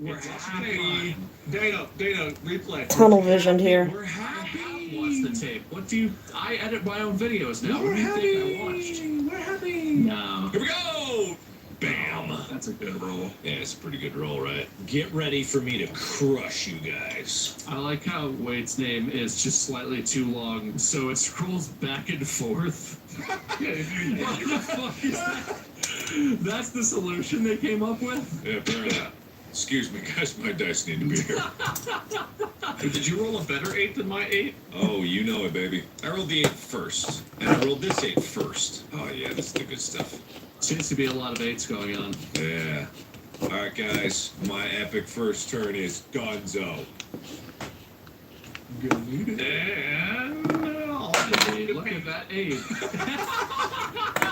we're It's happy. Dana, replay. tunnel visioned here. We're happy. Watch the tape. What do you? I edit my own videos now. We're What do you happy. think I watched? We're happy. No. Here we go. Bam. That's a good roll. Yeah, it's a pretty good roll, right? Get ready for me to crush you guys. I like how Wade's name is just slightly too long, so it scrolls back and forth. What the fuck is that? That's the solution they came up with? Yeah, fair enough. Excuse me, guys. My dice need to be here. Did you roll a better 8 than my 8? Oh, you know it, baby. I rolled the 8 first, and I rolled this 8 first. Oh yeah, that's the good stuff. Seems to be a lot of 8s going on. Yeah. All right, guys. My epic first turn is Gonzo. And look at that 8.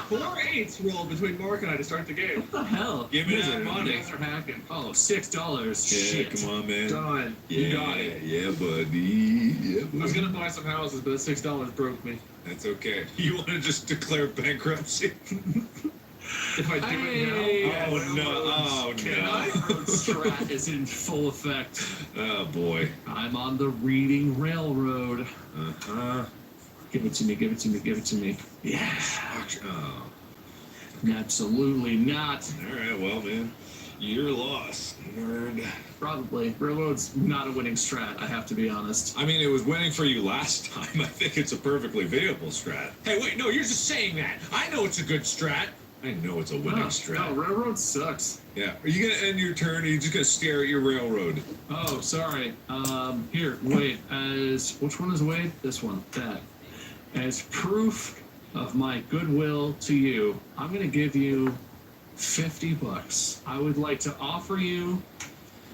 4 8s rolled between Mark and I to start the game. What the hell? Give me that money. Things are hacking. Oh, $6. Yeah, Shit. come on, man. Done. Yeah, You got it. Yeah, buddy. Yeah, buddy. I was gonna buy some houses, but $6 broke me. That's okay. You want to just declare bankruptcy? If I do Hey. it now, Oh, no. Oh, no. Road strat is in full effect. Oh, boy. I'm on the Reading Railroad. Uh-huh. Give it to me, give it to me, give it to me. Yeah. Oh. Absolutely not. All right, well, man. You're lost, nerd. Probably. Railroad's not a winning strat, I have to be honest. I mean, it was winning for you last time. I think it's a perfectly viable strat. Hey, wait, no, you're just saying that. I know it's a good strat. I know it's a winning strat. No, Railroad sucks. Yeah. Are you going to end your turn, or are you just going to stare at your railroad? Oh, sorry. Here, wait. Which one is Wade? This one. That. As proof of my goodwill to you, I'm going to give you $50. I would like to offer you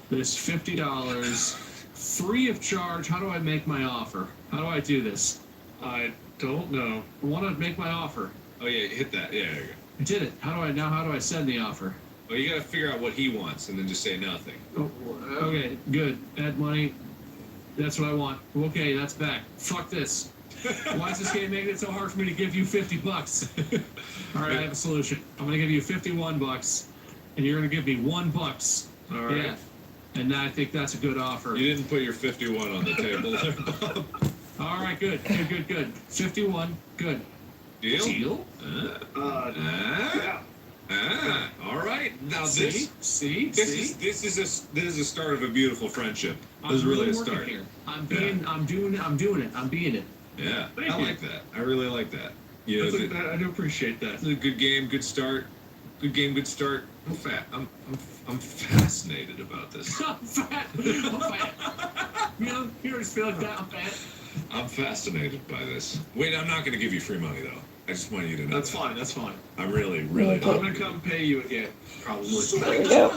this $50 free of charge. How do I make my offer? How do I do this? I don't know. I want to make my offer. Oh, yeah, hit that. Yeah, there you go. I did it. How do I send the offer? Well, you got to figure out what he wants, and then just say nothing. Oh, okay, good. Add money. That's what I want. Okay, that's back. Fuck this. Why is this game making it so hard for me to give you $50? All right, I have a solution. I'm gonna give you $51, and you're gonna give me $1. All right. Yeah. And I think that's a good offer. You didn't put your 51 on the table there, Bob. All right, good. 51. Good. Deal? Deal? Yeah. Ah, all right. Now See? this is a start of a beautiful friendship. This is I'm really a working start. here. I'm doing it. I'm being it. Yeah, Thank I you. like that. I really like that. You know, I do appreciate that. it's a good game, good start. Good game, good start. I'm fascinated about this. I'm fat. I'm fat. You just feel like that. I'm fat. I'm fascinated by this. Wait, I'm not going to give you free money though. I just want you to know. That's fine. That's fine. I'm really, really. I'm gonna come pay you again. Probably. There we go.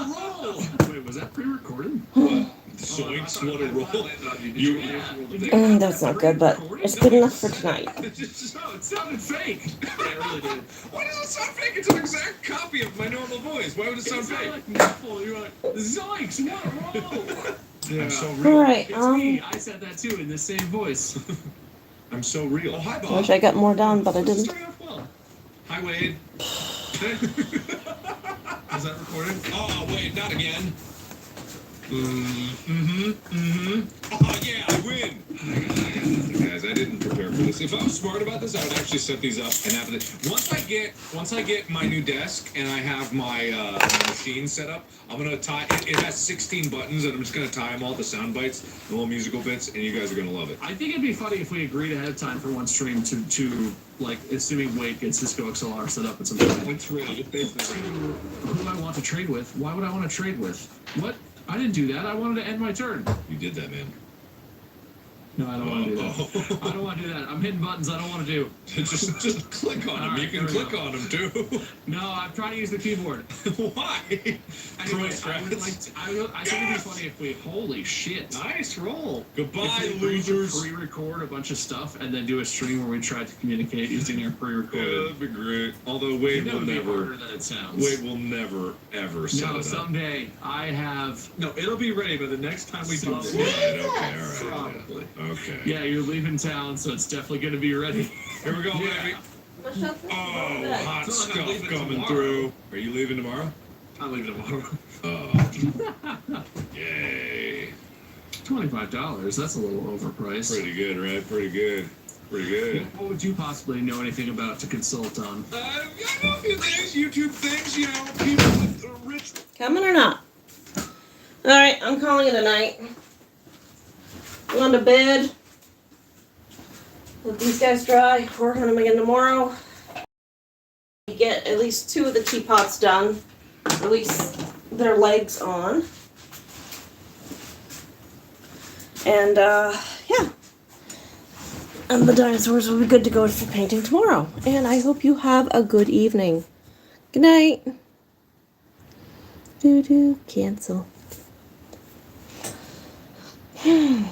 Wait, was that pre-recorded? What? The Zoinks, what a roll. You. That's not good, but it's good enough for tonight. No, it sounded fake. Yeah, it really did. Why does it sound fake? It's an exact copy of my normal voice. Why would it sound It sounded fake? like muffled. You're like, Zoinks, what a roll. Yeah. I'm so real. All right. It's me. I said that too in the same voice. I'm so real. Oh, hi, I Bob. wish I got more done, but I didn't. Started off well. Hi, Wade. Is that recorded? Oh, wait, not again. Oh, yeah, I win. I got nothing, guys. I didn't prepare for this. If I was smart about this, I would actually set these up and have it. Once I get my new desk and I have my machine set up, I'm gonna tie. It has 16 buttons, and I'm just gonna tie them all to sound bites, the little musical bits, and you guys are gonna love it. I think it'd be funny if we agreed ahead of time for one stream to like, assuming Wade gets Cisco XLR set up at some point. It's ready. It's basically ready. Who do I want to trade with? Why would I want to trade with? What? I didn't do that. I wanted to end my turn. You did that, man. No, I don't want to do that. I don't want to do that. I'm hitting buttons I don't want to do. just click on them. All You right, can there we click go. on them too. No, I'm trying to use the keyboard. Why? Anyway, I think it'd be funny if we. Holy shit! Nice roll. Goodbye, If we agreed to losers. pre-record a bunch of stuff and then do a stream where we try to communicate using our Yeah, pre-recorded. that'd be great. Although Wade That will would be never. harder than it sounds. Wade will never ever set No, it up. someday I have. No, it'll be ready by the next time we do Right, this. okay, all right. Probably. Okay. Yeah, you're leaving town, so it's definitely going to be ready. Here we go, Yeah. baby. Oh, hot So I'm stuff leaving coming tomorrow. through. Are you leaving tomorrow? I'm leaving tomorrow. Oh. Yay. $25. That's a little overpriced. Pretty good, right? Pretty good. Pretty good. What would you possibly know anything about to consult on? I know a few things, YouTube things, you know, people with rich. Coming or not? All right, I'm calling it a night. Going to bed. Let these guys dry. Work on them again tomorrow. Get at least 2 of the teapots done. Release their legs on. And yeah. And the dinosaurs will be good to go for painting tomorrow. And I hope you have a good evening. Good night. Cancel.